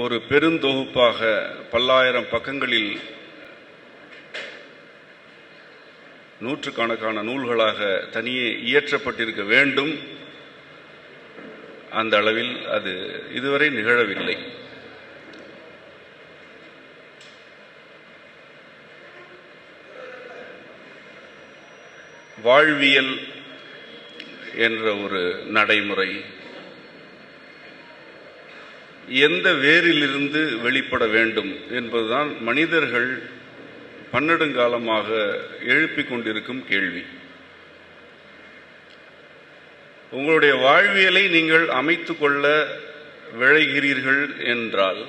ஒரு பெருந்தொகுப்பாக பல்லாயிரம் பக்கங்களில் நூற்றுக்கணக்கான நூல்களாக தனியே இயற்றப்பட்டிருக்க வேண்டும். அந்த அளவில் அது இதுவரை நிகழவில்லை. வாழ்வியல் என்ற ஒரு நடைமுறை எந்த வேரிலிருந்து வெளிப்பட வேண்டும் என்பதுதான் மனிதர்கள் பன்னெடுங்காலமாக எழுப்பிக் கொண்டிருக்கும் கேள்வி. உங்களுடைய வாழ்வியலை நீங்கள் அமைத்துக் கொள்ள விழைகிறீர்கள் என்றால்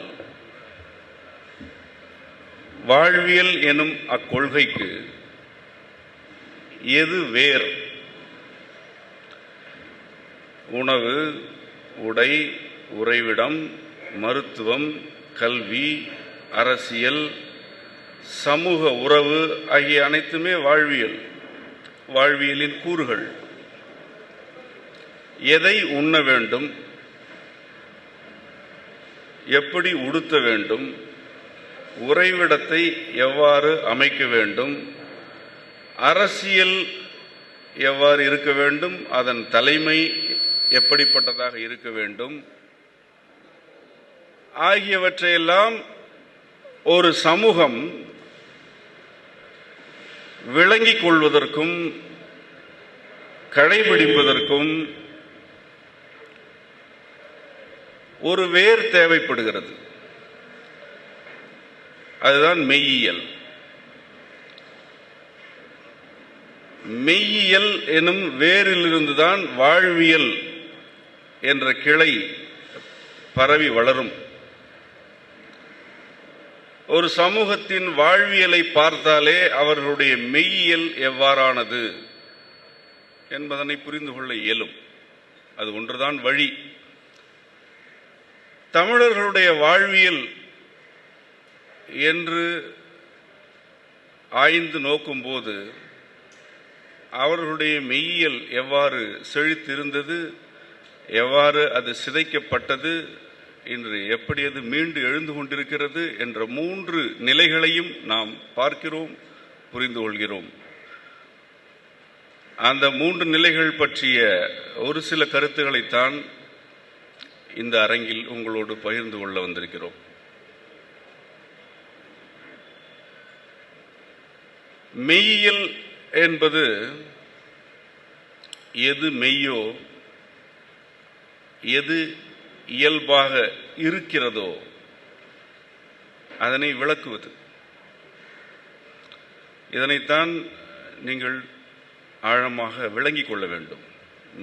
வாழ்வியல் எனும் அக்கொள்கைக்கு எது வேர்? உணவு, உடை, உறைவிடம், மருத்துவம், கல்வி, அரசியல், சமூக உறவு ஆகிய அனைத்துமே வாழ்வியலின் கூறுகள். எதை உண்ண வேண்டும், எப்படி உடுத்த வேண்டும், உறைவிடத்தை எவ்வாறு அமைக்க வேண்டும், அரசியல் எவ்வாறு இருக்க வேண்டும், அதன் தலைமை எப்படிப்பட்டதாக இருக்க வேண்டும் ஆகியவற்றையெல்லாம் ஒரு சமூகம் விளங்கிக் கொள்வதற்கும் கடைபிடிப்பதற்கும் ஒரு வேர் தேவைப்படுகிறது. அதுதான் மெய்யியல். மெய்யியல் எனும் வேரிலிருந்துதான் வாழ்வியல் என்ற கிளை பரவி வளரும். ஒரு சமூகத்தின் வாழ்வியலை பார்த்தாலே அவர்களுடைய மெய்யியல் எவ்வாறானது என்பதனை புரிந்து கொள்ள இயலும். அது ஒன்றுதான் வழி. தமிழர்களுடைய வாழ்வியல் என்று ஆய்ந்து நோக்கும்போது அவர்களுடைய மெய்யியல் எவ்வாறு செழித்திருந்தது, எவ்வாறு அது சிதைக்கப்பட்டது, இன்று எப்படி அது மீண்டு எழுந்து கொண்டிருக்கிறது என்ற 3 நிலைகளையும் நாம் பார்க்கிறோம், புரிந்து கொள்கிறோம். அந்த 3 நிலைகள் பற்றிய ஒரு சில கருத்துக்களைத்தான் இந்த அரங்கில் உங்களோடு பகிர்ந்து கொள்ள வந்திருக்கிறோம். மெய்யியல் என்பது எது மெய்யோ, எது இயல்பாக இருக்கிறதோ அதனை விளக்குவது. இதனைத்தான் நீங்கள் ஆழமாக விளங்கிக் கொள்ள வேண்டும்.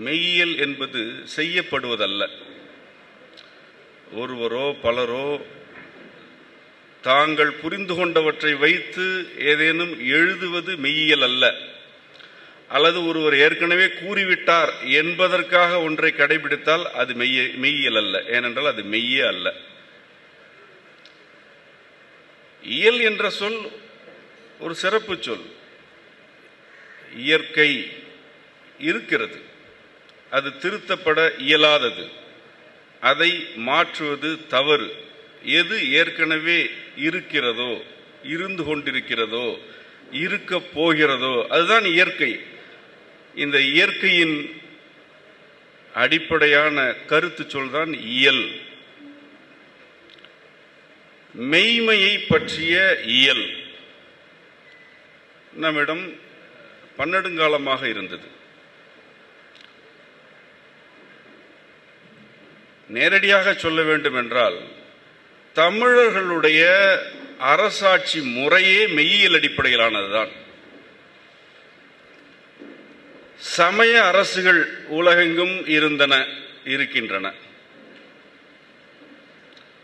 மெய்யியல் என்பது செய்யப்படுவதல்ல. ஒருவரோ பலரோ தாங்கள் புரிந்து கொண்டவற்றை வைத்து ஏதேனும் எழுதுவது மெய்யியல் அல்ல. அல்லது ஒருவர் ஏற்கனவே கூறிவிட்டார் என்பதற்காக ஒன்றை கடைபிடித்தால் அது மெய்யியல் அல்ல. ஏனென்றால் அது மெய்யே அல்ல. இயல் என்ற சொல் ஒரு சிறப்பு சொல். இயற்கை இருக்கிறது, அது திருத்தப்பட இயலாதது, அதை மாற்றுவது தவறு. எது ஏற்கனவே இருக்கிறதோ, இருந்து கொண்டிருக்கிறதோ, இருக்க போகிறதோ அதுதான் இயற்கை. இந்த இயற்கையின் அடிப்படையான கருத்து சொல்தான் இயல். மெய்மையை பற்றிய இயல் நம்மிடம் பன்னெடுங்காலமாக இருந்தது. நேரடியாக சொல்ல வேண்டும் என்றால் தமிழர்களுடைய அரசாட்சி முறையே மெய்யியல் அடிப்படையிலானதுதான். சமய அரசுகள் உலகெங்கும் இருக்கின்றன.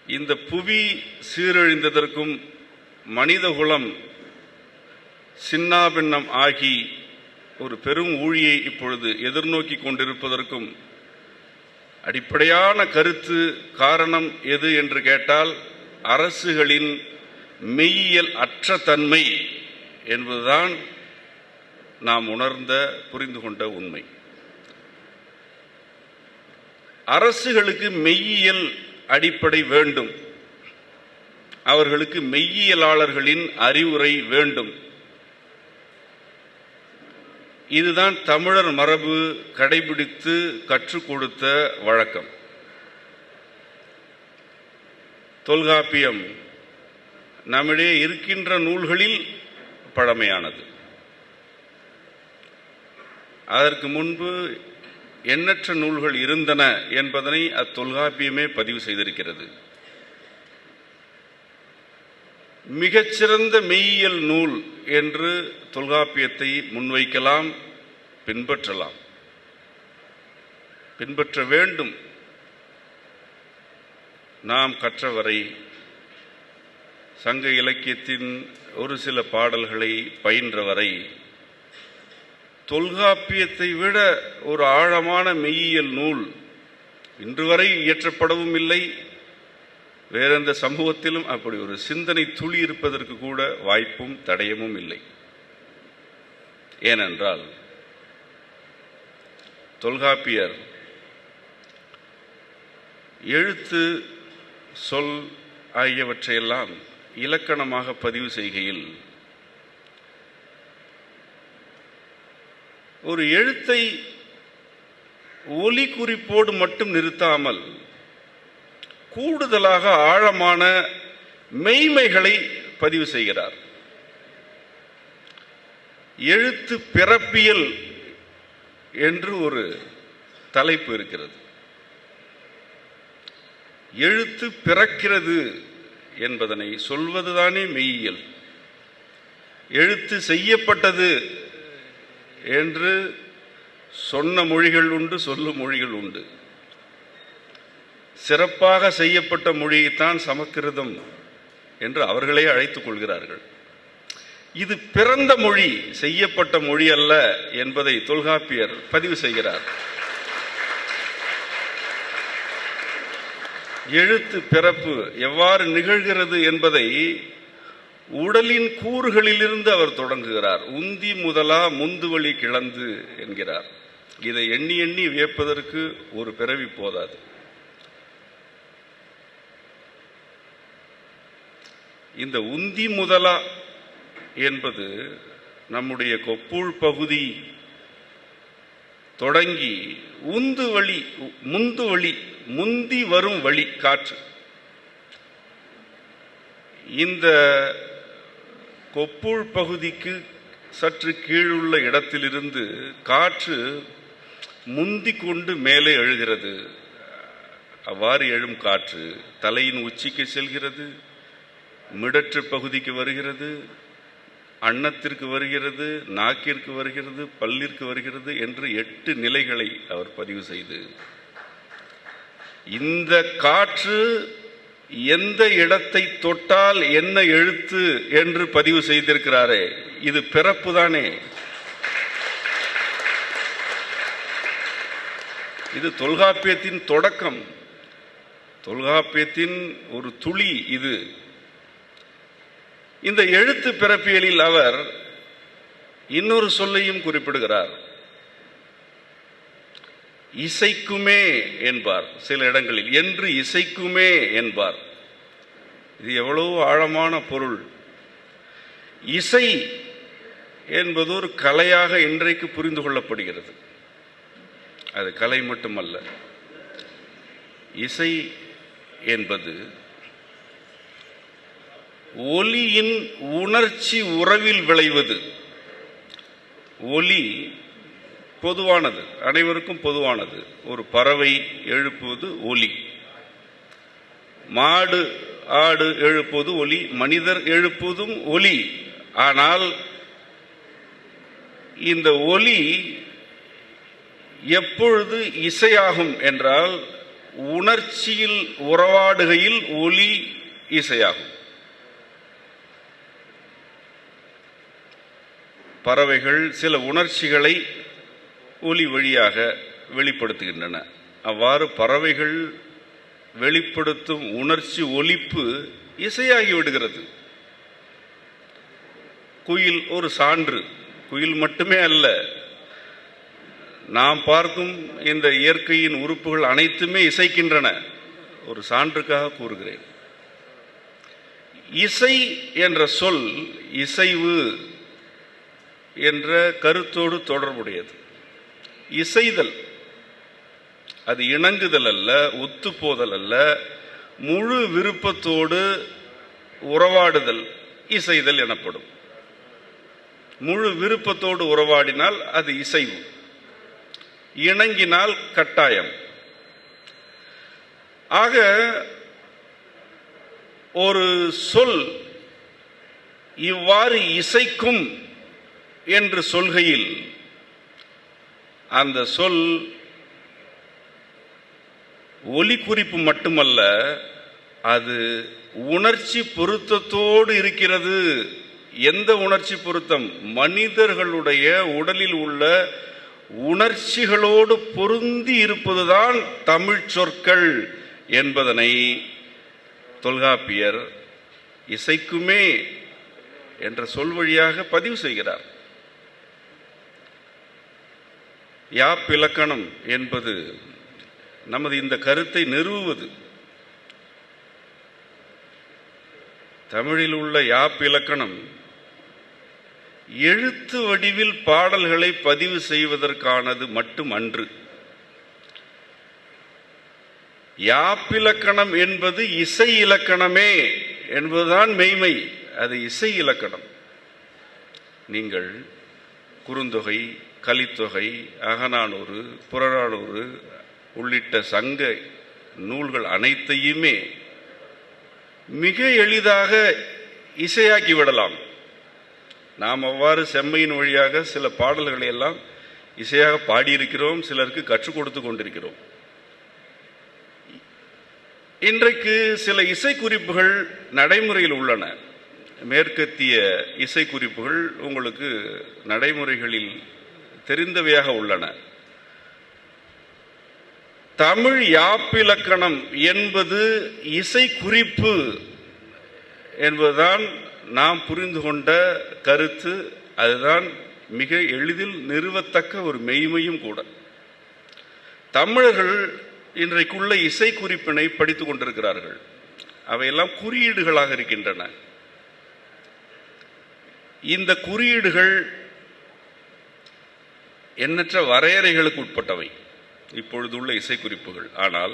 இந்த புவி சீரழிந்ததற்கும் மனிதகுலம் சின்னாபின்னம் ஆகி ஒரு பெரும் ஊழியை இப்பொழுது எதிர்நோக்கி கொண்டிருப்பதற்கும் அடிப்படையான கருத்து காரணம் எது என்று கேட்டால் அரசுகளின் மெய்யியல் அற்ற தன்மை என்பதுதான் நாம் உணர்ந்த புரிந்து கொண்ட உண்மை. அரசுகளுக்கு மெய்யியல் அடிப்படை வேண்டும். அவர்களுக்கு மெய்யியலாளர்களின் அறிவுரை வேண்டும். இதுதான் தமிழர் மரபு கடைபிடித்து கற்றுக் கொடுத்த வழக்கம். தொல்காப்பியம் நம்மிடையே இருக்கின்ற நூல்களில் பழமையானது. அதற்கு முன்பு எண்ணற்ற நூல்கள் இருந்தன என்பதனை அத்தொல்காப்பியமே பதிவு செய்திருக்கிறது. மிகச்சிறந்த மெய்யியல் நூல் என்று தொல்காப்பியத்தை முன்வைக்கலாம், பின்பற்றலாம், பின்பற்ற வேண்டும். நாம் கற்றவரை சங்க இலக்கியத்தின் ஒரு சில பாடல்களை பயின்றவரை தொல்காப்பியத்தை விட ஒரு ஆழமான மெய்யியல் நூல் இன்று வரை இயற்றப்படவும் இல்லை. வேற எந்த சமூகத்திலும் அப்படி ஒரு சிந்தனை துளி இருப்பதற்கு கூட வாய்ப்பும் தடயமும் இல்லை. ஏனென்றால் தொல்காப்பியர் எழுத்து, சொல் ஆகியவற்றையெல்லாம் இலக்கணமாக பதிவு செய்கையில் ஒரு எழுத்தை ஒலி குறிப்போடு மட்டும் நிறுத்தாமல் கூடுதலாக ஆழமான மெய்மைகளை பதிவு செய்கிறார். எழுத்து பிறப்பியல் என்று ஒரு தலைப்பு இருக்கிறது. எழுத்து பிறக்கிறது என்பதனை சொல்வதுதானே மெய்யியல். எழுத்து செய்யப்பட்டது என்று சொன்ன மொழிகள் உண்டு, சொல்லும் மொழிகள் உண்டு. சிறப்பாக செய்யப்பட்ட மொழியைத்தான் சமஸ்கிருதம் என்று அவர்களே அழைத்துக் கொள்கிறார்கள். இது பிறந்த மொழி, செய்யப்பட்ட மொழி அல்ல என்பதை தொல்காப்பியர் பதிவு செய்கிறார். எழுத்து பிறப்பு எவ்வாறு நிகழ்கிறது என்பதை உடலின் கூறுகளிலிருந்து அவர் தொடங்குகிறார். உந்தி முதலா முந்துவழி கிளந்து என்கிறார். இதை எண்ணி எண்ணி வியப்பதற்கு ஒரு பிறவி போதாது. இந்த உந்தி முதலா என்பது நம்முடைய கொப்புள் பகுதி தொடங்கி உந்து வழி, முந்து வழி, முந்தி வரும் வழி காற்று. இந்த கொப்புள் பகுதிக்கு சற்று கீழுள்ள இடத்திலிருந்து காற்று முந்தி கொண்டு மேலே எழுகிறது. அவ்வாறு எழும் காற்று தலையின் உச்சிக்கு செல்கிறது, மிடற்று பகுதிக்கு வருகிறது, அன்னத்திற்கு வருகிறது, நாக்கிற்கு வருகிறது, பல்லிற்கு வருகிறது என்று 8 நிலைகளை அவர் பதிவு செய்து இந்த காற்று எந்த இடத்தை தொட்டால் என்ன எழுத்து என்று பதிவு செய்திருக்கிறாரே, இது பிறப்பு தானே. இது தொல்காப்பியத்தின் தொடக்கம், தொல்காப்பியத்தின் ஒரு துளி இது. இந்த எழுத்து பிறப்பியலில் அவர் இன்னொரு சொல்லையும் குறிப்பிடுகிறார். இசைக்குமே என்பார், சில இடங்களில் என்று இசைக்குமே என்பார். இது எவ்வளவு ஆழமான பொருள். இசை என்பது ஒரு கலையாக இன்றைக்கு புரிந்து கொள்ளப்படுகிறது. அது கலை மட்டுமல்ல. இசை என்பது ஒலியின் உணர்ச்சி உறவில் விளைவது. ஒலி பொதுவானது, அனைவருக்கும் பொதுவானது. ஒரு பறவை எழுப்புவது ஒலி, மாடு ஆடு எழுப்புவது ஒலி, மனிதர் எழுப்புவதும் ஒலி. ஆனால் இந்த ஒலி எப்பொழுது இசையாகும் என்றால் உணர்ச்சியில் உறவாடுகையில் ஒலி இசையாகும். பறவைகள் சில உணர்ச்சிகளை ஒலி வழியாக வெளிப்படுத்துகின்றன. அவ்வாறு பறவைகள் வெளிப்படுத்தும் உணர்ச்சி ஒலிப்பு இசையாகி விடுகிறது. குயில் ஒரு சான்று. குயில் மட்டுமே அல்ல, நாம் பார்க்கும் இந்த இயற்கையின் உறுப்புகள் அனைத்துமே இசைக்கின்றன. ஒரு சான்றுக்காக கூறுகிறேன். இசை என்ற சொல் இசைவு என்ற கருத்தோடு தொடர்புடையது. இசைதல், அது இணங்குதல் அல்ல, ஒத்துப்போதல் அல்ல, முழு விருப்பத்தோடு உறவாடுதல் இசைதல் எனப்படும். முழு விருப்பத்தோடு உறவாடினால் அது இசைவு, இணங்கினால் கட்டாயம். ஆக ஒரு சொல் இவ்வாறு இசைக்கும் என்று சொல்கையில் அந்த சொல் ஒலி குறிப்பு மட்டுமல்ல, அது உணர்ச்சி பொருத்தத்தோடு இருக்கிறது. எந்த உணர்ச்சி பொருத்தம்? மனிதர்களுடைய உடலில் உள்ள உணர்ச்சிகளோடு பொருந்தி இருப்பதுதான் தமிழ் சொற்கள் என்பதனை தொல்காப்பியர் இசைக்குமே என்ற சொல் வழியாக பதிவு செய்கிறார். யாப்பிலக்கணம் என்பது நமது இந்த கருத்தை நிறுவுவது. தமிழில் உள்ள யாப்பிலக்கணம் எழுத்து வடிவில் பாடல்களை பதிவு செய்வதற்கானது மட்டும் அன்று. யாப்பிலக்கணம் என்பது இசை இலக்கணமே என்பதுதான் மெய்மை. அது இசை இலக்கணம். நீங்கள் குறுந்தொகை, கலித்தொகை, அகநானூறு, புறநானூறு உள்ளிட்ட சங்க நூல்கள் அனைத்தையுமே மிக எளிதாக இசையாக்கி விடலாம். நாம் அவ்வாறு செம்மையின் வழியாக சில பாடல்களை எல்லாம் இசையாக பாடியிருக்கிறோம், சிலருக்கு கற்றுக் கொடுத்து கொண்டிருக்கிறோம். இன்றைக்கு சில இசைக்குறிப்புகள் நடைமுறையில் உள்ளன. மேற்கத்திய இசைக்குறிப்புகள் உங்களுக்கு நடைமுறைகளில் தெரிந்தவையாக உள்ளன. தமிழ் யாப்பிலக்கணம் என்பது இசைக்குறிப்பு என்பதுதான் நாம் புரிந்து கொண்ட கருத்து. அதுதான் மிக எளிதில் நிறுவத்தக்க ஒரு மெய்மையும் கூட. தமிழர்கள் இன்றைக்குள்ள இசை குறிப்பினை படித்துக் கொண்டிருக்கிறார்கள். அவையெல்லாம் குறியீடுகளாக இருக்கின்றன. இந்த குறியீடுகள் எண்ணற்ற வரையறைகளுக்கு உட்பட்டவை இப்பொழுதுள்ள இசைக்குறிப்புகள். ஆனால்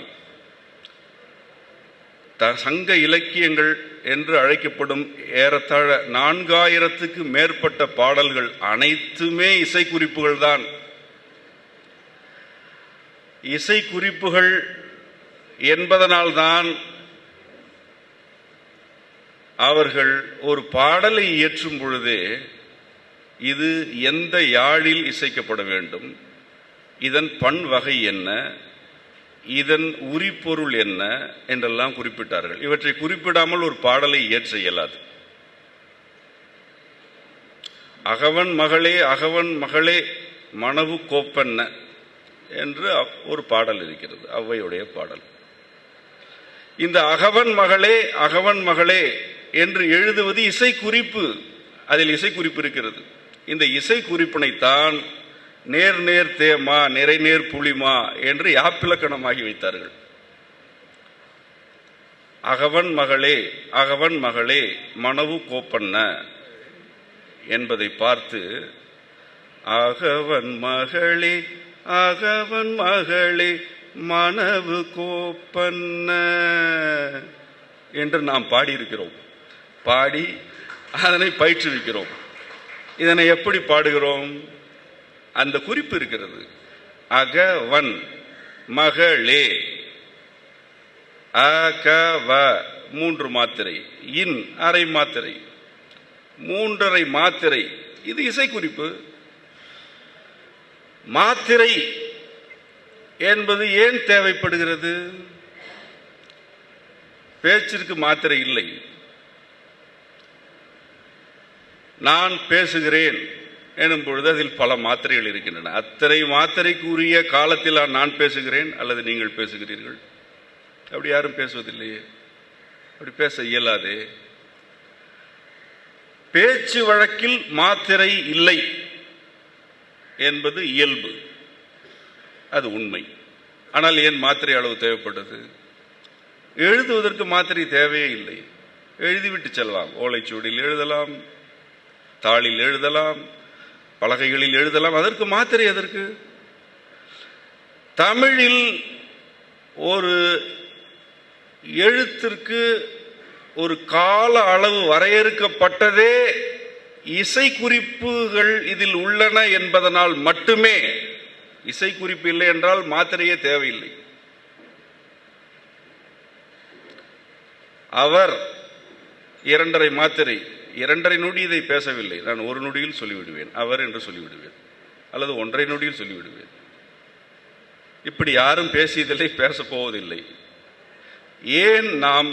சங்க இலக்கியங்கள் என்று அழைக்கப்படும் ஏறத்தாழ 4000க்கு மேற்பட்ட பாடல்கள் அனைத்துமே இசைக்குறிப்புகள் தான். இசைக்குறிப்புகள் என்பதனால்தான் அவர்கள் ஒரு பாடலை இயற்றும் பொழுதே இது எந்த யாழில் இசைக்கப்பட வேண்டும், இதன் பண் வகை என்ன, இதன் உரிப்பொருள் என்ன என்றெல்லாம் குறிப்பிட்டார்கள். இவற்றை குறிப்பிடாமல் ஒரு பாடலை இயற்ற இயலாது. அகவன் மகளே அகவன் மகளே மணவு கோப்பென்ன என்று ஒரு பாடல் இருக்கிறது, ஔவையுடைய பாடல். இந்த அகவன் மகளே அகவன் மகளே என்று எழுதுவது இசைக்குறிப்பு. அதில் இசைக்குறிப்பு இருக்கிறது. இந்த இசைக்குறிப்பினைத்தான் நேர் நேர் தேமா நிறை நேர் புளிமா என்று யாப்பிலக்கணமாகி வைத்தார்கள். அகவன் மகளே அகவன் மகளே மணவு கோப்பன்ன என்பதை பார்த்து அகவன் மகளே அகவன் மகளே மணவு கோப்பன்ன என்று நாம் பாடியிருக்கிறோம். பாடி அதனை பயிற்றுவிக்கிறோம். இதனை எப்படி பாடுகிறோம்? அந்த குறிப்பு இருக்கிறது. அகவன் மகளே அகவ 3 மாத்திரை, இன் அரை மாத்திரை, 3.5 மாத்திரை. இது இசைக்குறிப்பு. மாத்திரை என்பது ஏன் தேவைப்படுகிறது? பேச்சிற்கு மாத்திரை இல்லை. நான் பேசுகிறேன் எனும் பொழுது அதில் பல மாத்திரைகள் இருக்கின்றன. அத்தனை மாத்திரைக்குரிய காலத்தில் நான் பேசுகிறேன் அல்லது நீங்கள் பேசுகிறீர்கள். அப்படி யாரும் பேசுவதில்லையே, அப்படி பேச இயலாதே. பேச்சு வழக்கில் மாத்திரை இல்லை என்பது இயல்பு, அது உண்மை. ஆனால் ஏன் மாத்திரை அளவு தேவைப்பட்டது? எழுதுவதற்கு மாத்திரை தேவையே இல்லை. எழுதிவிட்டு செல்லலாம். ஓலைச்சுவடியில் எழுதலாம், தாளில் எழுதலாம், பலகைகளில் எழுதலாம். அதற்கு மாத்திரை எதற்கு? தமிழில் ஒரு எழுத்திற்கு ஒரு கால அளவு வரையறுக்கப்பட்டதே இசைக்குறிப்புகள் இதில் உள்ளன என்பதனால் மட்டுமே. இசைக்குறிப்பு இல்லை என்றால் மாத்திரையே தேவையில்லை. அவர் 2.5 மாத்திரை, 2.5 நொடி இதை பேசவில்லை. நான் 1 நொடியில் சொல்லிவிடுவேன், அவர் என்று சொல்லிவிடுவேன், அல்லது 1.5 நொடியில் சொல்லிவிடுவேன். இப்படி யாரும் பேசியதில்லை, பேசப் போவதில்லை. ஏன் நாம்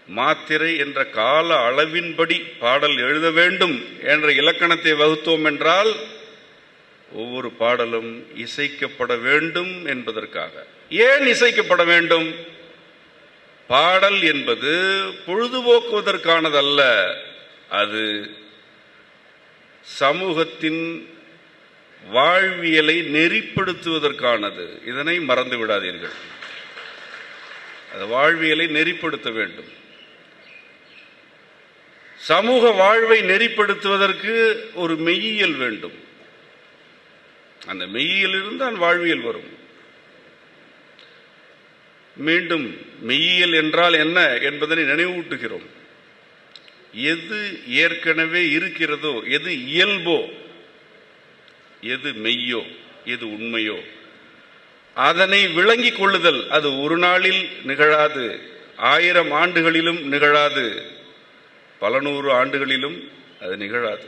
மாத்திரை என்ற கால அளவின்படி பாடல் எழுத வேண்டும் என்ற இலக்கணத்தை வகுத்தோம் என்றால் ஒவ்வொரு பாடலும் இசைக்கப்பட வேண்டும் என்பதற்காக. ஏன் இசைக்கப்பட வேண்டும்? பாடல் என்பது பொழுதுபோக்குவதற்கானதல்ல, அது சமூகத்தின் வாழ்வியலை நெறிப்படுத்துவதற்கானது. இதனை மறந்து விடாதீர்கள். அது வாழ்வியலை நெறிப்படுத்த வேண்டும். சமூக வாழ்வை நெறிப்படுத்துவதற்கு ஒரு மெய்யியல் வேண்டும். அந்த மெய்யியலிருந்து அந்த வாழ்வியல் வரும். மீண்டும் மெய்யியல் என்றால் என்ன என்பதனை நினைவூட்டுகிறோம். எது ஏற்கனவே இருக்கிறதோ, எது இயல்போ, எது மெய்யோ, எது உண்மையோ அதனை விளங்கிக் கொள்ளுதல். அது ஒரு நாளில் நிகழாது, 1000 ஆண்டுகளிலும் நிகழாது, பல 100 ஆண்டுகளிலும் அது நிகழாது.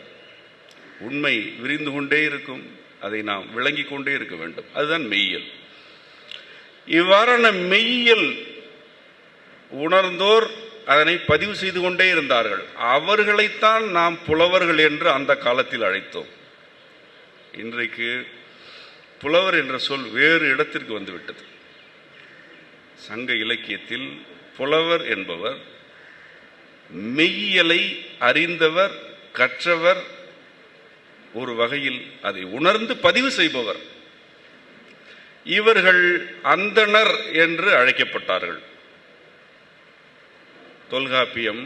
உண்மை விரிந்து கொண்டே இருக்கும், அதை நாம் விளங்கிக் கொண்டே இருக்க வேண்டும். அதுதான் மெய்யியல். இவ்வாறான மெய்யியல் உணர்ந்தோர் அதனை பதிவு செய்து கொண்டே இருந்தார்கள். அவர்களைத்தான் நாம் புலவர்கள் என்று அந்த காலத்தில் அழைத்தோம். இன்றைக்கு புலவர் என்ற சொல் வேறு இடத்திற்கு வந்துவிட்டது. சங்க இலக்கியத்தில் புலவர் என்பவர் மெய்யியலை அறிந்தவர், கற்றவர், ஒரு வகையில் அதை உணர்ந்து பதிவு செய்பவர். இவர்கள் அந்தணர் என்று அழைக்கப்பட்டார்கள். தொல்காப்பியம்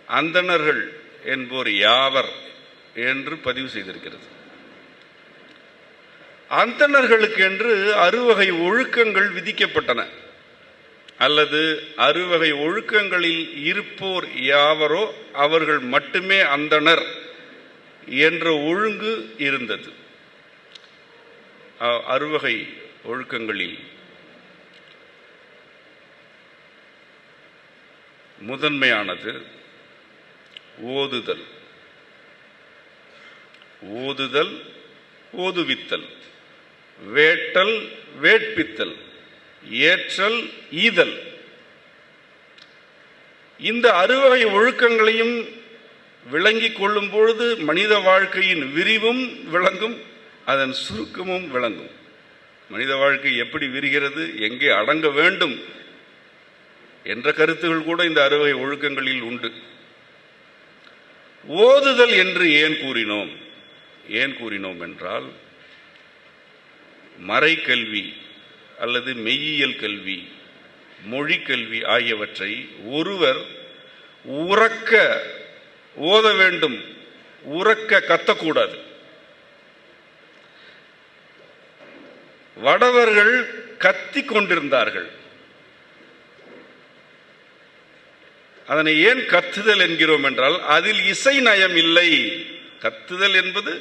அந்தணர்கள் என்போர் யாவர் என்று பதிவு செய்திருக்கிறது. அந்தணர்களுக்கு என்று 6 வகை ஒழுக்கங்கள் விதிக்கப்பட்டன, அல்லது 6 வகை ஒழுக்கங்களில் இருப்போர் யாவரோ அவர்கள் மட்டுமே அந்தணர் என்ற ஒழுங்கு இருந்தது. 6 வகை ஒழுக்கங்களில் முதன்மையானது ஓதுதல். ஓதுதல், ஓதுவித்தல், வேட்டல், வேட்பித்தல், ஏற்றல், ஈதல். இந்த 6 வகை ஒழுக்கங்களையும் விளங்கிக் கொள்ளும் பொழுது மனித வாழ்க்கையின் விரிவும் விளங்கும், அதன் சுருக்கமும் விளங்கும். மனித வாழ்க்கை எப்படி விரிகிறது, எங்கே அடங்க வேண்டும் என்ற கருத்துகள் கூட இந்த 6 வகை ஒழுக்கங்களில் உண்டு. ஓதுதல் என்று ஏன் கூறினோம் என்றால், மறைக்கல்வி அல்லது மெய்யியல் கல்வி, மொழி கல்வி ஆகியவற்றை ஒருவர் உறக்க ஓத வேண்டும், உறக்க கத்தக்கூடாது. வடவர்கள் கத்திக் கொண்டிருந்தார்கள். அதனை ஏன் கத்துதல் என்கிறோம் என்றால், அதில் இசை நயம் இல்லை. கத்துதல் என்பது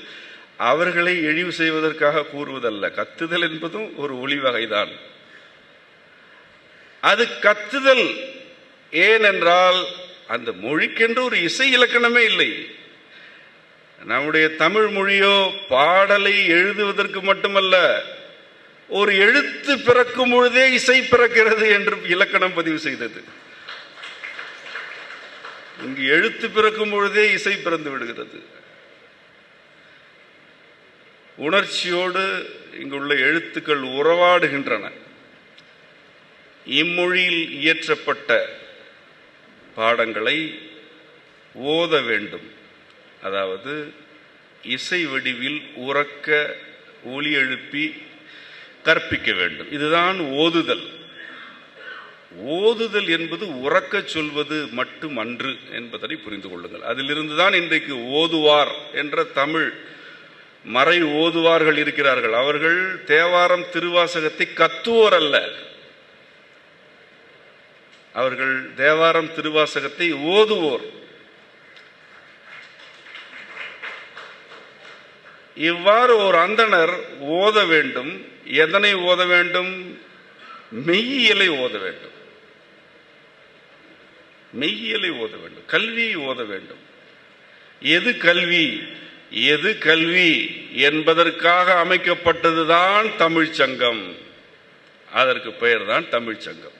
அவர்களை இழிவு செய்வதற்காக கூறுவதல்ல. கத்துதல் என்பதும் ஒரு ஒளி வகைதான். அது கத்துதல் ஏனென்றால் அந்த மொழிக்கென்று ஒரு இசை இலக்கணமே இல்லை. நம்முடைய தமிழ் மொழியோ பாடலை எழுதுவதற்கு மட்டுமல்ல, ஒரு எழுத்து பிறக்கும் பொழுதே இசை பிறக்கிறது என்று இலக்கணம் பதிவு செய்தது. இங்கு எழுத்து பிறக்கும் பொழுதே இசை பிறந்து விடுகிறது. உணர்ச்சியோடு இங்குள்ள எழுத்துக்கள் உறவாடுகின்றன. இம்மொழியில் இயற்றப்பட்ட பாடங்களை ஓத வேண்டும், அதாவது இசை வடிவில் உறக்க ஒலி எழுப்பி கற்பிக்க வேண்டும். இதுதான் ஓதுதல். ஓதுதல் என்பது உறக்க சொல்வது மட்டும் அன்று என்பதனை புரிந்து கொள்ளுங்கள். அதிலிருந்துதான் இன்றைக்கு ஓதுவார் என்ற தமிழ் மறை ஓதுவார்கள் இருக்கிறார்கள். அவர்கள் தேவாரம் திருவாசகத்தை கத்துவோர் அல்ல, அவர்கள் தேவாரம் திருவாசகத்தை ஓதுவோர். இவ்வாறு ஒரு அந்தணர் ஓத வேண்டும். எதனை ஓத வேண்டும்? மெய்யியலை ஓத வேண்டும், மெய்யியலை ஓத வேண்டும், கல்வியை ஓத வேண்டும். எது கல்வி? எது கல்வி என்பதற்காக அமைக்கப்பட்டதுதான் தமிழ்ச் சங்கம். அதற்கு பெயர் தான் தமிழ்ச் சங்கம்.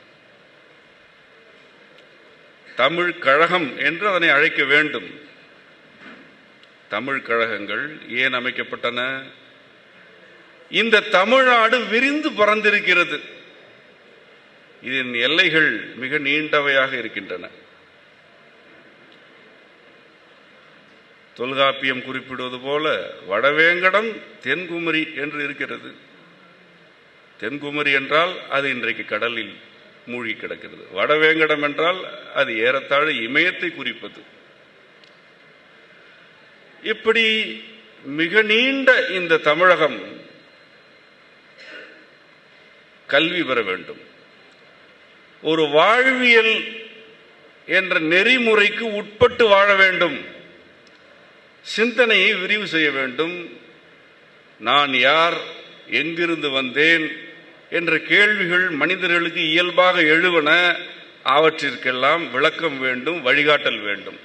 தமிழ் கழகம் என்று அதனை அழைக்க வேண்டும். தமிழ் கழகங்கள் ஏன் அமைக்கப்பட்டன? இந்த தமிழ்நாடு விரிந்து பறந்திருக்கிறது. இதன் எல்லைகள் மிக நீண்டவையாக இருக்கின்றன. தொல்காப்பியம் குறிப்பிடுவது போல வடவேங்கடம் தென்குமரி என்று இருக்கிறது. தென்குமரி என்றால் அது இன்றைக்கு கடலில் மூழ்கி கிடக்கிறது. வடவேங்கடம் என்றால் அது ஏறத்தாழ இமயத்தை குறிப்பது. இப்படி மிக நீண்ட இந்த தமிழகம் கல்வி பெற வேண்டும். ஒரு வாழ்வியல் என்ற நெறிமுறைக்கு உட்பட்டு வாழ வேண்டும். சிந்தனையை விரிவு செய்ய வேண்டும். நான் யார், எங்கிருந்து வந்தேன் என்ற கேள்விகள் மனிதர்களுக்கு இயல்பாக எழுவன. அவற்றிற்கெல்லாம் விளக்கம் வேண்டும், வழிகாட்டல் வேண்டும்.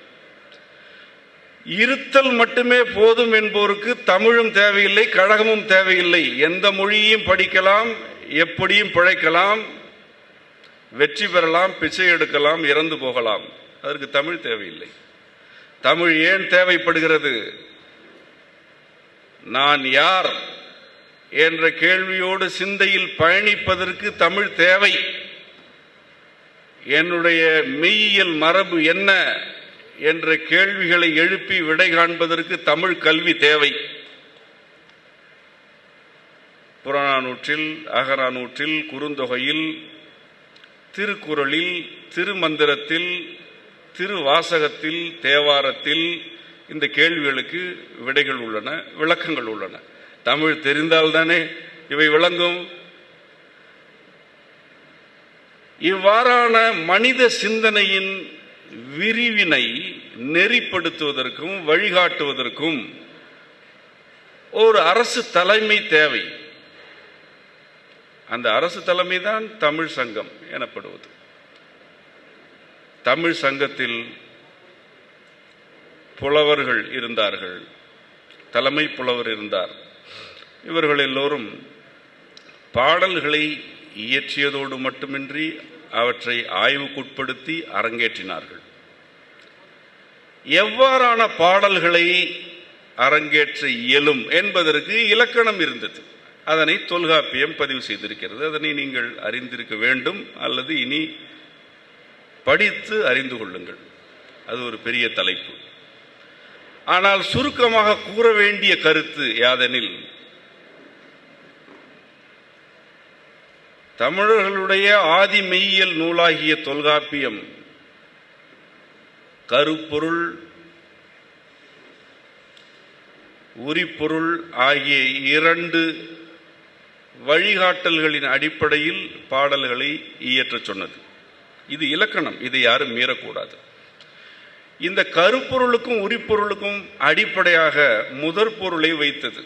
இருத்தல் மட்டுமே போதும் என்போருக்கு தமிழும் தேவையில்லை, கழகமும் தேவையில்லை. எந்த மொழியையும் படிக்கலாம், எப்படியும் பிழைக்கலாம், வெற்றி பெறலாம், பிச்சை எடுக்கலாம், இறந்து போகலாம். அதற்கு தமிழ் தேவையில்லை. தமிழ் ஏன் தேவைப்படுகிறது? நான் யார் என்ற கேள்வியோடு சிந்தையில் பயணிப்பதற்கு தமிழ் தேவை. என்னுடைய மெய்யியல் மரபு என்ன என்ற கேள்விகளை எழுப்பி விடை காண்பதற்கு தமிழ் கல்வி தேவை. புறநானூற்றில், அகநானூற்றில், குறுந்தொகையில், திருக்குறளில், திருமந்திரத்தில், திருவாசகத்தில், தேவாரத்தில் இந்த கேள்விகளுக்கு விடைகள் உள்ளன, விளக்கங்கள் உள்ளன. தமிழ் தெரிந்தால்தானே இவை விளங்கும். இவ்வாறான மனித சிந்தனையின் விரிவினை நெறிப்படுத்துவதற்கும் வழிகாட்டுவதற்கும் ஒரு அரசு தலைமை தேவை. அந்த அரசு தலைமை தான் தமிழ் சங்கம் எனப்படுவது. தமிழ் சங்கத்தில் புலவர்கள் இருந்தார்கள், தலைமை புலவர் இருந்தார். இவர்கள் எல்லோரும் பாடல்களை இயற்றியதோடு மட்டுமின்றி அவற்றை ஆய்வுக்குட்படுத்தி அரங்கேற்றினார்கள். எவ்வாறான பாடல்களை அரங்கேற்ற இயலும் என்பதற்கு இலக்கணம் இருந்தது. அதனை தொல்காப்பியம் பதிவு செய்திருக்கிறது. அதனை நீங்கள் அறிந்திருக்க வேண்டும், அல்லது இனி படித்து அறிந்து கொள்ளுங்கள். அது ஒரு பெரிய தலைப்பு. ஆனால் சுருக்கமாக கூற வேண்டிய கருத்து யாதெனில், தமிழர்களுடைய ஆதி மெய்யியல் நூலாகிய தொல்காப்பியம் கருப்பொருள், உரிப்பொருள் ஆகிய இரண்டு வழிகாட்டல்களின் அடிப்படையில் பாடல்களை இயற்றச் சொன்னது. இது இலக்கணம், இதை யாரும் மீறக்கூடாது. இந்த கருப்பொருளுக்கும் உரிப்பொருளுக்கும் அடிப்படையாக முதற் பொருளை வைத்தது.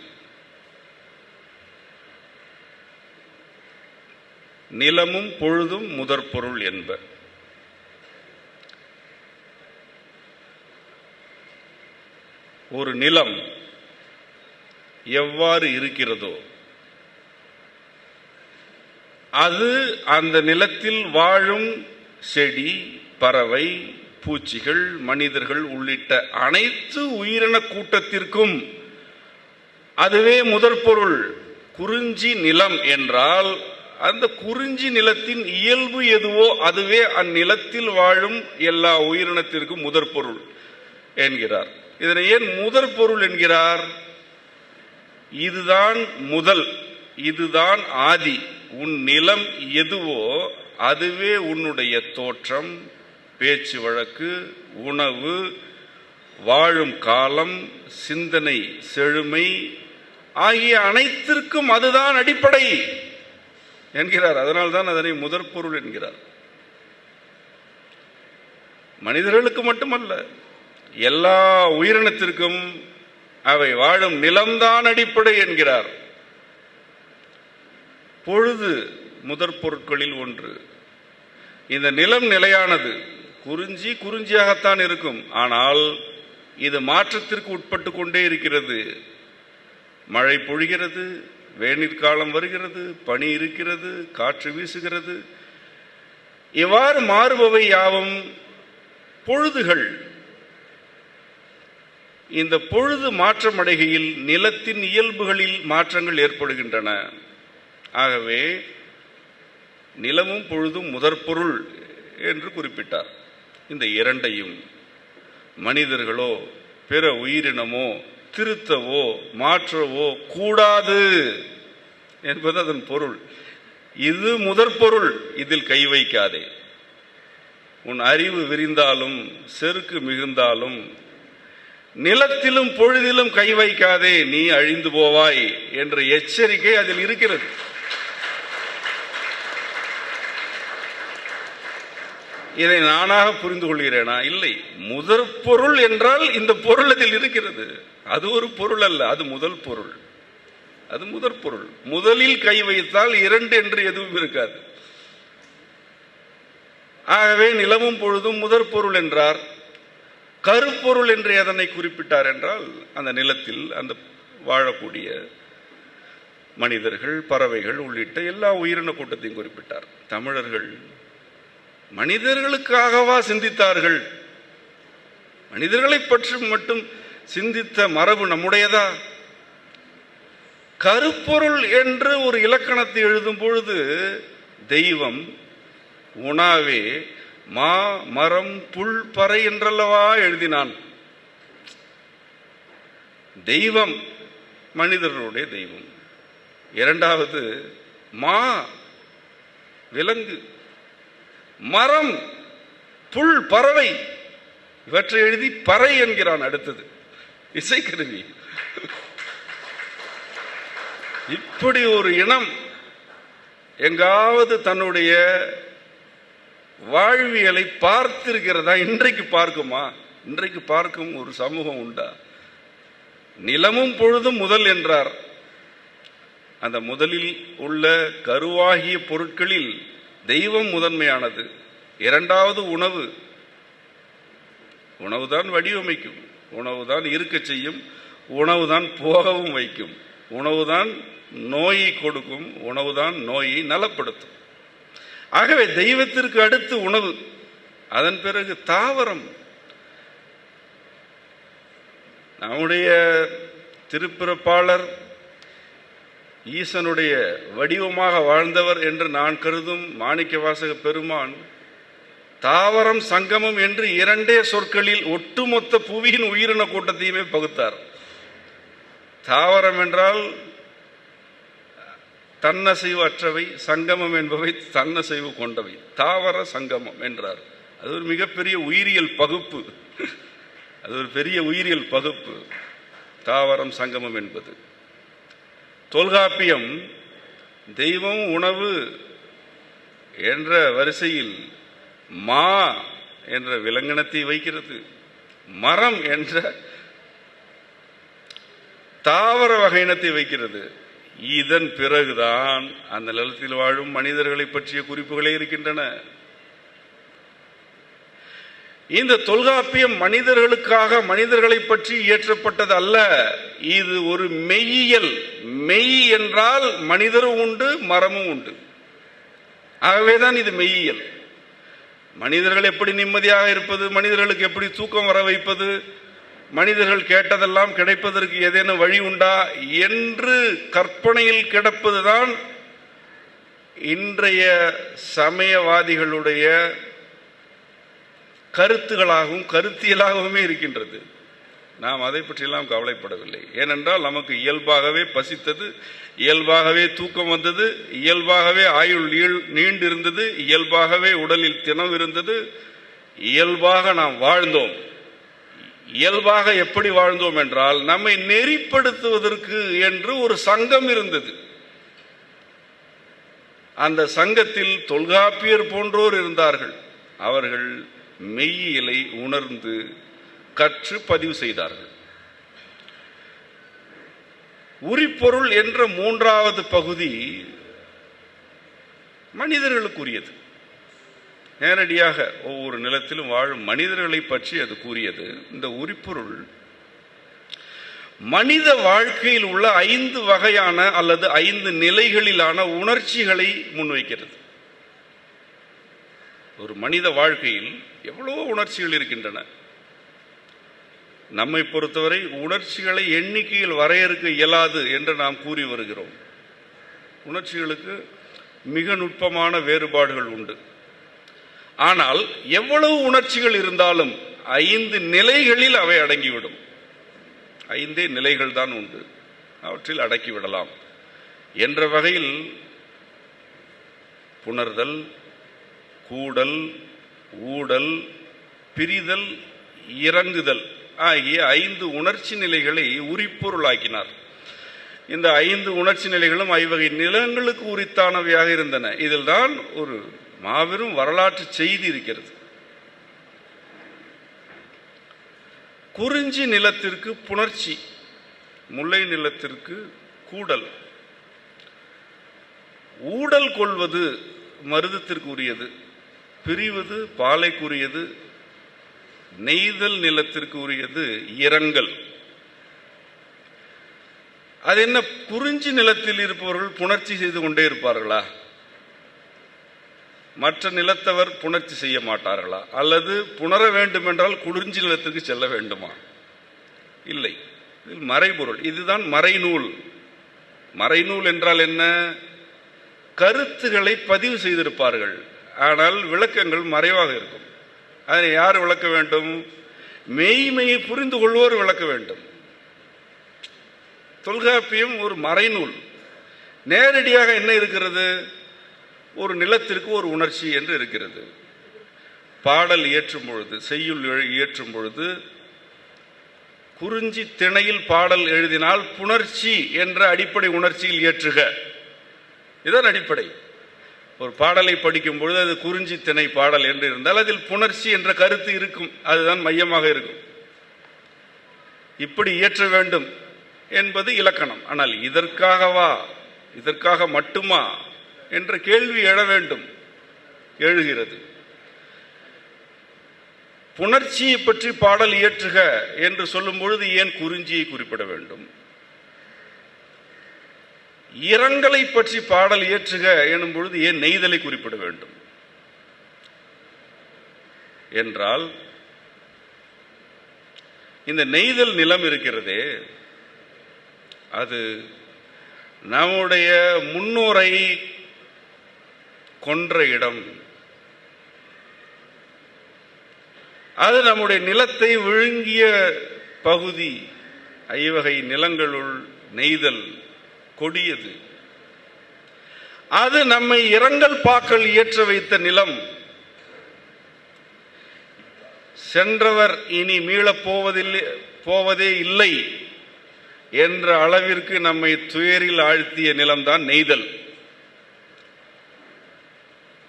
நிலமும் பொழுதும் முதற் பொருள் என்ப. ஒரு நிலம் எவ்வாறு இருக்கிறதோ அது அந்த நிலத்தில் வாழும் செடி, பறவை, பூச்சிகள், மனிதர்கள் உள்ளிட்ட அனைத்து உயிரின கூட்டத்திற்கும் அதுவே முதற் பொருள். குறிஞ்சி நிலம் என்றால் அந்த குறிஞ்சி நிலத்தின் இயல்பு எதுவோ அதுவே அந்நிலத்தில் வாழும் எல்லா உயிரினத்திற்கும் முதற் பொருள் என்கிறார். இதனை ஏன் முதற் பொருள் என்கிறார்? இதுதான் முதல், இதுதான் ஆதி. உன் நிலம் எதுவோ அதுவே உன்னுடைய தோற்றம், பேச்சு வழக்கு, உணவு, வாழும் காலம், சிந்தனை செழுமை ஆகிய அனைத்திற்கும் அதுதான் அடிப்படை என்கிறார். அதனால்தான் அதனை முதற் பொருள் என்கிறார். மனிதர்களுக்கு மட்டுமல்ல, எல்லா உயிரினத்திற்கும் அவை வாழும் நிலம்தான் அடிப்படை என்கிறார். பொழுது முதற் பொருட்களில் ஒன்று. இந்த நிலம் நிலையானது, குறிஞ்சியாகத்தான் இருக்கும். ஆனால் இது மாற்றத்திற்கு உட்பட்டு கொண்டே இருக்கிறது. மழை பொழிகிறது, வேநீர்காலம் வருகிறது, பனி இருக்கிறது, காற்று வீசுகிறது. இவ்வாறு மாறுபவை யாவும் பொழுதுகள். இந்த பொழுது மாற்றம் அடைகையில் நிலத்தின் இயல்புகளில் மாற்றங்கள் ஏற்படுகின்றன. ஆகவே நிலமும் பொழுதும் முதற்பொருள் என்று குறிப்பிட்டார். இந்த இரண்டையும் மனிதர்களோ பிற உயிரினமோ திருத்தவோ மாற்றவோ கூடாது என்பது அதன் பொருள். இது முதற்பொருள், இதில் கை வைக்காதே. உன் அறிவு விரிந்தாலும் செருக்கு மிகுந்தாலும் நிலத்திலும் பொழுதிலும் கை வைக்காதே, நீ அழிந்து போவாய் என்ற எச்சரிக்கை அதில் இருக்கிறது. இதை நானாக புரிந்து கொள்கிறேனா? இல்லை. முதற் பொருள் என்றால் இந்த பொருள் அதில் இருக்கிறது. அது ஒரு பொருள் அல்ல, அது முதல் பொருள். அது முதற் பொருள். முதலில் கை வைத்தால் இரண்டு என்று எதுவும் இருக்காது. ஆகவே நிலவும் பொழுதும் முதற் பொருள் என்றார். கருப்பொருள் என்று எதனை குறிப்பிட்டார் என்றால், அந்த நிலத்தில் அந்த வாழக்கூடிய மனிதர்கள், பறவைகள் உள்ளிட்ட எல்லா உயிரின கூட்டத்தையும் குறிப்பிட்டார். தமிழர்கள் மனிதர்களுக்காகவா சிந்தித்தார்கள்? மனிதர்களை பற்றி மட்டும் சிந்தித்த மரபு நம்முடையதா? கருப்பொருள் என்று ஒரு இலக்கணத்தை எழுதும் பொழுது தெய்வம், உணாவே, மா, மரம், புல், பறை என்றல்லவா எழுதினான். தெய்வம் மனிதர்களுடைய தெய்வம். இரண்டாவது மா, விலங்கு, மரம், புல், பறவை, இவற்றை எழுதி பறை என்கிறான். அடுத்தது இசைக்கருவி. இப்படி ஒரு இனம் எங்காவது தன்னுடைய வாழ்வியலை பார்த்திருக்கிறதா? இன்றைக்கு பார்க்குமா? இன்றைக்கு பார்க்கும் ஒரு சமூகம் உண்டா? நிலமும் பொழுதும் முதல் என்றார். அந்த முதலில் உள்ள கருவாகிய பொருட்களில் தெய்வம் முதன்மையானது. இரண்டாவது உணவு. உணவுதான் வடிவமைக்கும், உணவுதான் இருக்க செய்யும், உணவுதான் போகவும் வைக்கும், உணவுதான் நோயை கொடுக்கும், உணவுதான் நோயை நலப்படுத்தும். ஆகவே தெய்வத்திற்கு அடுத்து உணவு, அதன் பிறகு தாவரம். நம்முடைய திருப்பிறப்பாளர் ஈசனுடைய வடிவமாக வாழ்ந்தவர் என்று நான் கருதும் மாணிக்கவாசக பெருமான் தாவரம் சங்கமம் என்று இரண்டே சொற்களில் ஒட்டுமொத்த புவியின் உயிரின கூட்டத்தையுமே பகுத்தார். தாவரம் என்றால் தன்னசைவு அற்றவை, சங்கமம் என்பவை தன்னசைவு கொண்டவை. தாவர சங்கமம் என்றார். அது ஒரு மிகப்பெரிய உயிரியல் பகுப்பு. அது ஒரு பெரிய உயிரியல் பகுப்பு, தாவரம் சங்கமம் என்பது. தொல்காப்பியம் தெய்வம் உணவு என்ற வரிசையில் மா என்ற விலங்கினத்தை வைக்கிறது, மரம் என்ற தாவர வகையினத்தை வைக்கிறது. இதன் பிறகுதான் அந்த நிலத்தில் வாழும் மனிதர்களை பற்றிய குறிப்புகளே இருக்கின்றன. இந்த தொல்காப்பியம் மனிதர்களுக்காக மனிதர்களை பற்றி இயற்றப்பட்டது அல்ல. இது ஒரு மெய்யியல். மெய் என்றால் மனிதரும் உண்டு, மரமும் உண்டு. ஆகவேதான் இது மெய்யியல். மனிதர்கள் எப்படி நிம்மதியாக இருப்பது, மனிதர்களுக்கு எப்படி தூக்கம் வர வைப்பது, மனிதர்கள் கேட்டதெல்லாம் கிடைப்பதற்கு ஏதேனும் வழி உண்டா என்று கற்பனையில் கிடப்பதுதான் இன்றைய சமயவாதிகளுடைய கருத்துகளாகவும் கருத்தியலாகவுமே இருக்கின்றது. நாம் அதை பற்றியெல்லாம் கவலைப்படவில்லை. ஏனென்றால் நமக்கு இயல்பாகவே பசித்தது, இயல்பாகவே தூக்கம் வந்தது, இயல்பாகவே ஆயுள் நீண்டிருந்தது, இயல்பாகவே உடலில் தினம் இருந்தது, இயல்பாக நாம் வாழ்ந்தோம். இயல்பாக எப்படி வாழ்ந்தோம் என்றால், நம்மை நெறிப்படுத்துவதற்கு என்று ஒரு சங்கம் இருந்தது. அந்த சங்கத்தில் தொல்காப்பியர் போன்றோர் இருந்தார்கள். அவர்கள் மெய்யியலை உணர்ந்து கற்று பதிவு செய்தார்கள். உரிப்பொருள் என்ற மூன்றாவது பகுதி மனிதர்களுக்குரியது. நேரடியாக ஒவ்வொரு நிலத்திலும் வாழும் மனிதர்களை பற்றி அது கூறியது. இந்த உரிப்பொருள் மனித வாழ்க்கையில் உள்ள 5 வகையான அல்லது 5 நிலைகளிலான உணர்ச்சிகளை முன்வைக்கிறது. ஒரு மனித வாழ்க்கையில் எவ்வளவோ உணர்ச்சிகள் இருக்கின்றன. நம்மை பொறுத்தவரை உணர்ச்சிகளை எண்ணிக்கையில் வரையறுக்க இயலாது என்று நாம் கூறி வருகிறோம். உணர்ச்சிகளுக்கு மிக நுட்பமான வேறுபாடுகள் உண்டு. ஆனால் எவ்வளவு உணர்ச்சிகள் இருந்தாலும் 5 நிலைகளில் அவை அடங்கிவிடும். 5 நிலைகள் தான் உண்டு, அவற்றில் அடக்கிவிடலாம் என்ற வகையில் புணர்தல், கூடல், ஊடல், பிரிதல், இறங்குதல் ஆகிய 5 உணர்ச்சி நிலைகளை உரிப்பொருளாக்கினார். இந்த 5 உணர்ச்சி நிலைகளும் 5 வகை நிலங்களுக்கு உரித்தானவையாக இருந்தன. இதில் தான் ஒரு மாபெரும் வரலாற்று செய்தி இருக்கிறது. குறிஞ்சி நிலத்திற்கு புணர்ச்சி, முல்லை நிலத்திற்கு கூடல். ஊடல் கொள்வது மருதத்திற்கு உரியது, பிரிவது பாலைக்குரியது, நெய்தல் நிலத்திற்கு உரியது இரங்கல். அது என்ன, குறிஞ்சி நிலத்தில் இருப்பவர்கள் புணர்ச்சி செய்து கொண்டே இருப்பார்களா? மற்ற நிலத்தவர் புணர்ச்சி செய்ய மாட்டார்களா? அல்லது புணர வேண்டும் என்றால் குறிஞ்சி நிலத்திற்கு செல்ல வேண்டுமா? இல்லை, இதில் மறைபொருள். இதுதான் மறைநூல். மறைநூல் என்றால் என்ன? கருத்துக்களை பதிவு செய்திருப்பார்கள், ஆனால் விளக்கங்கள் மறைவாக இருக்கும். அதனை யார் விளக்க வேண்டும்? மெய்மையை புரிந்து கொள்வோர் விளக்க வேண்டும். தொல்காப்பியம் ஒரு மறைநூல். நேரடியாக என்ன இருக்கிறது? ஒரு நிலத்திற்கு ஒரு உணர்ச்சி என்று இருக்கிறது. பாடல் இயற்றும் பொழுது, செய்யுள் இயற்றும் பொழுது குறிஞ்சி திணையில் பாடல் எழுதினால் புணர்ச்சி என்ற அடிப்படை உணர்ச்சியில் இயற்றுக, இதுதான் அடிப்படை. ஒரு பாடலை படிக்கும் பொழுது அது குறிஞ்சி திணை பாடல் என்று இருந்தால் அதில் புணர்ச்சி என்ற கருத்து இருக்கும், அதுதான் மையமாக இருக்கும். இப்படி இயற்ற வேண்டும் என்பது இலக்கணம். ஆனால் இதற்காகவா, இதற்காக மட்டுமா என்ற கேள்வி எழ வேண்டும், எழுகிறது. புணர்ச்சியை பற்றி பாடல் இயற்றுக என்று சொல்லும் பொழுது ஏன் குறிஞ்சியை குறிப்பிட வேண்டும்? இரங்கலை பற்றி பாடல் இயற்றுக எனும் பொழுது ஏன் நெய்தலை குறிப்பிட வேண்டும் என்றால், இந்த நெய்தல் நிலம் இருக்கிறதே, அது நம்முடைய முன்னோரை கொன்ற இடம். அது நம்முடைய நிலத்தை விழுங்கிய பகுதி. 5 வகை நிலங்களுள் நெய்தல் கொடியது. அது நம்மை இரங்கல் பாக்கள் இயற்ற வைத்த நிலம். சென்றவர் இனி மீளப் போவதே இல்லை என்ற அளவிற்கு நம்மை துயரில் ஆழ்த்திய நிலம்தான் நெய்தல்.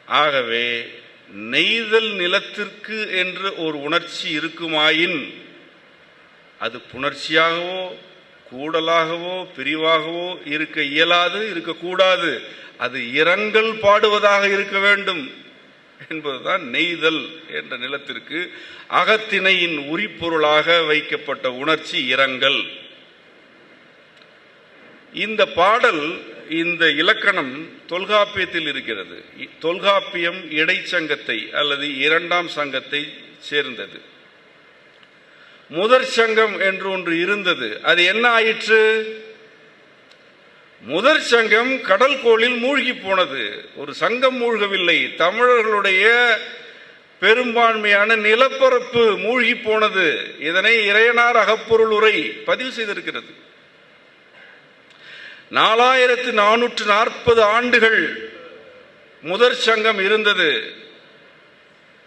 ஆகவே நெய்தல் நிலத்திற்கு என்று ஒரு உணர்ச்சி இருக்குமாயின் அது புணர்ச்சியாகவோ கூடலாகவோ பிரிவாகவோ இருக்க இயலாது, இருக்கக்கூடாது. அது இரங்கல் பாடுவதாக இருக்க வேண்டும் என்பதுதான் நெய்தல் என்ற நிலத்திற்கு அகத்திணையின் உரிப்பொருளாக வைக்கப்பட்ட உணர்ச்சி இரங்கல். இந்த பாடல், இந்த இலக்கணம் தொல்காப்பியத்தில் இருக்கிறது. தொல்காப்பியம் இடைச்சங்கத்தை அல்லது 2ஆம் சங்கத்தை சேர்ந்தது. முதற் சங்கம் என்று ஒன்று இருந்தது. அது என்ன ஆயிற்று? முதற் சங்கம் கடல் கோளில் மூழ்கி போனது. ஒரு சங்கம் மூழ்கவில்லை. தமிழர்களுடைய பெரும்பான்மையான நிலப்பரப்பு மூழ்கி போனது. இதனை இறையனார் அகப்பொருள் உரை பதிவு செய்திருக்கிறது. 4440 ஆண்டுகள் முதற் சங்கம் இருந்தது.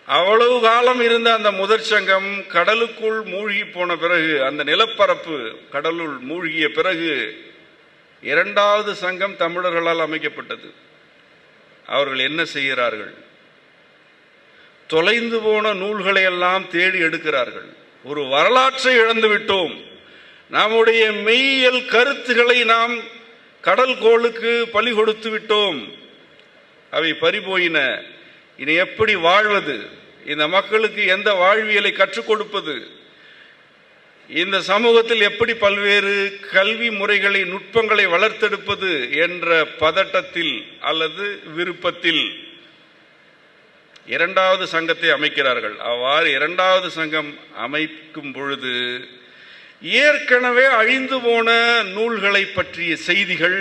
அவ்வளவு காலம் இருந்த அந்த முதற் சங்கம் கடலுக்குள் மூழ்கி போன பிறகு, அந்த நிலப்பரப்பு கடலுள் மூழ்கிய பிறகு இரண்டாவது சங்கம் தமிழர்களால் அமைக்கப்பட்டது. அவர்கள் என்ன செய்கிறார்கள்? தொலைந்து போன நூல்களை எல்லாம் தேடி எடுக்கிறார்கள். ஒரு வரலாற்றை இழந்து விட்டோம். நம்முடைய மெய்யியல் கருத்துக்களை நாம் கடல் கோளுக்கு பலி கொடுத்து விட்டோம். அவை பறிபோயின. இனி எப்படி வாழ்வது? இந்த மக்களுக்கு எந்த வாழ்வியலை கற்றுக் கொடுப்பது? இந்த சமூகத்தில் எப்படி பல்வேறு கல்வி முறைகளை, நுட்பங்களை வளர்த்தெடுப்பது என்ற பதட்டத்தில் அல்லது விருப்பத்தில் இரண்டாவது சங்கத்தை அமைக்கிறார்கள். அவ்வாறு இரண்டாவது சங்கம் அமைக்கும் பொழுது ஏற்கனவே அழிந்து போன நூல்களை பற்றிய செய்திகள்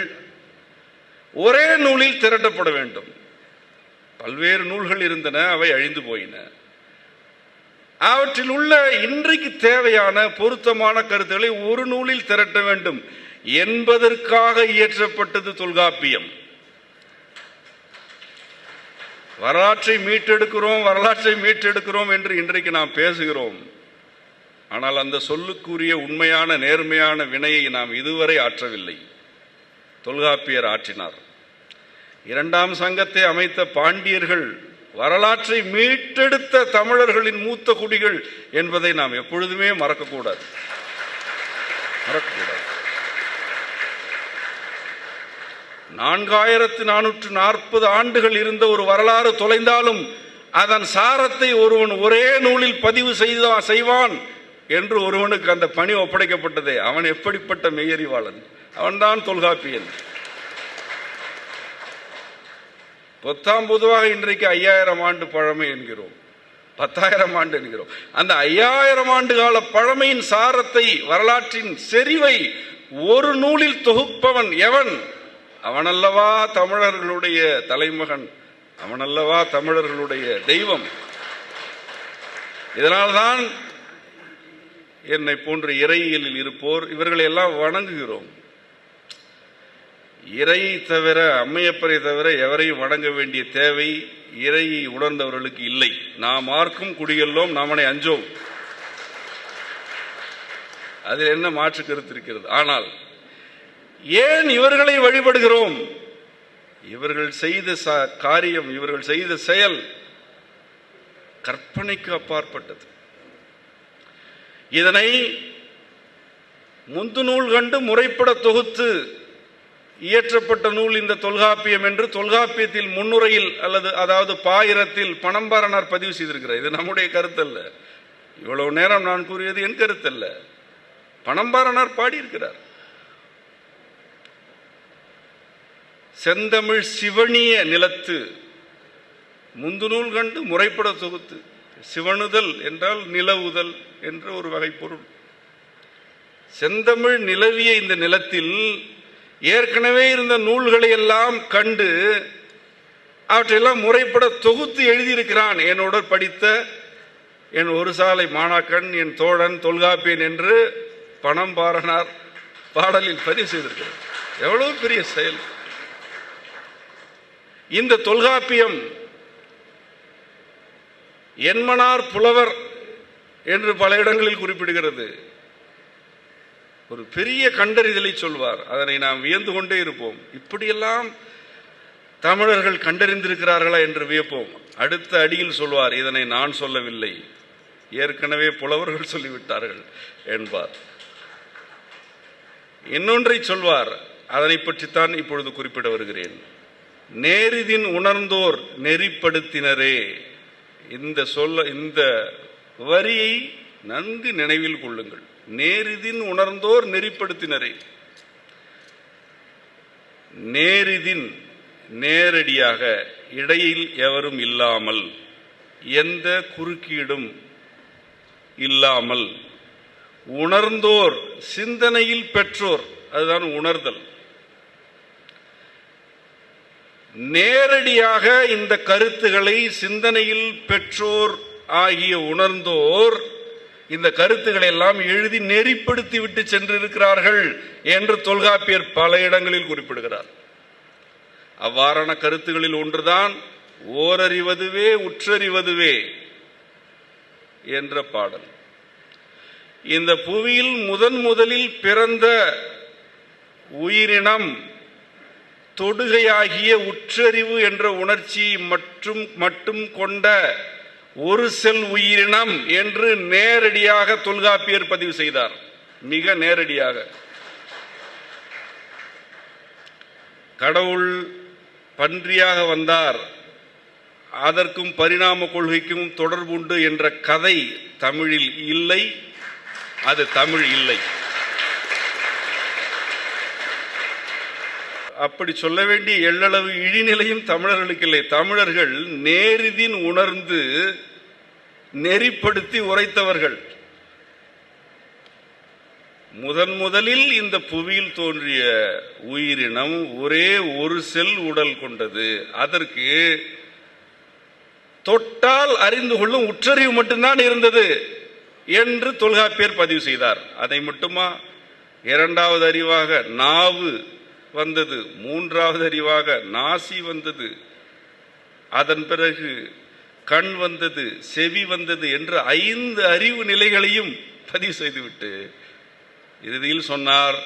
ஒரே நூலில் திரட்டப்பட வேண்டும். பல்வேறு நூல்கள் இருந்தன, அவை அழிந்து போயின. அவற்றில் உள்ள இன்றைக்கு தேவையான பொருத்தமான கருத்துக்களை ஒரு நூலில் திரட்ட வேண்டும் என்பதற்காக இயற்றப்பட்டது தொல்காப்பியம். வரலாற்றை மீட்டெடுக்கிறோம் என்று இன்றைக்கு நாம் பேசுகிறோம். ஆனால் அந்த சொல்லுக்குரிய உண்மையான நேர்மையான வினையை நாம் இதுவரை ஆற்றவில்லை. தொல்காப்பியர் ஆற்றினார். இரண்டாம் சங்கத்தை அமைத்த பாண்டியர்கள் வரலாற்றை மீட்டெடுத்த தமிழர்களின் மூத்த குடிகள் என்பதை நாம் எப்பொழுதுமே மறக்கக்கூடாது. 4440 ஆண்டுகள் இருந்த ஒரு வரலாறு தொலைந்தாலும் அதன் சாரத்தை ஒருவன் ஒரே நூலில் பதிவு செய்வான் என்று ஒருவனுக்கு அந்த பணி ஒப்படைக்கப்பட்டதே. அவன் எப்படிப்பட்ட மெய்யறிவாளன்? அவன்தான் தொல்காப்பியன். பொதுவாக இன்றைக்கு 5000 ஆண்டு பழமை என்கிறோம், 10,000 ஆண்டு என்கிறோம். அந்த 5000 ஆண்டு கால பழமையின் சாரத்தை, வரலாற்றின் செறிவை ஒரு நூலில் தொகுப்பவன் எவன்? அவனல்லவா தமிழர்களுடைய தலைமகன், அவனல்லவா தமிழர்களுடைய தெய்வம். இதனால்தான் என்னை போன்ற இறையியலில் இருப்போர் இவர்களை எல்லாம் வணங்குகிறோம். இறை தவிர, அம்மையப்பரை தவிர எவரையும் வணங்க வேண்டிய தேவை இறையை உணர்ந்தவர்களுக்கு இல்லை. நாம் ஆர்க்கும் குடியெல்லோம், நாமனை அஞ்சோம். அதில் என்ன மாற்று கருத்து இருக்கிறது? ஆனால் ஏன் இவர்களை வழிபடுகிறோம்? இவர்கள் செய்த காரியம், இவர்கள் செய்த செயல் கற்பனைக்கு அப்பாற்பட்டது. இதனை முந்து நூல் கண்டு முறைப்பட தொகுத்து இயற்றப்பட்ட நூல் இந்த தொல்காப்பியம் என்று தொல்காப்பியத்தில் முன்னுரையில் அதாவது பாயிரத்தில் பணம்பாரனார் பதிவு செய்திருக்கிறார். இது நம்முடைய கருத்தல்ல. இவ்வளவு நேரம் நான் கூறியது என் கருத்தல்ல, பணம்பாரனார் பாடியிருக்கிறார். செந்தமிழ் சிவனிய நிலத்து முந்து நூல் கண்டு முறைப்பட தொகுத்து. சிவனுதல் என்றால் நிலவுதல் என்ற ஒரு வகை பொருள். செந்தமிழ் நிலவிய இந்த நிலத்தில் ஏற்கனவே இருந்த நூல்களை எல்லாம் கண்டு அவற்றையெல்லாம் முறைப்பட தொகுத்து எழுதியிருக்கிறான். என்னோட படித்த என் ஒரு சாலை மாணாக்கன், என் தோழன் தொல்காப்பியன் என்று பணம்பாரனார் பாடலில் பதிவு செய்திருக்கிறார். எவ்வளவு பெரிய செயல்! இந்த தொல்காப்பியம் என்மனார் புலவர் என்று பல இடங்களில் குறிப்பிடுகிறது. ஒரு பெரிய கண்டறிதலை சொல்வார். அதனை நாம் வியந்து கொண்டே இருப்போம். இப்படியெல்லாம் தமிழர்கள் கண்டறிந்திருக்கிறார்களா என்று வியப்போம். அடுத்த அடியில் சொல்வார், இதனை நான் சொல்லவில்லை, ஏற்கனவே புலவர்கள் சொல்லிவிட்டார்கள் என்பார். இன்னொன்றை சொல்வார், அதனை பற்றித்தான் இப்பொழுது குறிப்பிட வருகிறேன். நேரிதின் உணர்ந்தோர் நெறிப்படுத்தினரே. இந்த வரியை நன்கு நினைவில் கொள்ளுங்கள். நேரிதின் உணர்ந்தோர் நெறிப்படுத்தினரே. நேரிதின் நேரடியாக இடையில் எவரும் இல்லாமல், எந்த குறுக்கீடும் இல்லாமல், உணர்ந்தோர் சிந்தனையில் பெற்றோர், அதுதான் உணர்தல். நேரடியாக இந்த கருத்துக்களை சிந்தனையில் பெற்றோர் ஆகிய உணர்ந்தோர் இந்த கருத்துக்களை எல்லாம் எழுதி நெறிப்படுத்தி விட்டு சென்றிருக்கிறார்கள் என்று தொல்காப்பியர் பல இடங்களில் குறிப்பிடுகிறார். அவ்வாறான கருத்துகளில் ஒன்றுதான் ஓரறிவதுவே உற்றறிவதுவே என்ற பாடல். இந்த புவியில் முதலில் பிறந்த உயிரினம் தொடுகையாகிய உற்றறிவு என்ற உணர்ச்சி மட்டும் கொண்ட ஒரு செல் உயிரினம் என்று நேரடியாக தொல்காப்பியர் பதிவு செய்தார். மிக நேரடியாக. கடவுள் பன்றியாக வந்தார், அதற்கும் பரிணாம கொள்கைக்கும் தொடர்புண்டு என்ற கதை தமிழில் இல்லை. அது தமிழ் இல்லை. அப்படி சொல்ல வேண்டிய எள்ளளவு இழிநிலையும் தமிழர்களுக்கு இல்லை. தமிழர்கள் நேரிதின் உணர்ந்து நெறிப்படுத்தி உரைத்தவர்கள். முதலில் இந்த புவியில் தோன்றிய உயிரினம் ஒரே ஒரு செல் உடல் கொண்டது. அதற்கு தொட்டால் அறிந்து கொள்ளும் உற்றறிவு மட்டும்தான் இருந்தது என்று தொல்காப்பியர் பதிவு செய்தார். அதை மட்டுமா? இரண்டாவது அறிவாக நாவு வந்தது, மூன்றாவது அறிவாக நாசி வந்தது, அதன் பிறகு கண் வந்தது, செவி வந்தது என்று 5 அறிவு நிலைகளையும் பதிவு செய்துவிட்டு இறுதியில் சொன்னார்,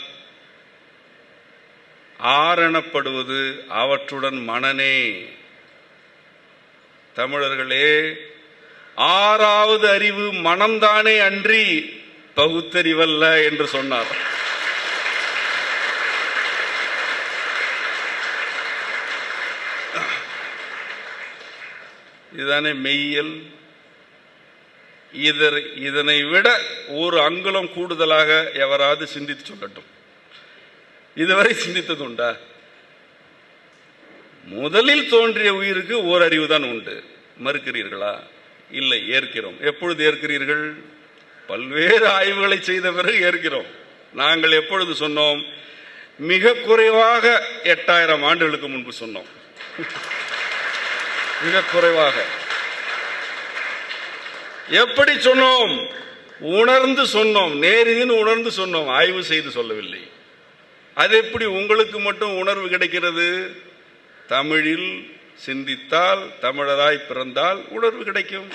ஆரணப்படுவது அவற்றுடன் மனனே. தமிழர்களே, 6வது அறிவு மனம்தானே அன்றி பகுத்தறிவல்ல என்று சொன்னார். இதுதானே மெய்யியல். இதனை விட ஒரு அங்குலம் கூடுதலாக எவராது சிந்தித்து சொல்லட்டும். இதுவரை சிந்தித்தது உண்டா? முதலில் தோன்றிய உயிருக்கு ஓரறிவு தான் உண்டு. மறுக்கிறீர்களா? இல்லை, ஏற்கிறோம். எப்பொழுது ஏற்கிறீர்கள்? பல்வேறு ஆய்வுகளை செய்த பிறகு ஏற்கிறோம். நாங்கள் எப்பொழுது சொன்னோம்? மிக குறைவாக 8000 ஆண்டுகளுக்கு முன்பு சொன்னோம். மிக குறைவாக. எப்படி சொன்னோம்? உணர்ந்து சொன்னோம். நேரில் உணர்ந்து சொன்னோம், ஆய்வு செய்து சொல்லவில்லை. அது எப்படி உங்களுக்கு மட்டும் உணர்வு கிடைக்கிறது? தமிழில் சிந்தித்தால், தமிழராய் பிறந்தால் உணர்வு கிடைக்கும்.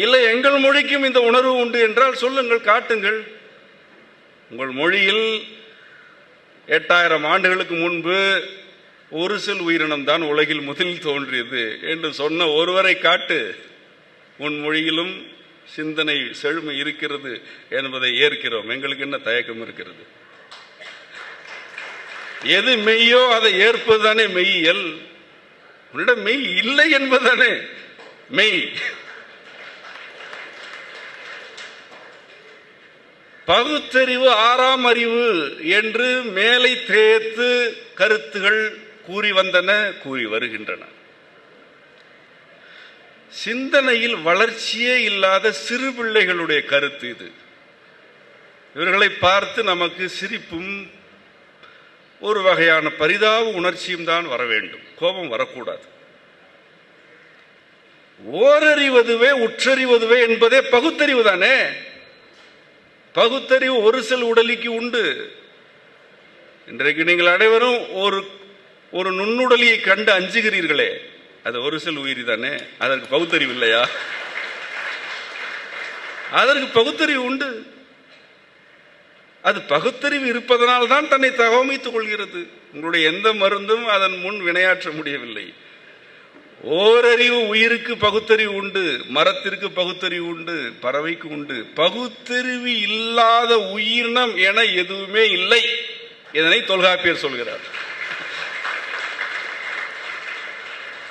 இல்லை, எங்கள் மொழிக்கும் இந்த உணர்வு உண்டு என்றால் சொல்லுங்கள், காட்டுங்கள். உங்கள் மொழியில் 8000 ஆண்டுகளுக்கு முன்பு ஒரு செல் உயிரினம் தான் உலகில் முதலில் தோன்றியது என்று சொன்ன ஒருவரை காட்டு. உன் மொழியிலும் சிந்தனை செழுமை இருக்கிறது என்பதை ஏற்கிறோம். எங்களுக்கு என்ன தயக்கம் இருக்கிறது? எது மெய்யோ அதை ஏற்பதுதானே மெய்யியல். உன்னிடம் மெய் இல்லை என்பதுதானே மெய். பகுத்தறிவு 6ஆம் அறிவு என்று மேலை தேய்த்து கருத்துகள் கூறி வந்தன, கூறி வருகின்றன. சிந்தனையில் வளர்ச்சியே இல்லாத சிறு பிள்ளைகளுடைய கருத்து இது. இவர்களை பார்த்து நமக்கு சிரிப்பும் ஒரு வகையான பரிதாப உணர்ச்சியும் தான் வர வேண்டும். கோபம் வரக்கூடாது. ஓரறிவதுவே உற்றறிவதுவே என்பதே பகுத்தறிவு தானே. பகுத்தறிவு ஒரு செல் உடலிக்கு உண்டு. இன்றைக்கு நீங்கள் அனைவரும் ஒரு நுண்ணுடலியை கண்டு அஞ்சுகிறீர்களே, அது ஒரு செல் உயிரி தானே. அதற்கு பகுத்தறிவு இல்லையா? அதற்கு பகுத்தறிவு உண்டு. அது பகுத்தறிவு இருப்பதனால் தான் தன்னை தகவமைத்துக் கொள்கிறது. உங்களுடைய எந்த மருந்தும் அதன் முன் வினையாற்ற முடியவில்லை. ஓரறிவு உயிருக்கு பகுத்தறிவு உண்டு, மரத்திற்கு பகுத்தறிவு உண்டு, பறவைக்கு உண்டு. பகுத்தறிவு இல்லாத உயிரினம் என எதுவுமே இல்லை. இதனை தொல்காப்பியர் சொல்கிறார்.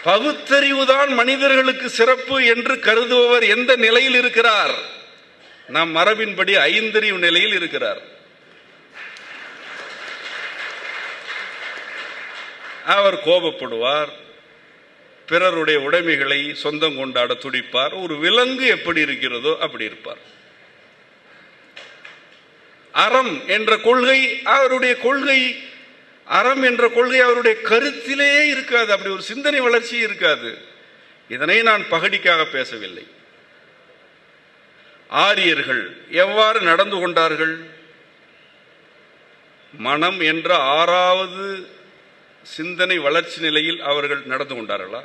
பகுத்தறிவுதான் மனிதர்களுக்கு சிறப்பு என்று கருதுபவர் எந்த நிலையில் இருக்கிறார்? நம் மரபின்படி 5அறிவு நிலையில் இருக்கிறார். அவர் கோபப்படுவார், பிறருடைய உடைமைகளை சொந்தம் கொண்டாட துடிப்பார். ஒரு விலங்கு எப்படி இருக்கிறதோ அப்படி இருப்பார். அறம் என்ற கொள்கை அவருடைய கொள்கை, அறம் என்ற கொள்கை அவருடைய கருத்திலேயே இருக்காது. அப்படி ஒரு சிந்தனை வளர்ச்சி இருக்காது. இதனை நான் பகடிக்காக பேசவில்லை. ஆரியர்கள் எவ்வாறு நடந்து கொண்டார்கள்? மனம் என்ற 6வது சிந்தனை வளர்ச்சி நிலையில் அவர்கள் நடந்து கொண்டார்களா?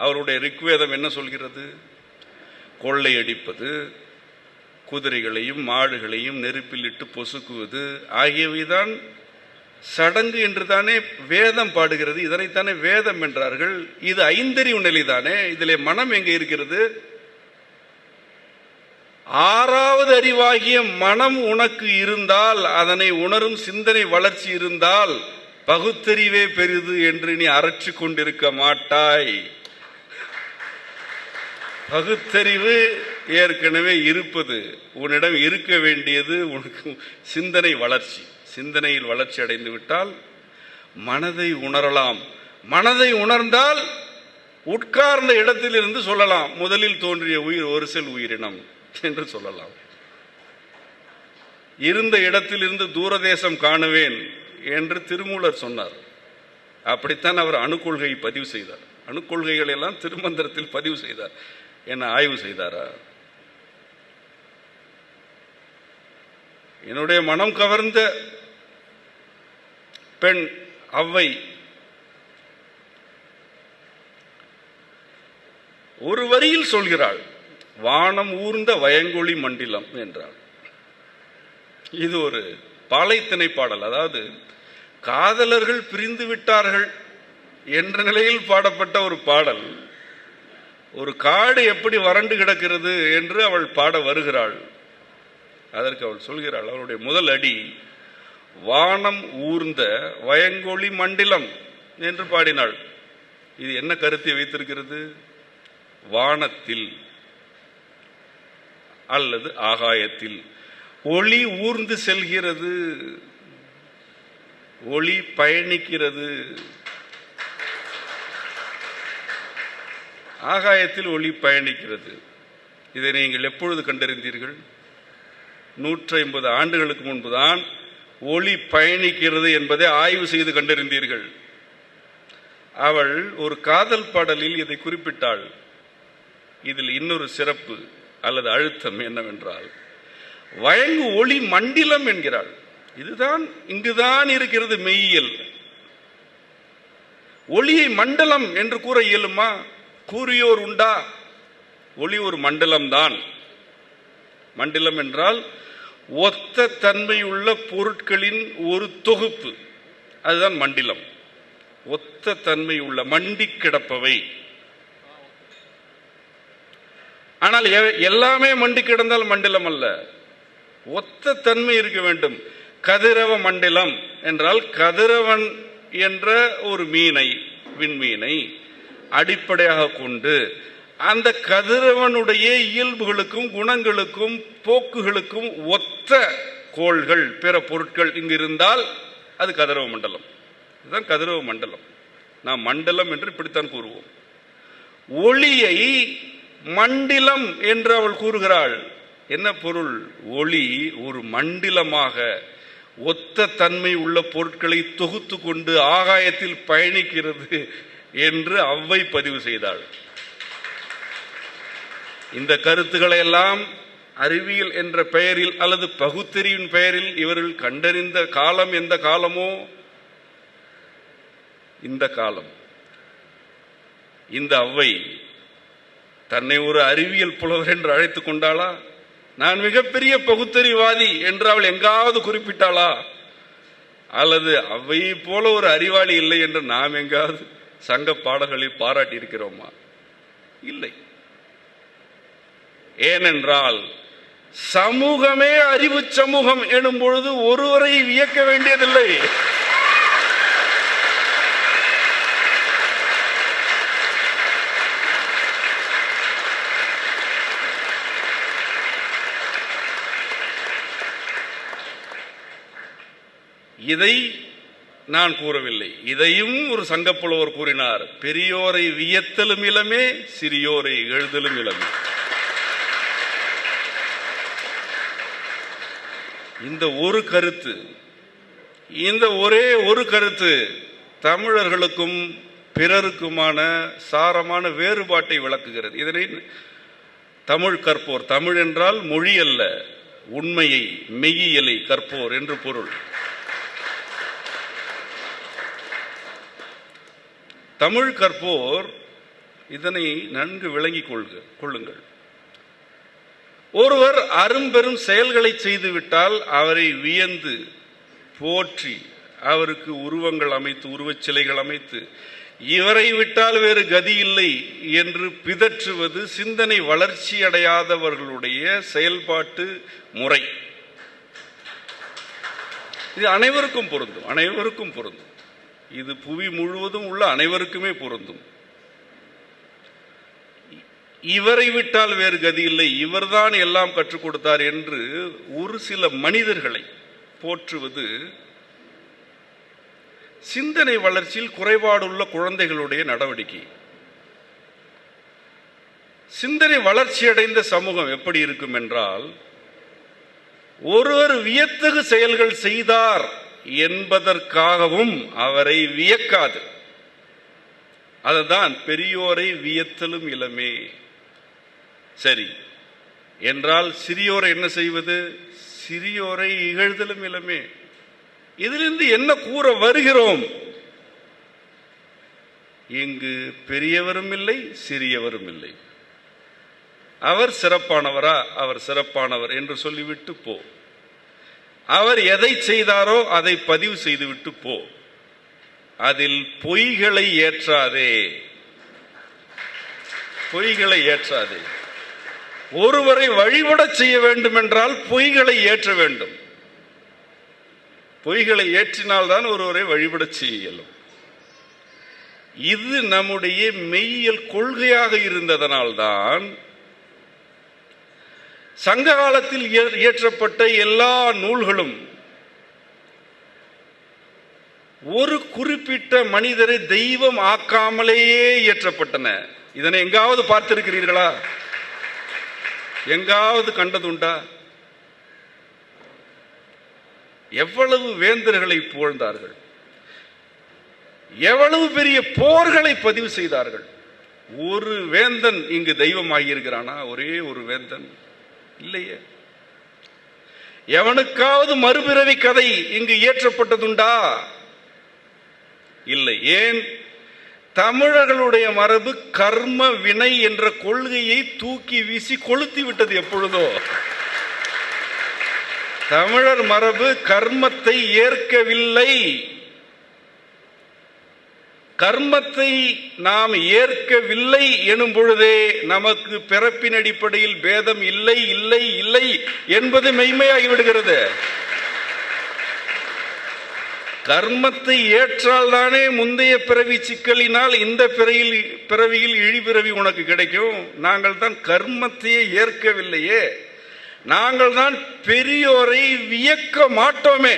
அவருடைய ரிக்வேதம் என்ன சொல்கிறது? கொள்ளையடிப்பது, குதிரைகளையும் மாடுகளையும் நெருப்பில் இட்டு பொசுக்குவது ஆகியவைதான் சடங்கு என்று தானே வேதம் பாடுகிறது. இதனைத்தானே வேதம் என்றார்கள். இது ஐந்தறிவு நிலை தானே. இதிலே மனம் எங்கே இருக்கிறது? 6வது அறிவாகிய மனம் உனக்கு இருந்தால், அதனை உணரும் சிந்தனை வளர்ச்சி இருந்தால், பகுத்தறிவே பெரிது என்று நீ அரற்றி கொண்டிருக்க மாட்டாய். பகுத்தறிவு ஏற்கனவே இருப்பது, உன்னிடம் இருக்க வேண்டியது உனக்கு சிந்தனை வளர்ச்சி. சிந்தனையில் வளர்ச்சி அடைந்து விட்டால் மனதை உணரலாம். மனதை உணர்ந்தால் உட்கார்ந்த இடத்திலிருந்து சொல்லலாம், முதலில் தோன்றிய உயிர் ஒரு செல் உயிரினம் என்று சொல்லலாம். இருந்த இடத்திலிருந்து தூரதேசம் காணுவேன் என்று திருமூலர் சொன்னார். அப்படித்தான் அவர் அணுக்கொள்கையை பதிவு செய்தார். அணுக்கொள்கைகள் எல்லாம் திருமந்திரத்தில் பதிவு செய்தார். என்ன ஆய்வு செய்தாரா? என்னுடைய மனம் கவர்ந்த பெண் அவ்வை ஒரு வரியில் சொல்கிறாள், வானம் ஊர்ந்த வயங்கொளி மண்டிலம் என்றாள். இது ஒரு பாலைத்திணை பாடல். அதாவது காதலர்கள் பிரிந்து விட்டார்கள் என்ற நிலையில் பாடப்பட்ட ஒரு பாடல். ஒரு காடு எப்படி வறண்டு கிடக்கிறது என்று அவள் பாட வருகிறாள். அதற்கு அவள் சொல்கிறாள், அவளுடைய முதல் அடி வானம் ஊர்ந்த வயங்கொளி மண்டிலம் என்று பாடினாள். இது என்ன கருத்தை வைத்திருக்கிறது? வானத்தில் அல்லது ஆகாயத்தில் ஒளி ஊர்ந்து செல்கிறது, ஒளி பயணிக்கிறது. ஆகாயத்தில் ஒளி பயணிக்கிறது. இதை நீங்கள் எப்பொழுது கண்டறிந்தீர்கள்? 150 ஆண்டுகளுக்கு முன்புதான் ஒளி பயணிக்கிறது என்பதை ஆய்வு செய்து கண்டறிந்தீர்கள். அவள் ஒரு காதல் பாடலில் இதை குறிப்பிட்டாள். இதில் இன்னொரு சிறப்பு அல்லது அழுத்தம் என்னவென்றால், வயங்கு ஒளி மண்டிலம் என்கிறாள். இதுதான் இங்குதான் இருக்கிறது மெய்யியல். ஒளியை மண்டலம் என்று கூற இயலுமா? கூறியோர் உண்டா? ஒளி ஒரு மண்டலம் தான். மண்டலம் என்றால் ஒத்த தன்மையுள்ள பொருட்களின் ஒரு தொகுப்பு, அதுதான் மண்டிலம். ஒத்த தன்மை உள்ள மண்டி கிடப்பவை. ஆனால் எல்லாமே மண்டி கிடந்தால் மண்டலம் அல்ல, ஒத்த தன்மை இருக்க வேண்டும். கதிரவ மண்டலம் என்றால் கதிரவன் என்ற ஒரு மீனை, விண்மீனை அடிப்படையாக கொண்டு அந்த கதிரவனுடைய இயல்புகளுக்கும் குணங்களுக்கும் போக்குகளுக்கும் ஒத்த கோள்கள் பிற பொருட்கள் இங்கு இருந்தால் அது கதிரவ மண்டலம். இதுதான் கதிரவ மண்டலம். நாம் மண்டலம் என்று இப்படித்தான் கூறுவோம். ஒளியை மண்டிலம் என்று அவள் கூறுகிறாள். என்ன பொருள்? ஒளி ஒரு மண்டிலமாக ஒத்த தன்மை உள்ள பொருட்களை தொகுத்து கொண்டு ஆகாயத்தில் பயணிக்கிறது என்று அவ்வை பதிவு செய்தாள். இந்த கருத்துக்களை எல்லாம் அறிவியல் என்ற பெயரில் அல்லது பகுத்தறிவின் பெயரில் இவர்கள் கண்டறிந்த காலம் எந்த காலமோ இந்த காலம். இந்த அவ்வை தன்னை ஒரு அறிவியல் புலவர் என்று அழைத்துக் கொண்டாளா? நான் மிகப்பெரிய பகுத்தறிவாதி என்று அவள் எங்காவது குறிப்பிட்டாளா? அல்லது அவ்வையை போல ஒரு அறிவாளி இல்லை என்று நாம் எங்காவது சங்க பாடல்களில் பாராட்டி இருக்கிறோமா? இல்லை. ஏனென்றால் சமூகமே அறிவு சமூகம் எனும் பொழுது ஒருவரை வியக்க வேண்டியதில்லை. இதை நான் கூறவில்லை, இதையும் ஒரு சங்கப்புலவர் கூறினார். பெரியோரை வியத்தலும் இளமே, சிறியோரை எழுதலும் இளமே. இந்த ஒரு கருத்து, இந்த ஒரே ஒரு கருத்து தமிழர்களுக்கும் பிறருக்குமான சாரமான வேறுபாட்டை விளக்குகிறது. இதனை தமிழ் கற்போர், தமிழ் என்றால் மொழி அல்ல, உண்மையை மெய்யியலை கற்போர் என்று பொருள். தமிழ் கற்போர் இதனை நன்கு விளங்கிக் கொள்ளுங்கள். ஒருவர் அரும்பெரும் செயல்களை செய்துவிட்டால் அவரை வியந்து போற்றி அவருக்கு உருவங்கள் அமைத்து, உருவச் சிலைகள் அமைத்து, இவரை விட்டால் வேறு கதி இல்லை என்று பிதற்றுவது சிந்தனை வளர்ச்சி அடையாதவர்களுடைய செயல்பாட்டு முறை. இது அனைவருக்கும் பொருந்தும், அனைவருக்கும் பொருந்தும். இது புவி முழுவதும் உள்ள அனைவருக்குமே பொருந்தும். இவரை விட்டால் வேறு கதி இல்லை, இவர்தான் எல்லாம் கற்றுக் கொடுத்தார் என்று ஒரு சில மனிதர்களை போற்றுவது சிந்தனை வளர்ச்சியில் குறைபாடுள்ள குழந்தைகளுடைய நடவடிக்கை. சிந்தனை வளர்ச்சி அடைந்த சமூகம் எப்படி இருக்கும் என்றால், ஒருவர் வியத்தகு செயல்கள் செய்தார் என்பதற்காகவும் அவரை வியக்காது. அதுதான் பெரியோரை வியத்தலும் இளமே. சரி என்றால் சிறியோரை என்ன செய்வது? சிறியோரை இகழ்தலும் இளமே. இதிலிருந்து என்ன கூற வருகிறோம்? இங்கு பெரியவரும் இல்லை, சிறியவரும் இல்லை. அவர் சிறப்பானவரா? அவர் சிறப்பானவர் என்று சொல்லிவிட்டு போ. அவர் எதை செய்தாரோ அதை பதிவு செய்துவிட்டு போ. அதில் பொய்களை ஏற்றாதே, பொய்களை ஏற்றாதே. ஒருவரை வழிபட செய்ய வேண்டும் என்றால் பொய்களை ஏற்ற வேண்டும். பொய்களை ஏற்றினால்தான் ஒருவரை வழிபட செய்ய இயலும். இது நம்முடைய மெய்யியல் கொள்கையாக இருந்ததனால்தான் சங்க காலத்தில் இயற்றப்பட்ட எல்லா நூல்களும் ஒரு குறிப்பிட்ட மனிதரை தெய்வம் ஆக்காமலேயே இயற்றப்பட்டன. இதனை எங்காவது பார்த்திருக்கிறீர்களா? எங்காவது கண்டதுண்டா? எவ்வளவு வேந்தர்களை புகழ்ந்தார்கள், எவ்வளவு பெரிய போர்களை பதிவு செய்தார்கள். ஒரு வேந்தன் இங்கு தெய்வமாகி இருக்கிறானா? ஒரே ஒரு வேந்தன் இல்லையே. எவனுக்காவது மறுபிறவி கதை இங்கு இயற்றப்பட்டதுண்டா? இல்லை. ஏன்? தமிழர்களுடைய மரபு கர்ம வினை என்ற கொள்கையை தூக்கி வீசி கொளுத்தி விட்டது. எப்பொழுதோ தமிழர் மரபு கர்மத்தை ஏற்கவில்லை. கர்மத்தை நாம் ஏற்கவில்லை எனும் பொழுதே நமக்கு பிறப்பின் அடிப்படையில் பேதம் இல்லை இல்லை இல்லை என்பது மெய்மையாகிவிடுகிறது. கர்மத்தை ஏற்றால் தானே முந்தைய பிறவி சிக்கலினால் இந்த பிறவியில் இழிபிறவி உனக்கு கிடைக்கும். நாங்கள் தான் கர்மத்தையே ஏற்கவில்லையே. நாங்கள் தான் பெரியோரை வியக்க மாட்டோமே.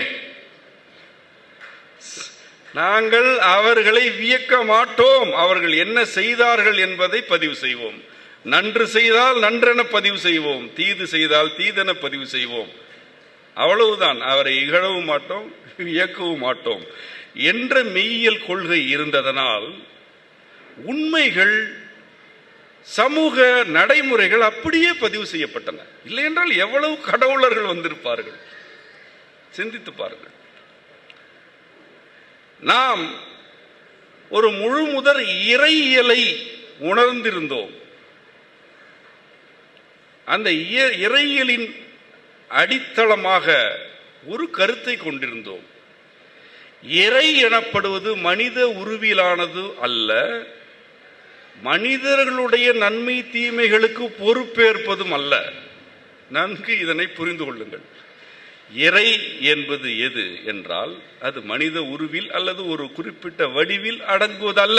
நாங்கள் அவர்களை வியக்க மாட்டோம். அவர்கள் என்ன செய்தார்கள் என்பதை பதிவு செய்வோம். நன்று செய்தால் நன்றென பதிவு செய்வோம், தீது செய்தால் தீதென பதிவு செய்வோம். அவ்வளவுதான். அவரை இகழவும் மாட்டோம், வியக்கவும் மாட்டோம் என்ற மெய்யியல் கொள்கை இருந்ததனால் உண்மைகள், சமூக நடைமுறைகள் அப்படியே பதிவு செய்யப்பட்டன. இல்லை என்றால் எவ்வளவு கடவுளர்கள் வந்திருப்பார்கள், சிந்தித்து பாருங்கள். நாம் ஒரு முழு முதற் இறையியலை உணர்ந்திருந்தோம். அந்த இறையியலின் அடித்தளமாக ஒரு கருத்தை கொண்டிருந்தோம். இறை எனப்படுவது மனித உருவிலானது அல்ல, மனிதர்களுடைய நன்மை தீமைகளுக்கு பொறுப்பேற்பதும் அல்ல. நன்கு இதனை புரிந்து கொள்ளுங்கள். இறை என்பது எது என்றால் அது மனித உருவில் அல்லது ஒரு குறிப்பிட்ட வடிவில் அடங்குவதல்ல.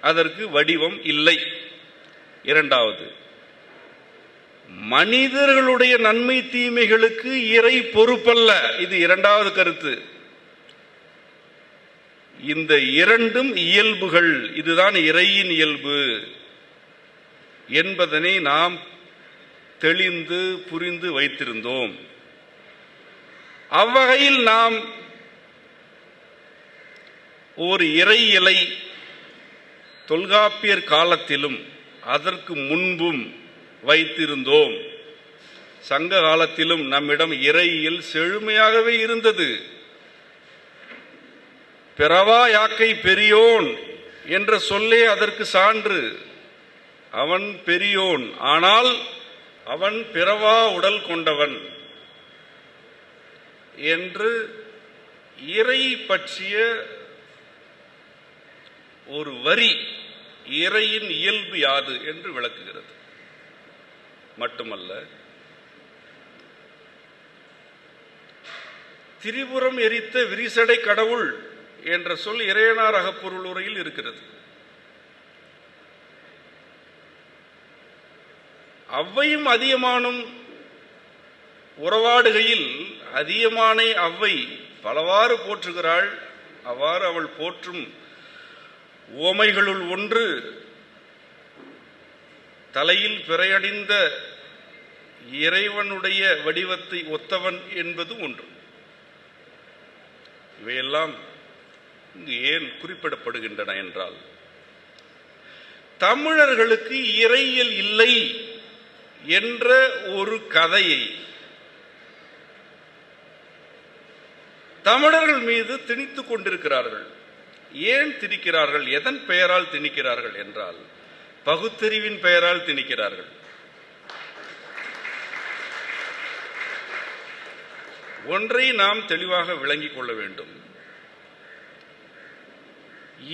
அதற்கு வடிவம் இல்லை. இரண்டாவது, மனிதர்களுடைய நன்மை தீமைகளுக்கு இறை பொறுப்பல்ல. இது இரண்டாவது கருத்து. இந்த இரண்டும் இயல்புகள். இதுதான் இறையின் இயல்பு என்பதனை நாம் தெளிந்து புரிந்து வைத்திருந்தோம். அவ்வகையில் நாம் ஒரு இறையியலை தொல்காப்பியர் காலத்திலும் அதற்கு முன்பும் வைத்திருந்தோம். சங்க காலத்திலும் நம்மிடம் இறையியல் செழுமையாகவே இருந்தது. பிறவா யாக்கை பெரியோன் என்ற சொல்லே அதற்கு சான்று. அவன் பெரியோன், ஆனால் அவன் பிறவா உடல் கொண்டவன் என்று இறை பற்றிய ஒரு வரி இறையின் இயல்பு யாது என்று விளக்குகிறது. மட்டுமல்ல, திரிபுரம் எரித்த விரிசடை கடவுள் என்ற சொல் இறையனார் அகப்பொருள் உரையில் இருக்கிறது. அவ்வையும் அதியமானும் உறவாடுகையில் அதியமானை அவ்வை பலவாறு போற்றுகிறாள். அவ்வாறு அவள் போற்றும் உவமைகளுள் ஒன்று தலையில் பிறையடிந்த இறைவனுடைய வடிவத்தை ஒத்தவன் என்பது ஒன்று. இவையெல்லாம் இங்கு ஏன் குறிப்பிடப்படுகின்றன என்றால், தமிழர்களுக்கு இறையியல் இல்லை என்ற ஒரு கதையை தமிழர்கள் மீது திணித்துக் கொண்டிருக்கிறார்கள். ஏன் திணிக்கிறார்கள்? எதன் பெயரால் திணிக்கிறார்கள் என்றால், பகுத்தறிவின் பெயரால் திணிக்கிறார்கள். ஒன்றை நாம் தெளிவாக விளங்கிக் கொள்ள வேண்டும்.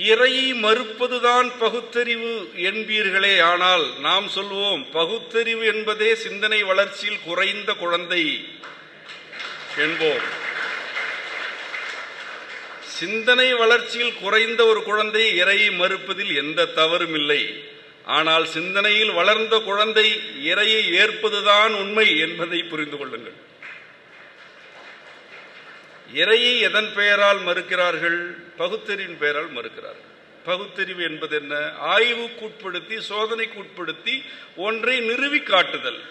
இறையை மறுப்பதுதான் பகுத்தறிவு என்பீர்களே, ஆனால் நாம் சொல்வோம் பகுத்தறிவு என்பதே சிந்தனை வளர்ச்சியில் குறைந்த குழந்தை என்போம். சிந்தனை வளர்ச்சியில் குறைந்த ஒரு குழந்தை இறையை மறுப்பதில் எந்த தவறும் இல்லை. ஆனால் சிந்தனையில் வளர்ந்த குழந்தை இறையை ஏற்பதுதான் உண்மை என்பதை புரிந்து கொள்ளுங்கள். இறையை எதன் பெயரால் மறுக்கிறார்கள்? பகுத்தறிவின் பெயரால் மறுக்கிறார்கள். பகுத்தறிவு என்பது என்ன? ஆய்வுக்குட்படுத்தி, சோதனைக்குட்படுத்தி ஒன்றை நிறுவி காட்டுதல்.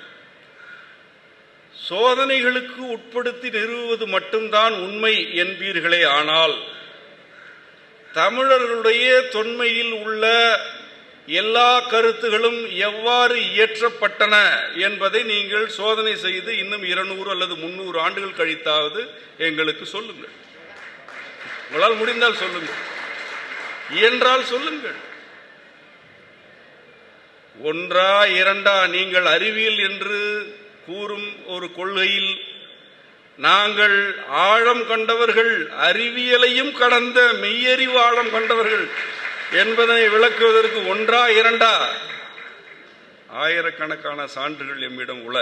சோதனைகளுக்கு உட்படுத்தி நிறுவுவது மட்டும்தான் உண்மை என்பீர்களே, ஆனால் தமிழர்களுடைய தொன்மையில் உள்ள எல்லா கருத்துகளும் எவ்வாறு இயற்றப்பட்டன என்பதை நீங்கள் சோதனை செய்து இன்னும் 200 அல்லது 300 ஆண்டுகள் கழித்தாவது எங்களுக்கு சொல்லுங்கள். உங்களால் முடிந்தால் சொல்லுங்கள், இயன்றால் சொல்லுங்கள். ஒன்றா இரண்டா? நீங்கள் அறிவியல் என்று கூறும் ஒரு கொள்கையில் நாங்கள் ஆழம் கண்டவர்கள், அறிவியலையும் கடந்த மெய்யறிவு ஆழம் கண்டவர்கள் என்பதனை விளக்குவதற்கு ஒன்றா இரண்டா? ஆயிரக்கணக்கான சான்றுகள் எம்மிடம் உள்ள.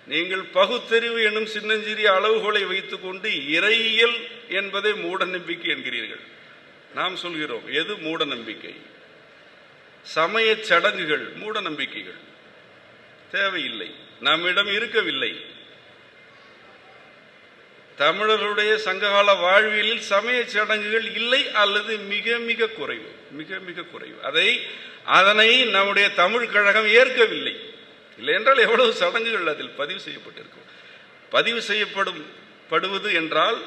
நீங்கள் பகுத்தறிவு எனும் சின்னஞ்சிறிய அளவுகோலை வைத்துக் கொண்டு இறையியல் என்பதை மூட நம்பிக்கை என்கிறீர்கள். நாம் சொல்கிறோம், எது மூட நம்பிக்கை? சமய சடங்குகள் மூட நம்பிக்கைகள், தேவையில்லை, நம்மிடம் இருக்கவில்லை. தமிழர்களுடைய சங்ககால வாழ்வியலில் சமய சடங்குகள் இல்லை அல்லது மிக மிக குறைவு, மிக மிக குறைவு. அதனை நம்முடைய தமிழ் கழகம் ஏற்கவில்லை. இல்லை என்றால் எவ்வளவு சடங்குகள் அதில் பதிவு செய்யப்பட்டிருக்கும். பதிவு செய்யப்படுவது என்றால்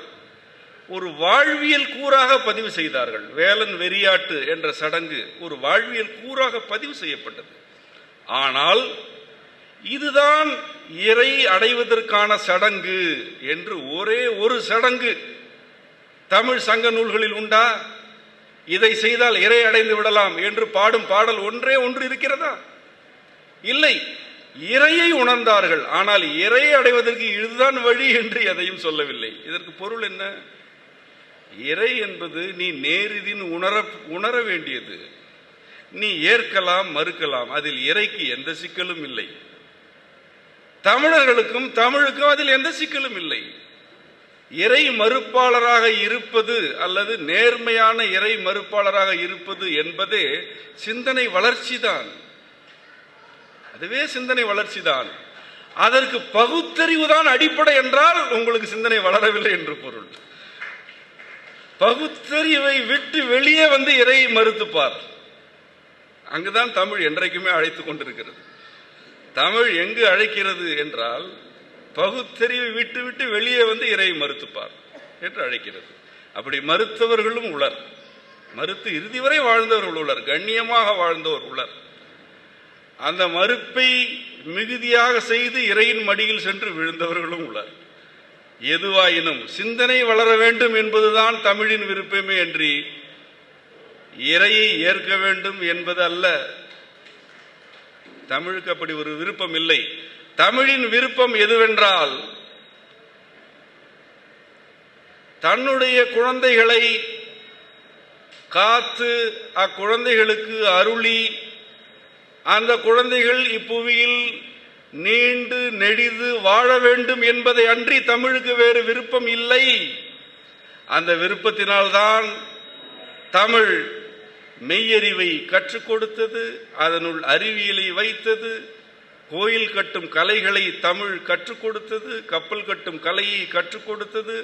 ஒரு வாழ்வியல் கூறாக பதிவு செய்தார்கள். வேலன் வெறியாட்டு என்ற சடங்கு ஒரு வாழ்வியல் கூறாக பதிவு செய்யப்பட்டது. ஆனால் இதுதான் இறை அடைவதற்கான சடங்கு என்று ஒரே ஒரு சடங்கு தமிழ் சங்க நூல்களில் உண்டா? இதை செய்தால் இறை அடைந்து விடலாம் என்று பாடும் பாடல் ஒன்றே ஒன்று இருக்கிறதா? இல்லை. இறையை உணர்ந்தார்கள், ஆனால் இறை அடைவதற்கு இதுதான் வழி என்று எதையும் சொல்லவில்லை. இதற்கு பொருள் என்ன? இறை என்பது நீ நேரிதின் உணர வேண்டியது. நீ ஏற்கலாம், மறுக்கலாம், அதில் இறைக்கு எந்த சிக்கலும் இல்லை. தமிழர்களுக்கும் தமிழுக்கும் அதில் எந்த சிக்கலும் இல்லை. இறை மறுப்பாளராக இருப்பது அல்லது நேர்மையான இறை மறுப்பாளராக இருப்பது என்பதே சிந்தனை வளர்ச்சிதான். அதுவே சிந்தனை வளர்ச்சிதான். அதற்கு பகுத்தறிவுதான் அடிப்படை என்றால் உங்களுக்கு சிந்தனை வளரவில்லை என்று பொருள். பகுத்தறிவை விட்டு வெளியே வந்து இறையை மறுத்துப்பார். அங்குதான் தமிழ் என்றைக்குமே அழைத்துக் கொண்டிருக்கிறது. தமிழ் எங்கு அழைக்கிறது என்றால் பகுத்தறிவை விட்டு விட்டு வெளியே வந்து இறை மறுத்துப்பார் என்று அழைக்கிறது. அப்படி மறுத்தவர்களும் உளர், மறுத்து இறுதி வரை வாழ்ந்தவர்கள் உளர், கண்ணியமாக வாழ்ந்தவர் உளர். அந்த மறுப்பை மிகுதியாக செய்து இறையின் மடியில் சென்று விழுந்தவர்களும் உளர். எதுவாயினும் சிந்தனை வளர வேண்டும் என்பதுதான் தமிழின் விருப்பமே அன்றி இறையை ஏற்க வேண்டும் என்பது அல்ல. தமிழுக்கு அப்படி ஒரு விருப்பம் இல்லை. தமிழின் விருப்பம் எதுவென்றால், தன்னுடைய குழந்தைகளை காத்து அக்குழந்தைகளுக்கு அருளி அந்த குழந்தைகள் இப்புவியில் நீண்டு நெடிது வாழ வேண்டும் என்பதை அன்றி தமிழுக்கு வேறு விருப்பம் இல்லை. அந்த விருப்பத்தினால்தான் தமிழ் மெய்யறிவை கற்றுக் கொடுத்தது, அதனுள் அறிவியலை வைத்தது, கோயில் கட்டும் கலைகளை தமிழ் கற்றுக் கொடுத்தது, கப்பல் கட்டும் கலையை கற்றுக் கொடுத்தது,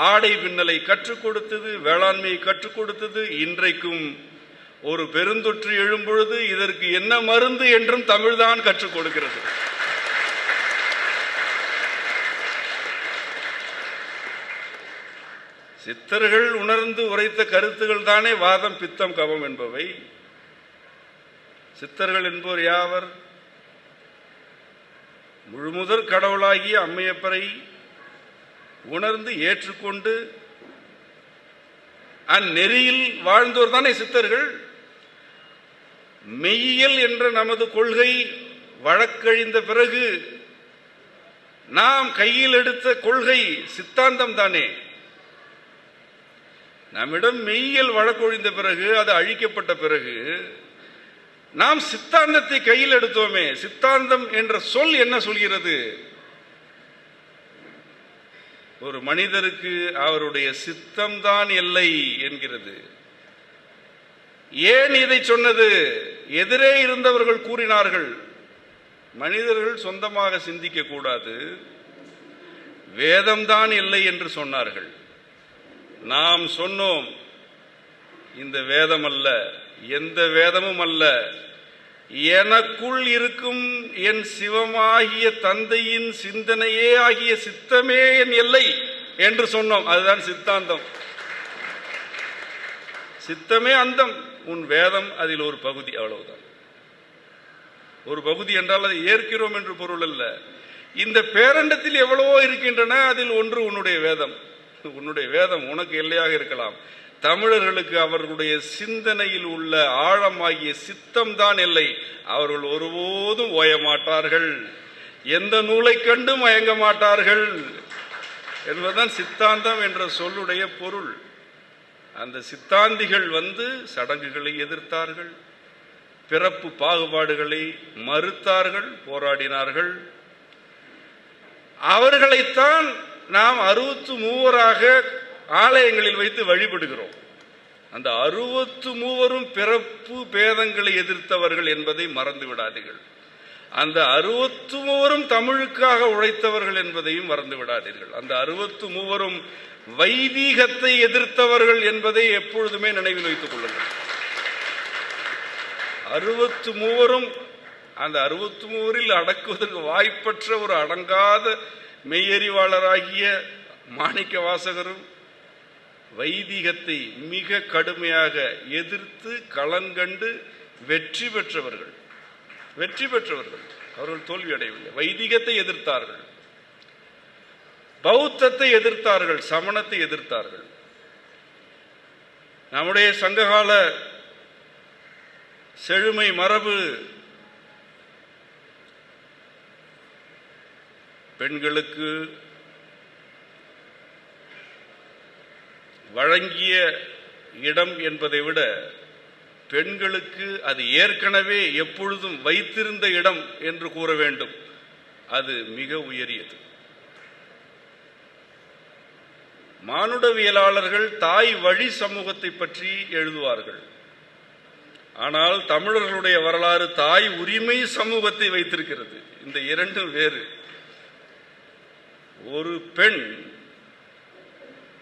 ஆடை பின்னலை கற்றுக் கொடுத்தது, வேளாண்மையை கற்றுக் கொடுத்தது. இன்றைக்கும் ஒரு பெருந்தொற்று எழும்பொழுது இதற்கு என்ன மருந்து என்றும் தமிழ்தான் கற்றுக் கொடுக்கிறது. சித்தர்கள் உணர்ந்து உரைத்த கருத்துகள் தானே வாதம் பித்தம் கவம் என்பவை. சித்தர்கள் என்போர் யாவர்? முழுமுதற் கடவுளாகிய அம்மையப்பரை உணர்ந்து ஏற்றுக்கொண்டு அந்நெறியில் வாழ்ந்தோர் தானே சித்தர்கள். மெய்யியல் என்ற நமது கொள்கை வழக்கழிந்த பிறகு நாம் கையில் எடுத்த கொள்கை சித்தாந்தம் தானே. நம்மிடம் மெய்யியல் வழக்கொழிந்த பிறகு, அது அழிக்கப்பட்ட பிறகு நாம் சித்தாந்தத்தை கையில் எடுத்தோமே. சித்தாந்தம் என்ற சொல் என்ன சொல்கிறது? ஒரு மனிதருக்கு அவருடைய சித்தம்தான் எல்லை என்கிறது. ஏன் இதை சொன்னது? எதிரே இருந்தவர்கள் கூறினார்கள், மனிதர்கள் சொந்தமாக சிந்திக்க கூடாது, வேதம்தான் எல்லை என்று சொன்னார்கள். நாம் சொன்னோம், இந்த வேதம் அல்ல, எந்த வேதமும் அல்ல, எனக்குள் இருக்கும் என் சிவமாகிய தந்தையின் சிந்தனையே ஆகிய சித்தமே என் எல்லை என்று சொன்னோம். அதுதான் சித்தாந்தம். சித்தமே அந்தம், உன் வேதம் அதில் ஒரு பகுதி, அவ்வளவுதான். ஒரு பகுதி என்றால் அதை ஏற்கிறோம் என்று பொருள் அல்ல. இந்த பேரண்டத்தில் எவ்வளவோ இருக்கின்றன, அதில் ஒன்று உன்னுடைய வேதம். உன்னுடைய வேதம் உனக்கு எல்லையாக இருக்கலாம். தமிழர்களுக்கு அவர்களுடைய சிந்தனையில் உள்ள ஆழமாகிய சித்தம்தான் எல்லை. அவர்கள் ஒருபோதும் ஓயமாட்டார்கள், எந்த நூலை கண்டு மயங்க மாட்டார்கள் என்பதுதான் சித்தாந்தம் என்ற சொல்லுடைய பொருள். அந்த சித்தாந்திகள் சடங்குகளை எதிர்த்தார்கள், பிறப்பு பாகுபாடுகளை மறுத்தார்கள், போராடினார்கள். அவர்களைத்தான் நாம் 63 ஆலயங்களில் வைத்து வழிபடுகிறோம். அந்த 63 பிறப்பு பேதங்களை எதிர்த்தவர்கள் என்பதை மறந்து விடாதீர்கள். அந்த 63 தமிழுக்காக உழைத்தவர்கள் என்பதையும் மறந்து விடாதீர்கள். அந்த 63 வைதீகத்தை எதிர்த்தவர்கள் என்பதை எப்பொழுதுமே நினைவில் வைத்துக் கொள்ளுங்கள். 63 அந்த 63 அடக்குவதற்கு வாய்ப்பற்ற ஒரு அடங்காத மெய்யறிவாளராகிய மாணிக்க வாசகரும் வைதிகத்தை மிக கடுமையாக எதிர்த்து களங்கண்டு வெற்றி பெற்றவர்கள். அவர்கள் தோல்வி அடையவில்லை. வைதிகத்தை எதிர்த்தார்கள், பௌத்தத்தை எதிர்த்தார்கள், சமணத்தை எதிர்த்தார்கள். நம்முடைய சங்ககால செழுமை மரபு பெண்களுக்கு வழங்கிய இடம் என்பதை விட பெண்களுக்கு அது ஏற்கனவே எப்பொழுதும் வைத்திருந்த இடம் என்று கூற வேண்டும். அது மிக உயரியது. மானுடவியலாளர்கள் தாய் வழி சமூகத்தை பற்றி எழுதுவார்கள். ஆனால் தமிழர்களுடைய வரலாறு தாய் உரிமை சமூகத்தை வைத்திருக்கிறது. இந்த இரண்டும் வேறு. ஒரு பெண்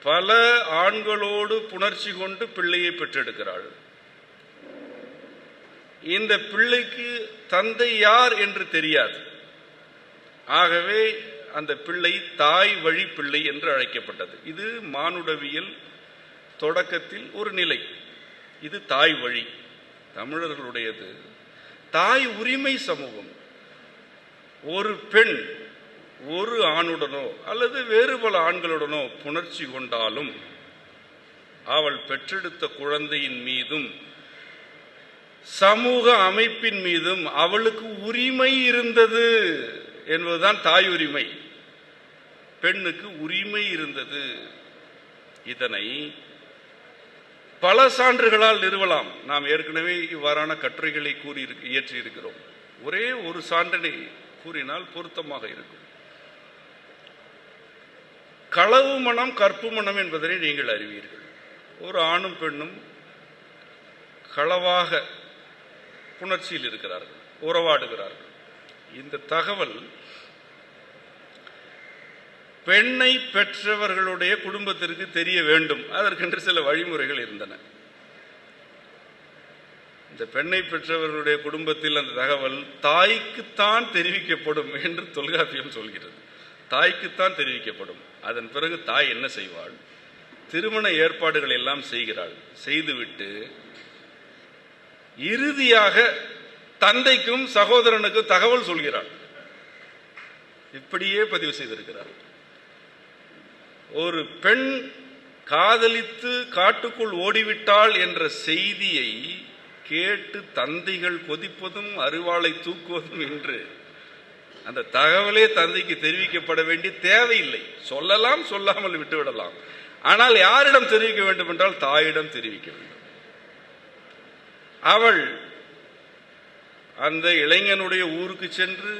பல ஆண்களோடு புணர்ச்சி கொண்டு பிள்ளையை பெற்றெடுக்கிறாள். இந்த பிள்ளைக்கு தந்தை யார் என்று தெரியாது. ஆகவே அந்த பிள்ளை தாய் வழி பிள்ளை என்று அழைக்கப்பட்டது. இது மானுடவியல் தொடக்கத்தில் ஒரு நிலை. இது தாய் வழி. தமிழர்களுடையது தாய் உரிமை சமூகம். ஒரு பெண் ஒரு ஆணுடனோ அல்லது வேறு பல ஆண்களுடனோ புணர்ச்சி கொண்டாலும் அவள் பெற்றெடுத்த குழந்தையின் மீதும் சமூக அமைப்பின் மீதும் அவளுக்கு உரிமை இருந்தது என்பதுதான் தாய் உரிமை. பெண்ணுக்கு உரிமை இருந்தது. இதனை பல சான்றுகளால் நிறுவலாம். நாம் ஏற்கனவே இவ்வாறான கட்டுரைகளை கூறி இயற்றியிருக்கிறோம். ஒரே ஒரு சான்றினை கூறினால் பொருத்தமாக இருக்கும். களவு மனம் கற்பு மனம் என்பதனை நீங்கள் அறிவீர்கள். ஒரு ஆணும் பெண்ணும் களவாக புணர்ச்சியில் இருக்கிறார்கள், உறவாடுகிறார்கள். இந்த தகவல் பெண்ணை பெற்றவர்களுடைய குடும்பத்திற்கு தெரிய வேண்டும். அதற்கென்று சில வழிமுறைகள் இருந்தன. இந்த பெண்ணை பெற்றவர்களுடைய குடும்பத்தில் அந்த தகவல் தாய்க்குத்தான் தெரிவிக்கப்படும் என்று தொல்காப்பியம் சொல்கிறது. தாய்க்குத்தான் தெரிவிக்கப்படும். அதன் பிறகு தாய் என்ன செய்வாள்? திருமண ஏற்பாடுகள் எல்லாம் செய்கிறாள். செய்துவிட்டு இறுதியாக தந்தைக்கும் சகோதரனுக்கும் தகவல் சொல்கிறாள். இப்படியே பதிவு செய்திருக்கிறார். ஒரு பெண் காதலித்து காட்டுக்குள் ஓடிவிட்டாள் என்ற செய்தியை கேட்டு தந்தைகள் கொதிப்பதும் அருவாளை தூக்குவதும் என்று அந்த தகவலே தந்தைக்கு தெரிவிக்கப்பட வேண்டிய தேவையில்லை. சொல்லலாம், சொல்லாமல் விட்டுவிடலாம். ஆனால் யாரிடம் தெரிவிக்க வேண்டும் என்றால் தாயிடம் தெரிவிக்க வேண்டும். அவள் அந்த இளைஞனுடைய ஊருக்கு சென்று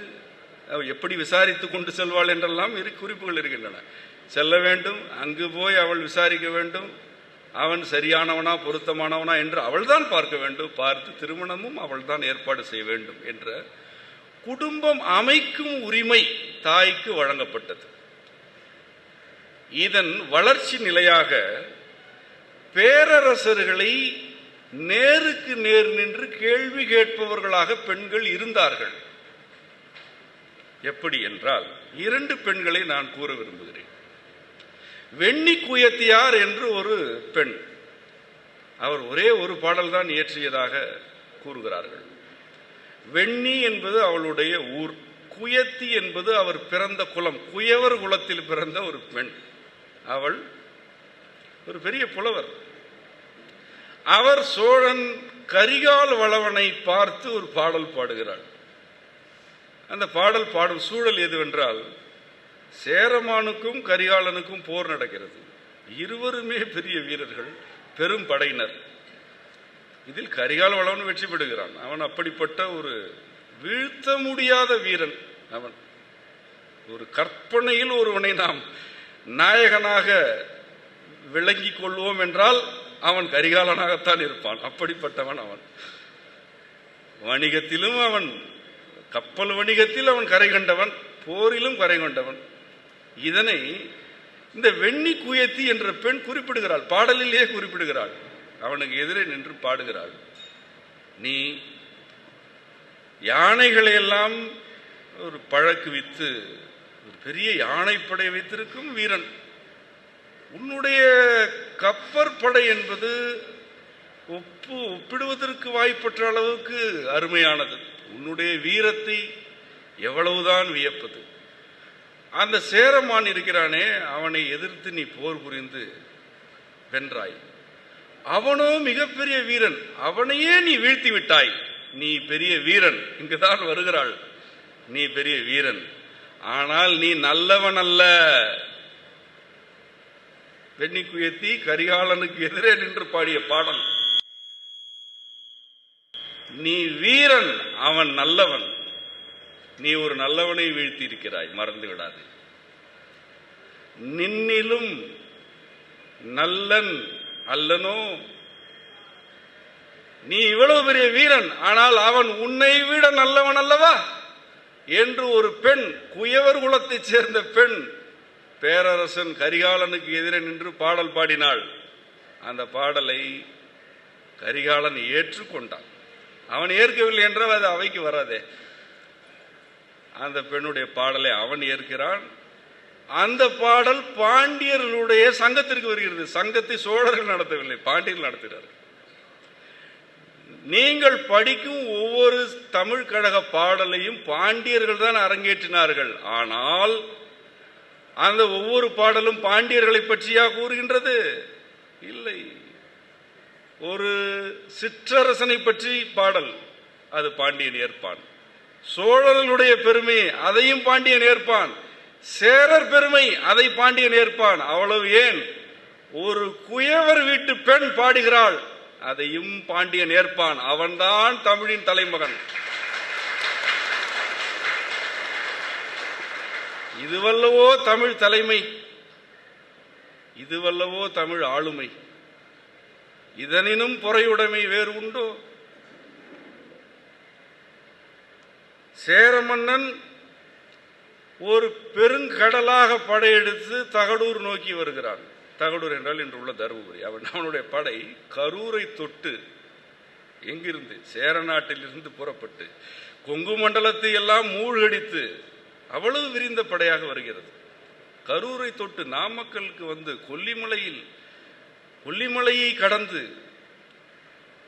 எப்படி விசாரித்துக் கொண்டு செல்வாள் என்றெல்லாம் குறிப்புகள் இருக்கின்றன. செல்ல வேண்டும், அங்கு போய் அவள் விசாரிக்க வேண்டும். அவன் சரியானவனா பொருத்தமானவனா என்று அவள்தான் பார்க்க வேண்டும். பார்த்து திருமணமும் அவள்தான் ஏற்பாடு செய்ய வேண்டும் என்ற குடும்பம் அமைக்கும் உரிமை தாய்க்கு வழங்கப்பட்டது. இதன் வளர்ச்சி நிலையாக பேரரசர்களை நேருக்கு நேர் நின்று கேள்வி கேட்பவர்களாக பெண்கள் இருந்தார்கள். எப்படி என்றால், இரண்டு பெண்களை நான் கூற விரும்புகிறேன். வெண்ணி குயத்தியார் என்று ஒரு பெண். அவர் ஒரே ஒரு பாடல் தான் இயற்றியதாக கூறுகிறார்கள். வெண்ணி என்பது அவளுடைய ஊர், குயத்தி என்பது அவர் பிறந்த குலம். குயவர் குலத்தில் பிறந்த ஒரு பெண். அவள் ஒரு பெரிய புலவர். அவர் சோழன் கரிகால் வளவனை பார்த்து ஒரு பாடல் பாடுகிறாள். அந்த பாடல் பாடும் சூழல் எதுவென்றால், சேரமானுக்கும் கரிகாலனுக்கும் போர் நடக்கிறது. இருவருமே பெரிய வீரர்கள், பெரும் படையினர். இதில் கரிகால் வளவன் வெற்றி பெறுகிறான். அவன் அப்படிப்பட்ட ஒரு வீழ்த்த முடியாத வீரன். அவன் ஒரு கற்பனையில் ஒருவனை நாம் நாயகனாக விளங்கிக் கொள்வோம் என்றால் அவன் கரிகாலனாகத்தான் இருப்பான். அப்படிப்பட்டவன் அவன். வணிகத்திலும் அவன், கப்பல் வணிகத்தில் அவன் கரை கண்டவன், போரிலும் கரை கொண்டவன். இதனை இந்த வெண்ணி குயத்தி என்ற பெண் குறிப்பிடுகிறாள், பாடலிலேயே குறிப்பிடுகிறாள். அவனுக்கு எதிரே நின்று பாடுகிறாள். நீ யானைகளை எல்லாம் ஒரு பழக்குவித்து ஒரு பெரிய யானைப்படை வைத்திருக்கும் வீரன். உன்னுடைய கப்பற்படை என்பது ஒப்பிடுவதற்கு வாய்ப்பற்ற அளவுக்கு அருமையானது. உன்னுடைய வீரத்தை எவ்வளவுதான் வியப்பது. அந்த சேரமான் இருக்கிறானே, அவனை எதிர்த்து நீ போர் புரிந்து வென்றாய். அவனோ மிகப்பெரிய வீரன், அவனையே நீ வீழ்த்தி விட்டாய். நீ பெரிய வீரன். இங்குதான் வருகிறாள். நீ பெரிய வீரன், ஆனால் நீ நல்லவன் அல்ல. வெண்ணி குயத்தி கரிகாலனுக்கு எதிரே நின்று பாடிய பாடல். நீ வீரன், அவன் நல்லவன். நீ ஒரு நல்லவனை வீழ்த்தி இருக்கிறாய், மறந்து விடாது. நின்னிலும் நல்லன் அல்லனோ, நீ இவ்வளவு பெரிய வீரன், ஆனால் அவன் உன்னை விட நல்லவன் அல்லவா என்று ஒரு பெண், குயவர் குலத்தைச் சேர்ந்த பெண், பேரரசன் கரிகாலனுக்கு எதிரே நின்று பாடல் பாடினாள். அந்த பாடலை கரிகாலன் ஏற்றுக்கொண்டான். அவன் ஏற்கவில்லை என்றால் அது அவைக்கு வராதே. அந்த பெண்ணுடைய பாடலை அவன் ஏற்கிறான். அந்த பாடல் பாண்டியர்களுடைய சங்கத்திற்கு வருகிறது. சங்கத்தை சோழர்கள் நடத்தவில்லை, பாண்டியர்கள் நடத்துகிறார்கள். நீங்கள் படிக்கும் ஒவ்வொரு தமிழ் கழக பாடலையும் பாண்டியர்கள் தான் அரங்கேற்றினார்கள். ஆனால் அந்த ஒவ்வொரு பாடலும் பாண்டியர்களை பற்றியா கூறுகின்றது? இல்லை. ஒரு சிற்றரசனை பற்றி பாடல், அது பாண்டியன் ஏற்பான். சோழர்களுடைய பெருமை, அதையும் பாண்டியன் ஏற்பான். சேரர் பெருமை, அதை பாண்டியன் ஏற்பான். அவ்வளவு ஏன், ஒரு குயவர் வீட்டு பெண் பாடுகிறாள், அதையும் பாண்டியன் ஏற்பான். அவன்தான் தமிழின் தலைமகன். இதுவல்லவோ தமிழ் தலைமை, இதுவல்லவோ தமிழ் ஆளுமை. இதனினும் பொறையுடைமை வேறு உண்டோ? சேர மன்னன் ஒரு பெருங்கடலாக படையெடுத்து தகடூர் நோக்கி வருகிறான். தகடூர் என்றால் இன்று உள்ள தருமபுரி. அவனுடைய படை கரூரை தொட்டு, எங்கிருந்து, சேர நாட்டிலிருந்து புறப்பட்டு கொங்கு மண்டலத்தை எல்லாம் மூழ்கடித்து அவ்வளவு விரிந்த படையாக வருகிறது. கரூரை தொட்டு நாமக்கலுக்கு வந்து கொல்லிமலையை கடந்து,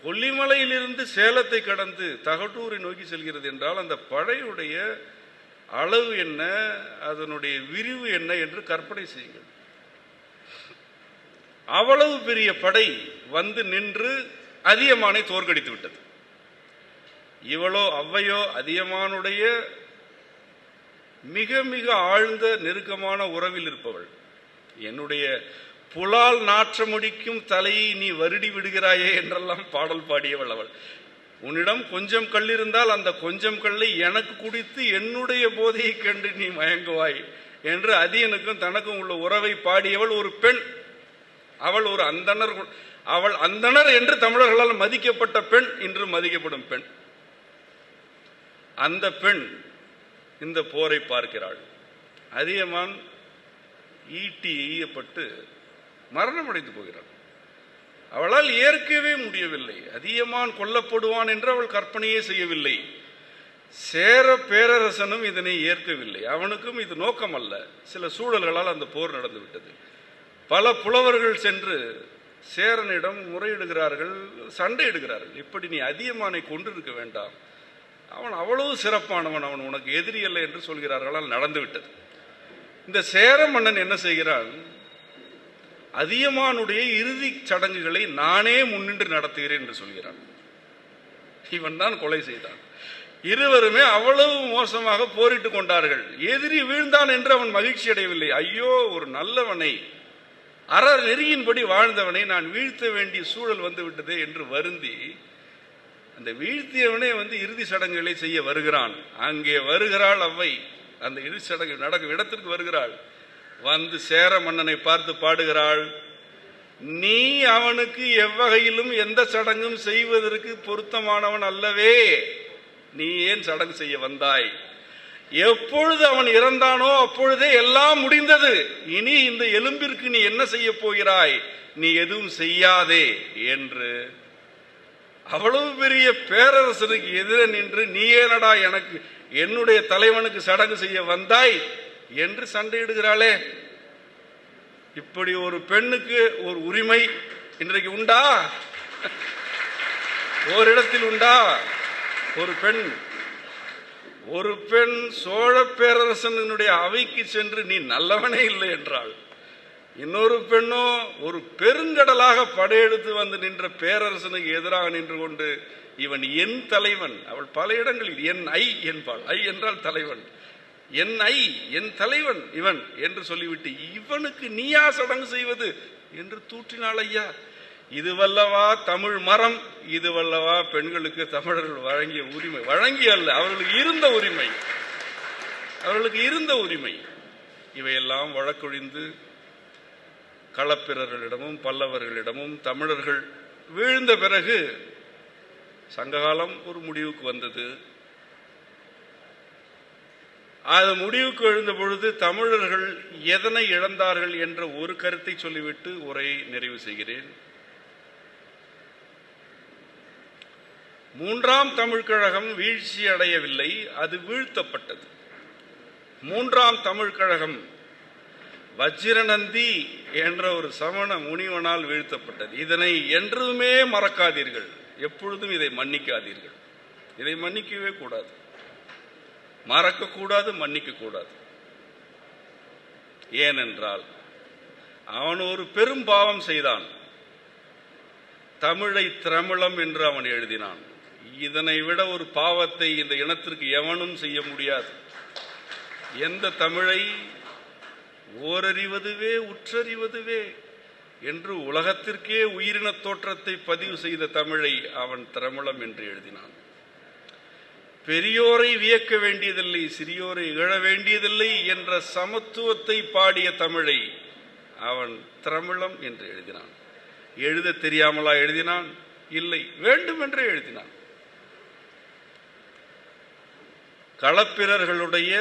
கொல்லிமலையிலிருந்து சேலத்தை கடந்து தகடூரை நோக்கி செல்கிறது என்றால் அந்த படையுடைய அளவு என்ன, அதனுடைய விரிவு என்ன என்று கற்பனை செய்யுங்கள். அவ்வளவு பெரிய படை வந்து நின்று அதியமானை தோற்கடித்து விட்டது. இவளோ அவ்வையோ அதியமானுடைய மிக மிக ஆழ்ந்த நெருக்கமான உறவில் இருப்பவள். என்னுடைய புலால் நாற்றமுடிக்கும் தலையை நீ வருடி விடுகிறாயே என்றெல்லாம் பாடல் பாடியவள் அவள். உன்னிடம் கொஞ்சம் கல் இருந்தால் அந்த கொஞ்சம் கல்லை எனக்கு குடித்து என்னுடைய போதையை கண்டு நீ மயங்குவாய் என்று அதியனுக்கும் தனக்கும் உள்ள உறவை பாடியவள் ஒரு பெண். அவள் ஒரு அந்தணர். அவள் அந்தணர் என்று தமிழர்களால் மதிக்கப்பட்ட பெண், இன்று மதிக்கப்படும் பெண். அந்த பெண் இந்த போரை பார்க்கிறாள். அதியமான் ஈட்டி எய்யப்பட்டு மரணம் அடைந்து போகிறாள். அவளால் ஏற்கவே முடியவில்லை. அதியமான் கொல்லப்படுவான் என்று அவள் கற்பனையே செய்யவில்லை. சேர பேரரசனும் இதனை ஏற்கவில்லை. அவனுக்கும் இது நோக்கம் அல்ல. சில சூழல்களால் அந்த போர் நடந்துவிட்டது. பல புலவர்கள் சென்று சேரனிடம் முறையிடுகிறார்கள், சண்டையிடுகிறார்கள். இப்படி நீ அதியமானை கொண்டிருக்க வேண்டாம், அவன் அவ்வளவு சிறப்பானவன், அவன் உனக்கு எதிரி அல்ல என்று சொல்கிறார்களால் நடந்துவிட்டது. இந்த சேர மன்னன் என்ன செய்கிறான், அதியமானுடைய இறுதி சடங்குகளை நானே முன்னின்று நடத்துகிறேன் என்று சொல்கிறான். இவன் தான் கொலை செய்தான். இருவருமே அவ்வளவு மோசமாக போரிட்டு கொண்டார்கள். எதிரி வீழ்ந்தான் என்று அவன் மகிழ்ச்சி அடையவில்லை. ஐயோ, ஒரு நல்லவனை, அற நெறியின்படி வாழ்ந்தவனை நான் வீழ்த்த வேண்டிய சூழல் வந்து விட்டதே என்று வருந்தி அந்த வீழ்த்தியவனே வந்து இறுதி சடங்குகளை செய்ய வருகிறான். அங்கே வருகிறாள் அவ்வை. அந்த இறுதி சடங்கு நடக்கும் இடத்திற்கு வருகிறாள். வந்து சேர மன்னனை பார்த்து பாடுகிறாள், நீ அவனுக்கு எவ்வகையிலும் எந்த சடங்கும் செய்வதற்கு பொருத்தமானவன் அல்லவே. நீ ஏன் சடங்கு செய்ய வந்தாய்? எப்பொழுது அவன் இறந்தானோ அப்பொழுதே எல்லாம் முடிந்தது. இனி இந்த எலும்பிற்கு நீ என்ன செய்ய போகிறாய்? நீ எதுவும் செய்யாதே என்று அவ்வளவு பெரிய பேரரசனுக்கு எதிரே நின்று, நீ ஏனடா எனக்கு, என்னுடைய தலைவனுக்கு சடங்கு செய்ய வந்தாய் என்று சண்டையிடுகிறாளே. இப்படி ஒரு பெண்ணுக்கு ஒரு உரிமை இன்றைக்கு உண்டா? ஓரிடத்தில் உண்டா? ஒரு பெண் சோழ பேரரசனுடைய அவைக்கு சென்று நீ நல்லவனே இல்லை என்றாள். இன்னொரு பெண்ணோ ஒரு பெருங்கடலாக படையெடுத்து வந்து நின்ற பேரரசனுக்கு எதிராக நின்று கொண்டு, இவன் என் தலைவன். அவள் பல இடங்களில் என் ஐ என்பாள். ஐ என்றால் தலைவன். என் ஐ, என் தலைவன் இவன் என்று சொல்லிவிட்டு, இவனுக்கு நீயா சடங்கு செய்வது என்று தூற்றினாள். ஐயா, இதுவல்லவா தமிழ் மரம்? இதுவல்லவா பெண்களுக்கு தமிழர்கள் வழங்கிய உரிமை? வழங்கி அல்ல, அவர்களுக்கு இருந்த உரிமை. இவையெல்லாம் வழக்கொழிந்து களப்பிரர்களிடமும் பல்லவர்களிடமும் தமிழர்கள் வீழ்ந்த பிறகு சங்ககாலம் ஒரு முடிவுக்கு வந்தது. அது முடிவுக்கு எழுந்த பொழுது தமிழர்கள் எதனை இழந்தார்கள் என்ற ஒரு கருத்தை சொல்லிவிட்டு உரையை நிறைவு செய்கிறேன். மூன்றாம் தமிழ் கழகம் வீழ்ச்சி அடையவில்லை, அது வீழ்த்தப்பட்டது. மூன்றாம் தமிழ் கழகம் வஜ்ரநந்தி என்ற ஒரு சமண முனிவனால் வீழ்த்தப்பட்டது. இதனை என்றுமே மறக்காதீர்கள், எப்பொழுதும் இதை மன்னிக்காதீர்கள். இதை மன்னிக்கவே கூடாது, மறக்கக்கூடாது, மன்னிக்க கூடாது. ஏனென்றால் அவன் ஒரு பெரும் பாவம் செய்தான். தமிழை திரமிழம் என்று அவன் எழுதினான். இதனை விட ஒரு பாவத்தை இந்த இனத்திற்கு எவனும் செய்ய முடியாது. எந்த தமிழை ஓரறிவதுவே உற்றறிவதுவே என்று உலகத்திற்கே உயிரின தோற்றத்தை பதிவு செய்த தமிழை அவன் திரமிழம் என்று எழுதினான். பெரியோரை வியக்க வேண்டியதில்லை, சிறியோரை இகழ வேண்டியதில்லை என்ற சமத்துவத்தை பாடிய தமிழை அவன் திரமிழம் என்று எழுதினான். எழுத தெரியாமலா எழுதினான்? இல்லை, வேண்டுமென்றே எழுதினான். களப்பிரர்களுடைய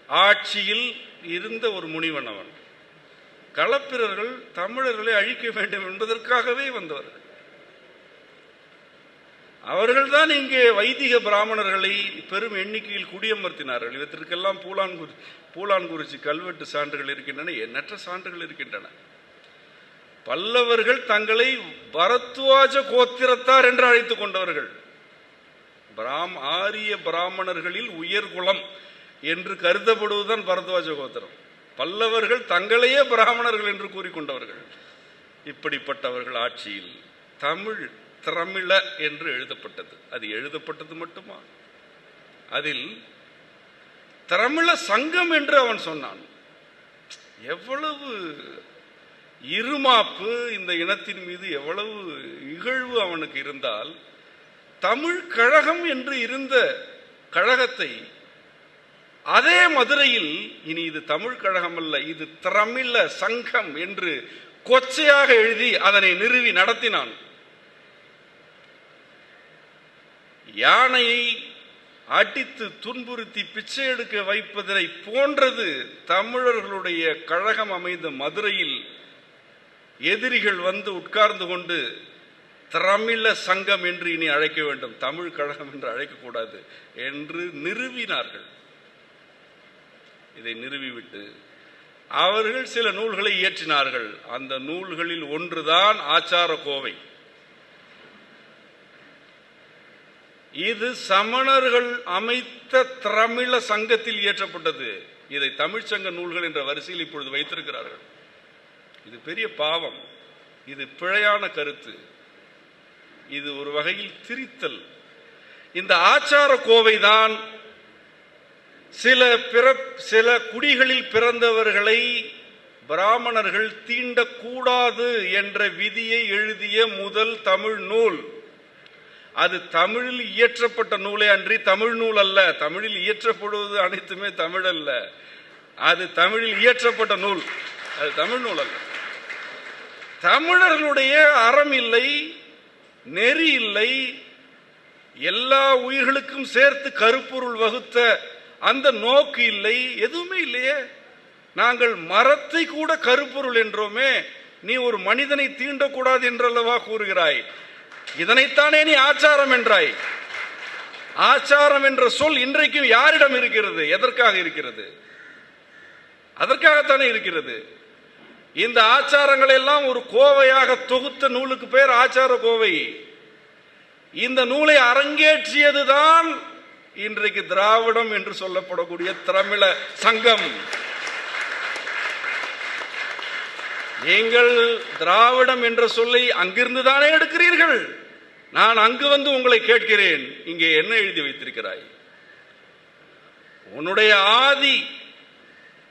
ஆட்சியில் இருந்த ஒரு முனிவன் அவன். களப்பிரர்கள் தமிழர்களை அழிக்க வேண்டும் என்பதற்காகவே வந்தவர்கள். அவர்கள்தான் இங்கே வைதிக பிராமணர்களை பெரும் எண்ணிக்கையில் குடியமர்த்தினார்கள். இவற்றிற்கெல்லாம் பூலான்குறிச்சி கல்வெட்டு சான்றுகள் இருக்கின்றன, எண்ணற்ற சான்றுகள் இருக்கின்றன. பல்லவர்கள் தங்களை பரத்வாஜ கோத்திரத்தார் என்று அழைத்துக் கொண்டவர்கள். ஆரிய பிராமணர்களில் உயர்குலம் என்று கருதப்படுவதுதான் பரத்வாஜ கோத்திரம். பல்லவர்கள் தங்களையே பிராமணர்கள் என்று கூறிக்கொண்டவர்கள். இப்படிப்பட்டவர்கள் ஆட்சியில் தமிழ் திரமிழ என்று எழுதப்பட்டது. அது எழுதப்பட்டது மட்டுமா? அதில் திரமிழ சங்கம் என்று அவன் சொன்னான். எவ்வளவு இருமாப்பு இந்த இனத்தின் மீது, எவ்வளவு இகழ்வு அவனுக்கு இருந்தால், தமிழ் கழகம் என்று இருந்த கழகத்தை அதே மதுரையில் இனி இது தமிழ் கழகம் அல்ல, இது திரமிழ சங்கம் என்று கொச்சையாக எழுதி அதனை நிறுவி நடத்தினான். யானையை அடித்து துன்புறுத்தி பிச்சை எடுக்க வைப்பதை போன்றது தமிழர்களுடைய கழகம் அமைந்த மதுரையில் எதிரிகள் வந்து உட்கார்ந்து கொண்டு திரமிழ சங்கம் என்று இனி அழைக்க வேண்டும், தமிழ் கழகம் என்று அழைக்கக்கூடாது என்று நிறுவினார்கள். இதை நிறுவிவிட்டு அவர்கள் சில நூல்களை இயற்றினார்கள். அந்த நூல்களில் ஒன்றுதான் ஆச்சார கோவை. இது சமணர்கள் அமைத்த திரமிழ சங்கத்தில் இயற்றப்பட்டது. இதை தமிழ்ச்சங்க நூல்கள் என்ற வரிசையில் இப்பொழுது வைத்திருக்கிறார்கள். இது பெரிய பாவம், இது பிழையான கருத்து, இது ஒரு வகையில் திரித்தல். இந்த ஆச்சார கோவைதான் சில குடிகளில் பிறந்தவர்களை பிராமணர்கள் தீண்டக்கூடாது என்ற விதியை எழுதிய முதல் தமிழ் நூல். அது தமிழில் இயற்றப்பட்ட நூலே அன்றி தமிழ் நூல் அல்ல. தமிழில் இயற்றப்படுவது அனைத்துமே தமிழ் அல்ல, அது தமிழில் இயற்றப்பட்ட நூல், அது தமிழ் நூல் அல்ல. தமிழர்களுடைய அறம் இல்லை, நெறி இல்லை, எல்லா உயிர்களுக்கும் சேர்த்து கருப்பொருள் வகுத்த அந்த நோக்கு இல்லை, எதுவுமே இல்லையே. நாங்கள் மரத்தை கூட கருப்பொருள் என்றோமே, நீ ஒரு மனிதனை தீண்டக்கூடாது என்றல்லவா கூறுகிறாய்? இதனைத்தானே நீ ஆச்சாரம் என்றாய். ஆச்சாரம் என்ற சொல் இன்றைக்கும் யாரிடம் இருக்கிறது? எதற்காக இருக்கிறது? அதற்காகத்தானே இருக்கிறது. இந்த ஆச்சாரங்கள் எல்லாம் ஒரு கோவையாக தொகுத்த நூலுக்கு பேர் ஆச்சார கோவை. இந்த நூலை அரங்கேற்றியதுதான் இன்றைக்கு திராவிடம் என்று சொல்லப்படக்கூடிய திரமிழ சங்கம். நீங்கள் திராவிடம் என்ற சொல்லை அங்கிருந்து தானே எடுக்கிறீர்கள். நான் அங்கு வந்து உங்களை கேட்கிறேன், இங்கே என்ன எழுதி வைத்திருக்கிறாய்? உன்னுடைய ஆதி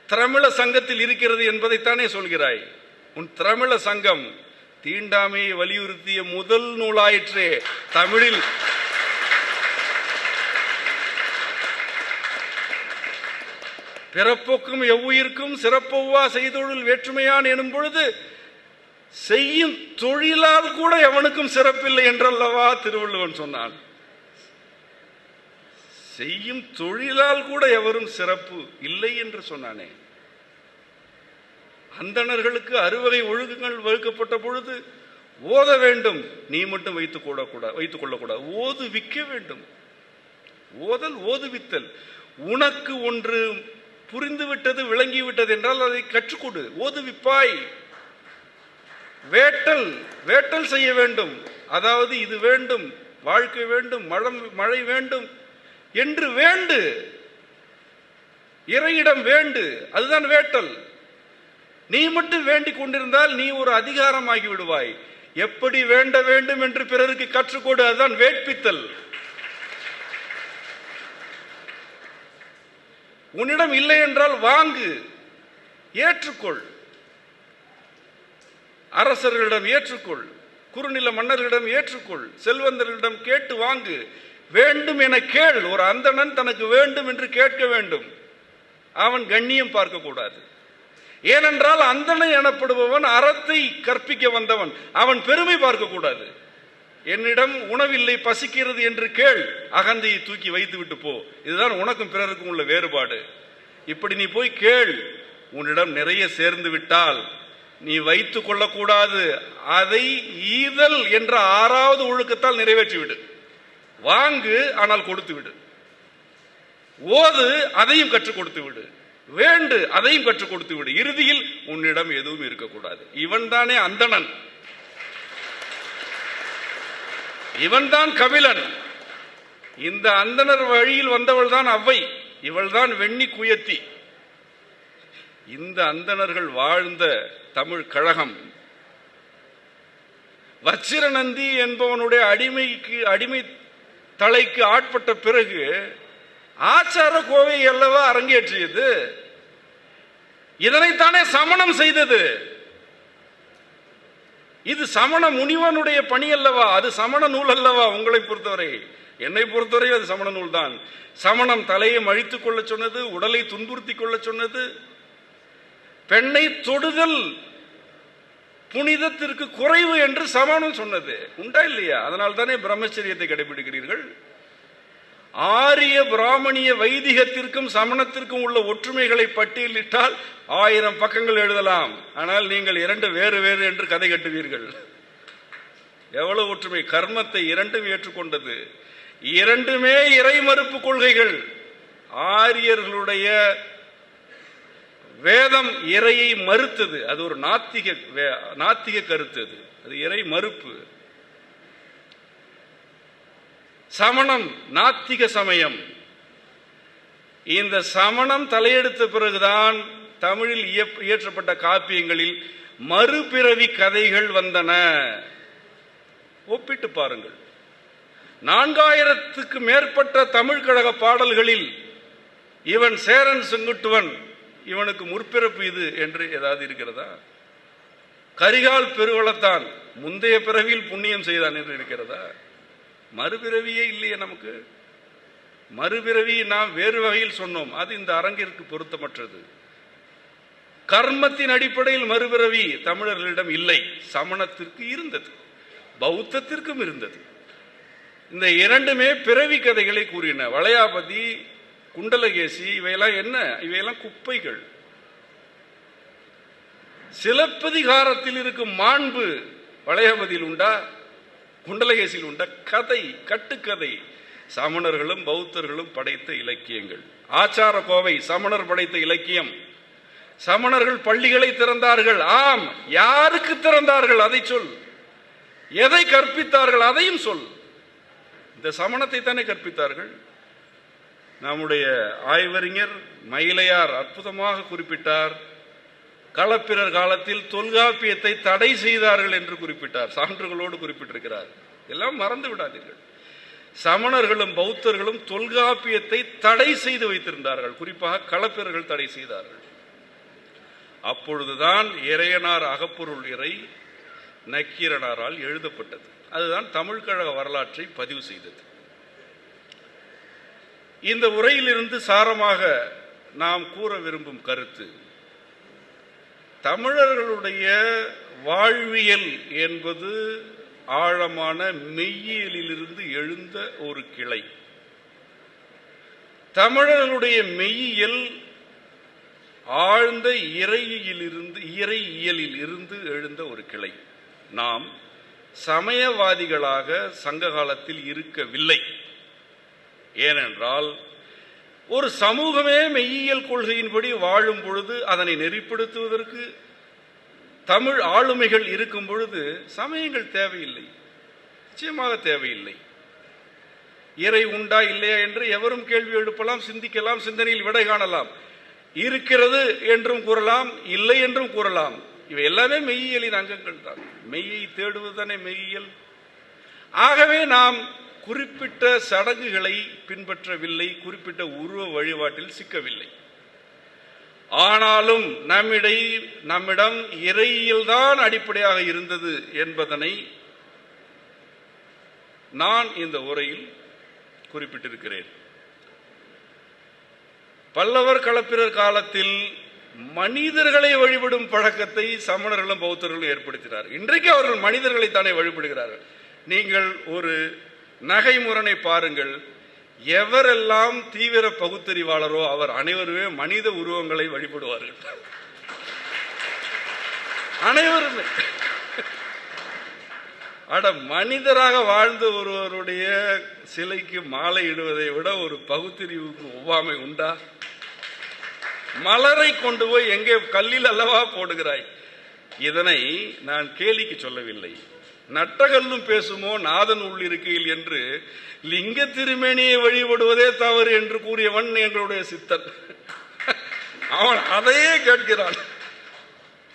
திரமிழ சங்கத்தில் இருக்கிறது என்பதைத்தானே சொல்கிறாய். உன் திரமிழ சங்கம் தீண்டாமையை வலியுறுத்திய முதல் நூலாயிற்றே தமிழில். பிறப்போக்கும் எவ்வுயிர்க்கும் சிறப்பொவ்வா செய்தொழில் வேற்றுமையான் எனும் பொழுது செய்யும் தொழிலால் கூட எவனுக்கும் சிறப்பில்லை என்றல்லவா திருவள்ளுவன் சொன்னான். செய்யும் தொழிலால் கூட எவரும் சிறப்பு இல்லை என்று சொன்னானே. அந்தணர்களுக்கு 60 ஒழுங்குகள் வகுக்கப்பட்ட பொழுது ஓத வேண்டும், நீ மட்டும் வைத்துக் கொள்ளக்கூடாது, ஓது விக்க வேண்டும். ஓதல் ஓதுவித்தல். உனக்கு ஒன்று புரிந்துவிட்டது, விளங்கிவிட்டது என்றால் அதை கற்றுக்கொடு, ஓதுவிப்பாய். வேட்டல் வேட்டல் செய்ய வேண்டும். அதாவது இது வேண்டும், வாழ்க்கை வேண்டும், மழை வேண்டும் என்று வேண்டு, இறையிடம் வேண்டு. அதுதான் வேட்டல். நீ மட்டும் வேண்டிக் கொண்டிருந்தால் நீ ஒரு அதிகாரமாகி விடுவாய். எப்படி வேண்ட வேண்டும் என்று பிறருக்கு கற்றுக்கொடு. அதுதான் வேட்பித்தல். உன்னிடம் இல்லை என்றால் வாங்கு, ஏற்றுக்கொள். அரசர்களிடம் ஏற்றுக்கொள், குறுநில மன்னர்களிடம் ஏற்றுக்கொள், செல்வந்தர்களிடம் கேட்டு வாங்கு. வேண்டும் என கேள். ஒரு அந்தணன் தனக்கு வேண்டும் என்று கேட்க வேண்டும். அவன் கண்ணியம் பார்க்க கூடாது. ஏனென்றால் அந்தணன் எனப்படுபவன் அறத்தை கற்பிக்க வந்தவன். அவன் பெருமை பார்க்க கூடாது. என்னிடம் உணவில்லை, பசிக்கிறது என்று கேள், அகந்தையை தூக்கி வைத்து விட்டு போ. இதுதான் உனக்கும் பிறருக்கும் உள்ள வேறுபாடு. இப்படி நீ போய் கேள். உன்னிடம் நிறைய சேர்ந்து விட்டால் நீ வைத்துக் கொள்ளக்கூடாது. அதை ஈதல் என்ற 6வது ஒழுக்கத்தால் நிறைவேற்றிவிடு. வாங்கு, ஆனால் கொடுத்து விடு. ஓது, அதையும் கற்றுக் கொடுத்து விடு. வேண்டு, அதையும் கற்றுக் கொடுத்து விடு. இறுதியில் உன்னிடம் எதுவும் இருக்கக்கூடாது. இவன் தானே அந்தணன், இவன்தான் கபிலன். இந்த அந்தணர் வழியில் வந்தவள் தான் அவ்வை. இவள் தான் வெண்ணி குயத்தி. இந்த அந்தணர்கள் வாழ்ந்த தமிழ் கழகம் வச்சிரநந்தி என்பவனுடைய அடிமை தலைக்கு ஆட்பட்ட பிறகு ஆச்சார கோவை அல்லவா அரங்கேற்றியது. இதனைத்தானே சமணம் செய்தது. இது சமண முனிவனுடைய பணி அல்லவா? அது சமண நூல் அல்லவா? உங்களை பொறுத்தவரை, என்னை பொறுத்தவரை அது சமண நூல் தான். சமணம் தலையை மழித்துக் கொள்ள சொன்னது, உடலை துன்புறுத்திக் கொள்ள சொன்னது. பெண்ணை தொடுதல் புனிதத்திற்கு குறைவு என்று சமணம் சொன்னது. உண்டா இல்லையா? அதனால் தானே பிரம்மச்சரியத்தை கடைபிடிக்கிறீர்கள். ஆரிய பிராமணிய வைதிகத்திற்கும் சமணத்திற்கும் உள்ள ஒற்றுமைகளை பட்டியலிட்டால் 1000 பக்கங்கள் எழுதலாம். ஆனால் நீங்கள் 2 வேறு வேறு என்று கதை கட்டுவீர்கள். எவ்வளவு ஒற்றுமை! கர்மத்தை 2ம் ஏற்றுக்கொண்டது. 2மே இறை மறுப்பு கொள்கைகள். ஆரியர்களுடைய வேதம் இறையை மறுத்தது. அது ஒரு நாத்திக கருத்து. அது இறை மறுப்பு. சமணம் நாத்திக சமயம். இந்த சமணம் தலையெடுத்த பிறகுதான் தமிழில் இயற்றப்பட்ட காப்பியங்களில் மறுபிறவி கதைகள் வந்தன. ஒப்பிட்டு பாருங்கள். 4000க்கு மேற்பட்ட தமிழ் கழக பாடல்களில் இவன் சேரன் செங்குட்டுவன், இவனுக்கு முற்பிறப்பு இது என்று ஏதாவது இருக்கிறதா? கரிகால் பெருவளத்தான் முந்தைய பிறவியில் புண்ணியம் செய்தான் என்று இருக்கிறதா? மறுபிறவியே இல்லையே நமக்கு. மறுபிறவி நாம் வேறு வகையில் சொன்னோம். அது இந்த அரங்கிற்கு பொருத்தமற்றது. கர்மத்தின் அடிப்படையில் மறுபிறவி தமிழர்களிடம் இல்லை. சமணத்திற்கு இருந்தது, பௌத்தத்திற்கும் இருந்தது. இந்த 2மே பிறவி கதைகளை கூறின. வளையாபதி, குண்டலகேசி இவையெல்லாம் என்ன? இவையெல்லாம் குப்பைகள். சிலப்பதிகாரத்தில் இருக்கும் மாண்பு வளையாபதியில் உண்டா? குண்டலகேசியில் உண்ட கதை, கட்டுக்கதை. சமணர்களும் பௌத்தர்களும் படைத்த இலக்கியங்கள். ஆச்சார கோவை சமணர் படைத்த இலக்கியம். சமணர்கள் பள்ளிகளை திறந்தார்கள். ஆம், யாருக்கு திறந்தார்கள் அதை சொல். எதை கற்பித்தார்கள் அதையும் சொல். இந்த சமணத்தை தானே கற்பித்தார்கள். நம்முடைய ஆய்வறிஞர் மயிலையார் அற்புதமாக குறிப்பிட்டார். களப்பிரர் காலத்தில் தொல்காப்பியத்தை தடை செய்தார்கள் என்று குறிப்பிட்டார். சான்றுகளோடு குறிப்பிட்டிருக்கிறார். எல்லாம் மறந்து விடாதீர்கள். சமணர்களும் பௌத்தர்களும் தொல்காப்பியத்தை தடை செய்து வைத்திருந்தார்கள். குறிப்பாக களப்பிரர்கள் தடை செய்தார்கள். அப்பொழுதுதான் இறையனார் அகப்பொருள் இறை நக்கீரனாரால் எழுதப்பட்டது. அதுதான் தமிழ் கழக வரலாற்றை பதிவு செய்தது. இந்த உரையிலிருந்து சாரமாக நாம் கூற விரும்பும் கருத்து, தமிழர்களுடைய வாழ்வியல் என்பது ஆழமான மெய்யியலிலிருந்து எழுந்த ஒரு கிளை. தமிழர்களுடைய மெய்யியல் ஆழ்ந்த இறையியலில் இருந்து எழுந்த ஒரு கிளை. நாம் சமயவாதிகளாக சங்க காலத்தில் இருக்கவில்லை. ஏனென்றால் ஒரு சமூகமே மெய்யியல் கொள்கையின்படி வாழும் பொழுது அதனை நெறிப்படுத்துவதற்கு தமிழ் ஆளுமைகள் இருக்கும் பொழுது சமயங்கள் தேவையில்லை, நிச்சயமாக தேவையில்லை. இறை உண்டா இல்லையா என்று எவரும் கேள்வி எழுப்பலாம், சிந்திக்கலாம், சிந்தனையில் விடை காணலாம். இருக்கிறது என்றும் கூறலாம், இல்லை என்றும் கூறலாம். இவை எல்லாமே மெய்யியலின் அங்கங்கள் தான். மெய்யை தேடுவதுதானே மெய்யியல். ஆகவே நாம் குறிப்பிட்ட சடங்குகளை பின்பற்றவில்லை, குறிப்பிட்ட உருவ வழிபாட்டில் சிக்கவில்லை. ஆனாலும் நம்மிடம் இறையியல்தான் அடிப்படையாக இருந்தது என்பதனை நான் இந்த உரையில் குறிப்பிட்டிருக்கிறேன். பல்லவர் களப்பிரர் காலத்தில் மனிதர்களை வழிபடும் பழக்கத்தை சமணர்களும் பௌத்தர்களும் ஏற்படுத்தினார். இன்றைக்கு அவர்கள் மனிதர்களை தானே வழிபடுகிறார்கள். நீங்கள் ஒரு நகைமுரணை பாருங்கள். எவரெல்லாம் தீவிர பகுத்தறிவாளரோ அவர் அனைவருமே மனித உருவங்களை வழிபடுவார்கள். அனைவருமே. மனிதராக வாழ்ந்த ஒருவருடைய சிலைக்கு மாலை இடுவதை விட ஒரு பகுத்தறிவுக்கு ஒவ்வாமை உண்டா? மலரை கொண்டு போய் எங்கே கல்லில் அல்லவா போடுகிறாய்? இதனை நான் கேலிக்கு சொல்லவில்லை. நட்டகல்லும் பேசுமோ நாதன் உள்ளிருக்கையில் என்று லிங்க திருமேனியை வழிபடுவதே தவறு என்று கூறியவன் எங்களுடைய சித்தன். அவன் அதையே கேட்கிறான்.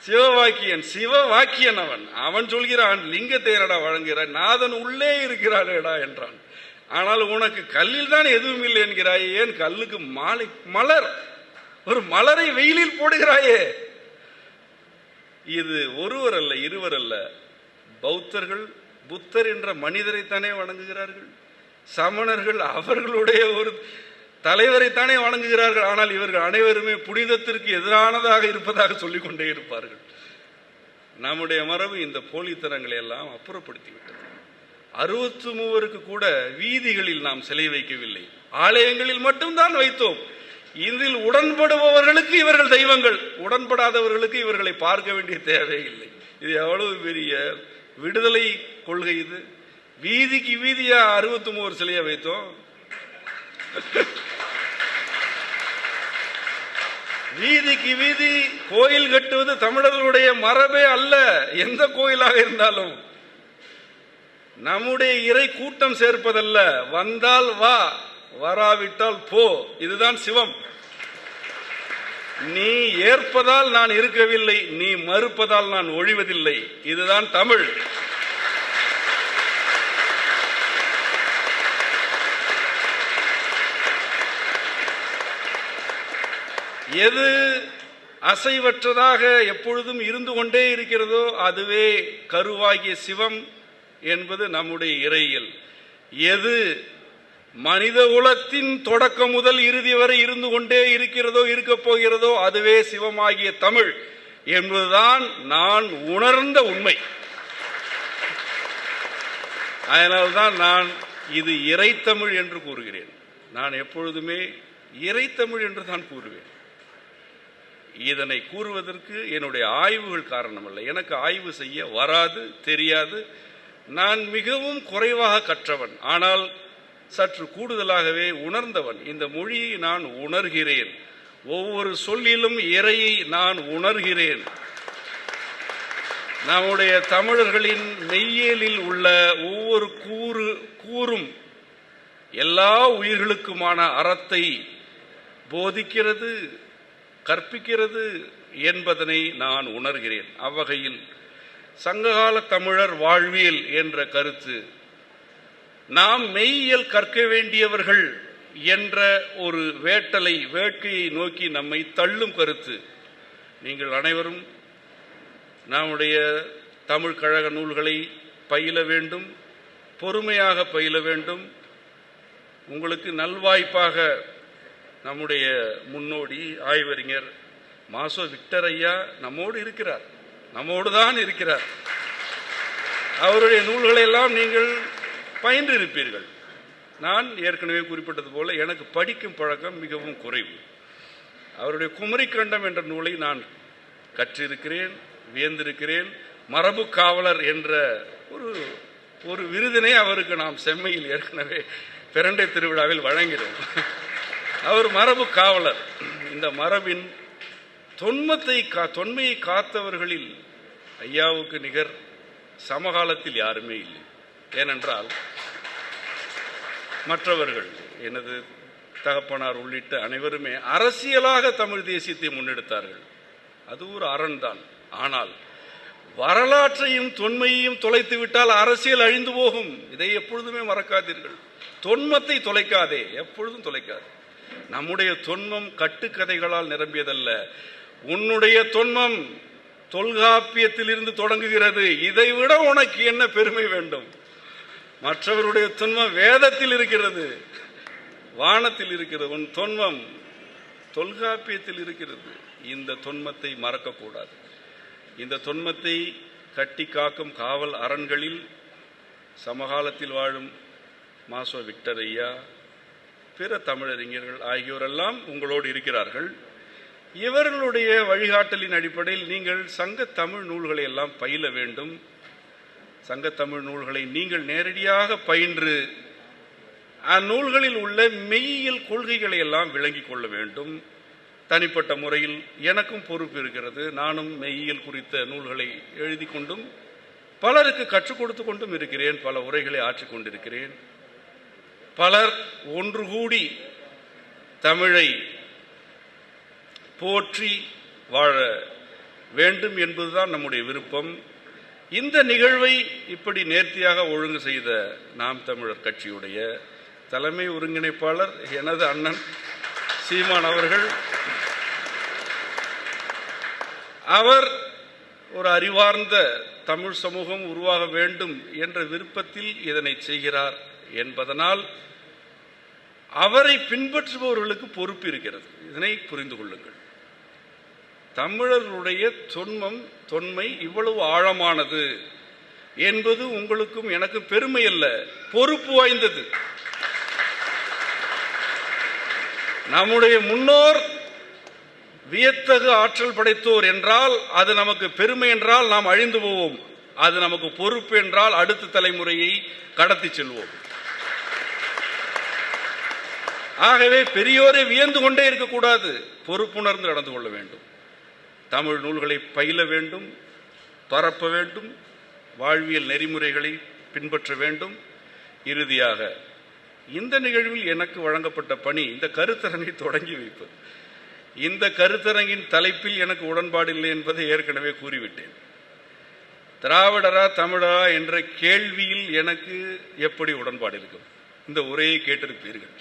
சிவவாக்கியன் அவன் சொல்கிறான், லிங்கத்தை என்னடா வழங்குகிறாய், நாதன் உள்ளே இருக்கிறானேடா என்றான். ஆனால் உனக்கு கல்லில் தான் எதுவும் இல்லை என்கிறாய், ஏன் கல்லுக்கு மாலை மலர், ஒரு மலரை வெயிலில் போடுகிறாயே? இது ஒருவர் அல்ல, இருவர் அல்ல. பௌத்தர்கள் புத்தர் என்ற மனிதரைத்தானே வணங்குகிறார்கள். சமணர்கள் அவர்களுடைய ஒரு தலைவரைத்தானே வணங்குகிறார்கள். ஆனால் இவர்கள் அனைவருமே புனிதத்திற்கு எதிரானதாக இருப்பதாக சொல்லிக் கொண்டே இருப்பார்கள். நம்முடைய மரபு இந்த போலித்தனங்களை எல்லாம் அப்புறப்படுத்திவிட்டது. 63 கூட வீதிகளில் நாம் சிலை வைக்கவில்லை, ஆலயங்களில் மட்டும்தான் வைத்தோம். இதில் உடன்படுபவர்களுக்கு இவர்கள் தெய்வங்கள், உடன்படாதவர்களுக்கு இவர்களை பார்க்க வேண்டிய தேவையில்லை. இது எவ்வளவு பெரிய விடுதலை கொள்கை இது! வீதிக்கு வீதியா 63 சிலையை வைத்தோம். வீதிக்கு வீதி கோயில் கட்டுவது தமிழர்களுடைய மரபே அல்ல. எந்த கோயிலாக இருந்தாலும் நம்முடைய இறை கூட்டம் சேர்ப்பதல்ல. வந்தால் வா, வராவிட்டால் போ. இதுதான் சிவம். நீ ஏற்பதால் நான் இருக்கவில்லை, நீ மறுப்பதால் நான் ஒழிவதில்லை. இதுதான் தமிழ். எது அசைவற்றதாக எப்பொழுதும் இருந்து கொண்டே இருக்கிறதோ அதுவே கருவாகிய சிவம் என்பது நம்முடைய இறையியல். எது மனித குலத்தின் தொடக்கம் முதல் இறுதி வரை இருந்து கொண்டே இருக்கிறதோ, இருக்க போகிறதோ, அதுவே சிவமாகிய தமிழ் என்பதுதான் நான் உணர்ந்த உண்மை. அதனால்தான் நான் இது இறைத்தமிழ் என்று கூறுகிறேன். நான் எப்பொழுதுமே இறைத்தமிழ் என்று தான் கூறுவேன். இதனை கூறுவதற்கு என்னுடைய ஆய்வுகள் காரணமல்ல. எனக்கு ஆய்வு செய்ய வராது, தெரியாது. நான் மிகவும் குறைவாக கற்றவன், ஆனால் சற்று கூடுதலாகவே உணர்ந்தவன். இந்த மொழியை நான் உணர்கிறேன். ஒவ்வொரு சொல்லிலும் இறையை நான் உணர்கிறேன். நம்முடைய தமிழர்களின் மெய்யியலில் உள்ள ஒவ்வொரு கூறும் எல்லா உயிர்களுக்குமான அறத்தை போதிக்கிறது, கற்பிக்கிறது என்பதனை நான் உணர்கிறேன். அவ்வகையில் சங்ககால தமிழர் வாழ்வியல் என்ற கருத்து, நாம் மெய்யியல் கற்க வேண்டியவர்கள் என்ற ஒரு வேட்கையை நோக்கி நம்மை தள்ளும் கருத்து. நீங்கள் அனைவரும் நம்முடைய தமிழ் கழக நூல்களை பயில வேண்டும், பொறுமையாக பயில வேண்டும். உங்களுக்கு நல்வாய்ப்பாக நம்முடைய முன்னோடி ஆய்வறிஞர் மாசோ விக்டர் ஐயா நம்மோடு இருக்கிறார், நம்மோடு தான் இருக்கிறார். அவருடைய நூல்களை எல்லாம் நீங்கள் பயின்றிருப்பீர்கள். நான் ஏற்கனவே குறிப்பிட்டது போல எனக்கு படிக்கும் பழக்கம் மிகவும் குறைவு. அவருடைய குமரிக்கண்டம் என்ற நூலை நான் கற்றிருக்கிறேன், வியந்திருக்கிறேன். மரபு காவலர் என்ற ஒரு விருதினை அவருக்கு நாம் செம்மையில் ஏற்கனவே பிரண்டை திருவிழாவில் வழங்கினோம். அவர் மரபு காவலர். இந்த மரபின் தொன்மையை காத்தவர்களில் ஐயாவுக்கு நிகர் சமகாலத்தில் யாருமே இல்லை. ஏனென்றால் மற்றவர்கள், எனது தகப்பனார் உள்ளிட்ட அனைவருமே அரசியலாக தமிழ் தேசியத்தை முன்னெடுத்தார்கள். அது ஒரு அரண். ஆனால் வரலாற்றையும் தொன்மையையும் தொலைத்து விட்டால் அரசியல் அழிந்து போகும். இதை எப்பொழுதுமே மறக்காதீர்கள். தொன்மத்தை தொலைக்காதே, எப்பொழுதும் தொலைக்காதே. நம்முடைய தொன்மம் கட்டுக்கதைகளால் நிரம்பியதல்ல. உன்னுடைய தொன்மம் தொல்காப்பியத்திலிருந்து தொடங்குகிறது. இதை விட உனக்கு என்ன பெருமை வேண்டும்? மற்றவருடைய தொன்மம் வேதத்தில் இருக்கிறது, வானத்தில் இருக்கிறது. உன் தொன்மம் தொல்காப்பியத்தில் இருக்கிறது. இந்த தொன்மத்தை மறக்கக்கூடாது. இந்த தொன்மத்தை கட்டி காக்கும் காவல் அரண்களில் சமகாலத்தில் வாழும் மாசோ விக்டர் ஐயா, பிற தமிழறிஞர்கள் ஆகியோரெல்லாம் உங்களோடு இருக்கிறார்கள். இவர்களுடைய வழிகாட்டலின் அடிப்படையில் நீங்கள் சங்க தமிழ் நூல்களை எல்லாம் பயில வேண்டும். சங்க தமிழ் நூல்களை நீங்கள் நேரடியாக பயின்று அந்நூல்களில் உள்ள மெய்யியல் கொள்கைகளை எல்லாம் விளங்கிக் கொள்ள வேண்டும். தனிப்பட்ட முறையில் எனக்கும் பொறுப்பு இருக்கிறது. நானும் மெய்யியல் குறித்த நூல்களை எழுதி கொண்டும் பலருக்கு கற்றுக் கொடுத்து கொண்டும் இருக்கிறேன். பல உரைகளை ஆற்றிக் கொண்டிருக்கிறேன். பலர் ஒன்று கூடி தமிழை போற்றி வாழ வேண்டும் என்பதுதான் நம்முடைய விருப்பம். இந்த நிகழ்வை இப்படி நேர்த்தியாக ஒழுங்கு செய்த நாம் தமிழர் கட்சியுடைய தலைமை ஒருங்கிணைப்பாளர் எனது அண்ணன் சீமான் அவர்கள், அவர் ஒரு அறிவார்ந்த தமிழ் சமூகம் உருவாக வேண்டும் என்ற விருப்பத்தில் இதனை செய்கிறார் என்பதனால் அவரை பின்பற்றுபவர்களுக்கு பொறுப்பு இருக்கிறது. இதனை புரிந்து கொள்ளுங்கள். தமிழர்களுடைய தொன்மை இவ்வளவு ஆழமானது என்பது உங்களுக்கும் எனக்கு பெருமை அல்ல, பொறுப்பு வாய்ந்தது. நம்முடைய முன்னோர் வியத்தகு ஆற்றல் படைத்தோர் என்றால் அது நமக்கு பெருமை என்றால் நாம் அழிந்து போவோம். அது நமக்கு பொறுப்பு என்றால் அடுத்த தலைமுறையை கடத்தி செல்வோம். ஆகவே பெரியோரை வியந்து கொண்டே இருக்கக்கூடாது, பொறுப்புணர்ந்து நடந்து கொள்ள வேண்டும். தமிழ் நூல்களை பயில வேண்டும், பரப்ப வேண்டும், வாழ்வியல் நெறிமுறைகளை பின்பற்ற வேண்டும். இறுதியாக இந்த நிகழ்வில் எனக்கு வழங்கப்பட்ட பணி இந்த கருத்தரங்கை தொடங்கி வைப்பது. இந்த கருத்தரங்கின் தலைப்பில் எனக்கு உடன்பாடு இல்லை என்பதை ஏற்கனவே கூறிவிட்டேன். திராவிடரா தமிழரா என்ற கேள்வியில் எனக்கு எப்படி உடன்பாடு இருக்கும்? இந்த உரையை கேட்டிருப்பீர்கள்.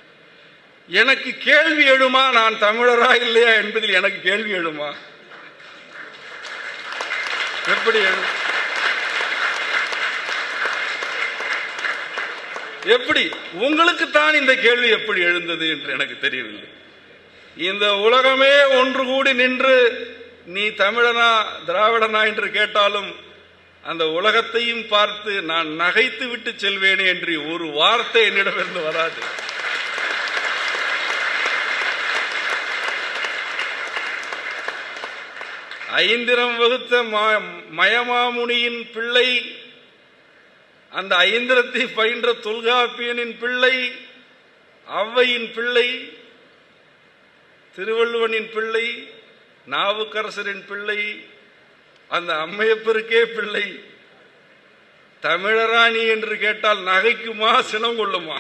எனக்கு கேள்வி எழுமா, நான் தமிழரா இல்லையா என்பதில் எனக்கு கேள்வி எழுமா? எப்படி எழும்? எப்படி உங்களுக்குத்தான் இந்த கேள்வி எப்படி எழுந்தது என்று எனக்கு தெரியவில்லை. இந்த உலகமே ஒன்று கூடி நின்று நீ தமிழனா திராவிடனா என்று கேட்டாலும் அந்த உலகத்தையும் பார்த்து நான் நகைத்து விட்டு செல்வேனே என்று ஒரு வார்த்தை என்னிடமிருந்து வராது. ஐந்திரம் வகுத்த மயமாமுனியின் பிள்ளை, அந்த ஐந்திரத்தை பயின்ற தொல்காப்பியனின் பிள்ளை, ஔவையின் பிள்ளை, திருவள்ளுவனின் பிள்ளை, நாவுக்கரசரின் பிள்ளை, அந்த அம்மையப்பருக்கே பிள்ளை. தமிழராணி என்று கேட்டால் நகைக்குமா சினம் கொள்ளுமா?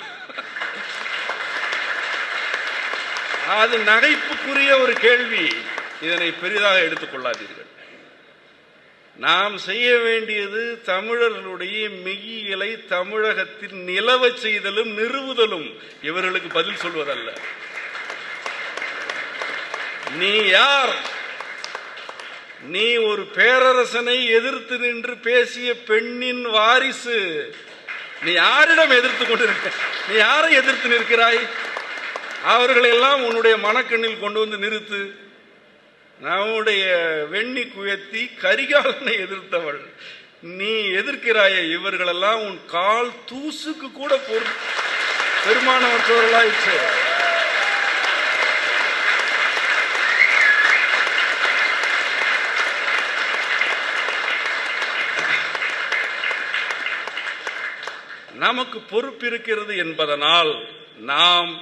அது நகைப்புக்குரிய ஒரு கேள்வி. இதனை பெரிதாக எடுத்துக் கொள்ளாதீர்கள். நாம் செய்ய வேண்டியது தமிழர்களுடைய மெய்யியலை தமிழகத்தில் நிலவ செய்தலும் நிறுவுதலும், இவர்களுக்கு பதில் சொல்வதல்ல. நீ யார்? நீ ஒரு பேரரசனை எதிர்த்து நின்று பேசிய பெண்ணின் வாரிசு. நீ யாரிடம் எதிர்த்து கொண்டிருக்க? நீ யாரை எதிர்த்து நிற்கிறாய்? அவர்களெல்லாம் உன்னுடைய மனக்கண்ணில் கொண்டு வந்து நிறுத்து. நம்முடைய வெண்ணி குயத்தி கரிகாலனை எதிர்த்தவள் நீ எதிர்க்கிறாயே, இவர்களெல்லாம் உன் கால் தூசுக்கு கூட பெருமானமற்றவர்களாயிற்று. நமக்கு பொறுப்பு இருக்கிறது என்பதனால் நாம்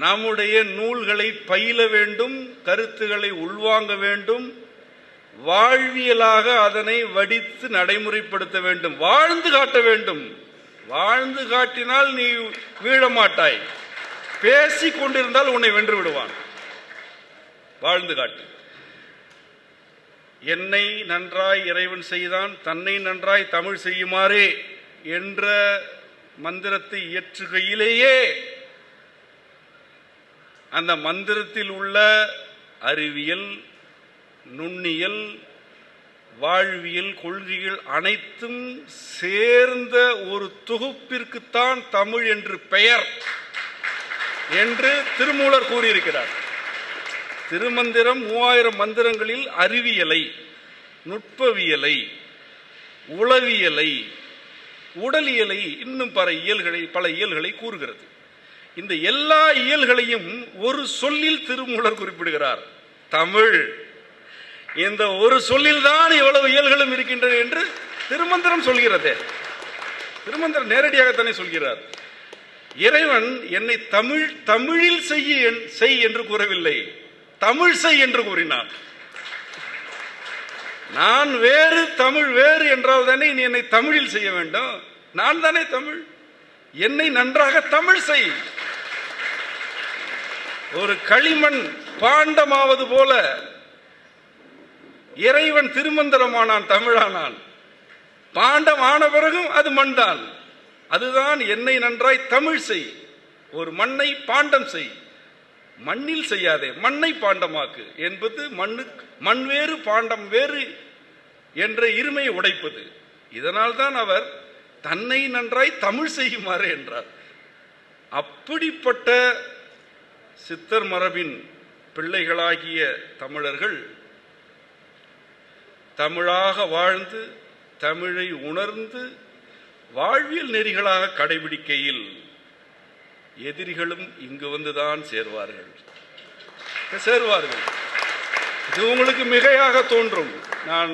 நம்முடைய நூல்களை பயில வேண்டும், கருத்துக்களை உள்வாங்க வேண்டும், வாழ்வியலாக அதனை வடித்து நடைமுறைப்படுத்த வேண்டும், வாழ்ந்து காட்ட வேண்டும். வாழ்ந்து காட்டினால் நீ வீழ மாட்டாய், பேசிக் கொண்டிருந்தால் உன்னை வென்று விடுவான். வாழ்ந்து காட்டு. என்னை நன்றாய் இறைவன் செய்தான், தன்னை நன்றாய் தமிழ் செய்யுமாறே என்ற மந்திரத்தை இயற்றுகையிலேயே அந்த மந்திரத்தில் உள்ள அறிவியல், நுண்ணியல், வாழ்வியல் கொள்கைகள் அனைத்தும் சேர்ந்த ஒரு தொகுப்பிற்குத்தான் தமிழ் என்று பெயர் என்று திருமூலர் கூறியிருக்கிறார். திருமந்திரம் 3000 மந்திரங்களில் அறிவியலை, நுட்பவியலை, உளவியலை, உடலியலை, இன்னும் பல இயல்களை கூறுகிறது. இந்த எல்லா இயல்களையும் ஒரு சொல்லில் திருமூலர் குறிப்பிடுகிறார், தமிழ். இந்த ஒரு சொல்லில் தான் இவ்வளவு இயல்களும் இருக்கின்றன என்று திருமந்திரம் சொல்கிறது. திருமந்திரம் நேரடியாகத்தானே சொல்கிறார். இறைவன் என்னை தமிழில் செய் என்று கூறவில்லை, தமிழ் செய் என்று கூறினார். நான் வேறு, தமிழ் வேறு என்றால் தானே நீ என்னை தமிழில் செய்ய வேண்டும். நான் தானே தமிழ், என்னை நன்றாக தமிழ் செய். ஒரு களிமண் பாண்டமாவது போல இறைவன் திருமந்திரமானான், தமிழானான். பாண்டம் ஆன பிறகும் அது மண்தான். அதுதான் என்னை நன்றாய் தமிழ் செய். ஒரு மண்ணை பாண்டம் செய், மண்ணில் செய்யாதே, மண்ணை பாண்டமாக்கு என்பது மண் வேறு பாண்டம் வேறு என்ற இருமையை உடைப்பது. இதனால் தான் அவர் தன்னை நன்றாய் தமிழ் செய்யுமாறு என்றார். அப்படிப்பட்ட சித்தர் மரபின் பிள்ளைகளாகிய தமிழர்கள் தமிழாக வாழ்ந்து, தமிழை உணர்ந்து, வாழ்வியல் நெறிகளாக கடைபிடிக்கையில் எதிரிகளும் இங்கு வந்துதான் சேருவார்கள். இது உங்களுக்கு மிகையாக தோன்றும், நான்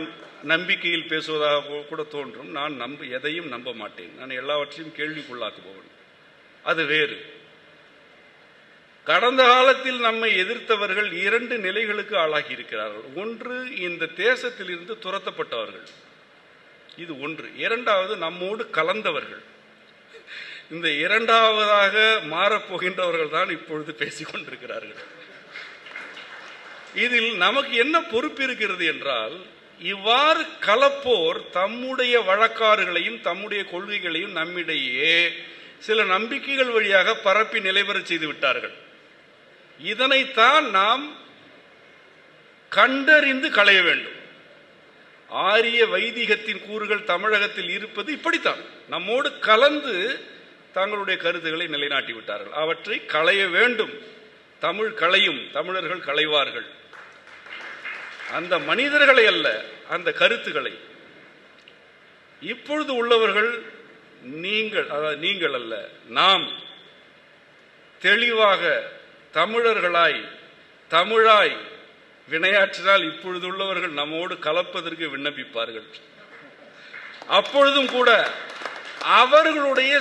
நம்பிக்கையில் பேசுவதாக கூட தோன்றும். நான் எதையும் நம்ப மாட்டேன், நான் எல்லாவற்றையும் கேள்விக்குள்ளாக்குபவன். அது வேறு. கடந்த காலத்தில் நம்மை எதிர்த்தவர்கள் 2 நிலைகளுக்கு ஆளாகி இருக்கிறார்கள். ஒன்று, இந்த தேசத்தில் இருந்து துரத்தப்பட்டவர்கள், இது ஒன்று. இரண்டாவது, நம்மோடு கலந்தவர்கள். இந்த இரண்டாவதாக மாறப்போகின்றவர்கள் தான் இப்பொழுது பேசிக் கொண்டிருக்கிறார்கள். இதில் நமக்கு என்ன பொறுப்பு இருக்கிறது என்றால், இவ்வாறு கலப்போர் தம்முடைய வழக்காறுகளையும் தம்முடைய கொள்கைகளையும் நம்மிடையே சில நம்பிக்கைகள் வழியாக பரப்பி நிலைபெற செய்து விட்டார்கள். இதனைத்தான் நாம் கண்டறிந்து களைய வேண்டும். ஆரிய வைதிகத்தின் கூறுகள் தமிழகத்தில் இருப்பது இப்படித்தான். நம்மோடு கலந்து தங்களுடைய கருத்துக்களை நிலைநாட்டி விட்டார்கள். அவற்றை களைய வேண்டும். தமிழ் களையும், தமிழர்கள் களைவார்கள். அந்த மனிதர்களை அல்ல, அந்த கருத்துக்களை. இப்பொழுது உள்ளவர்கள் நீங்கள் அல்ல, நாம் தெளிவாக தமிழர்களாய் தமிழாய் வினையாற்றினால் இப்பொழுது உள்ளவர்கள் நம்மோடு கலப்பதற்கு விண்ணப்பிப்பார்கள். அப்பொழுதும் கூட அவர்களுடைய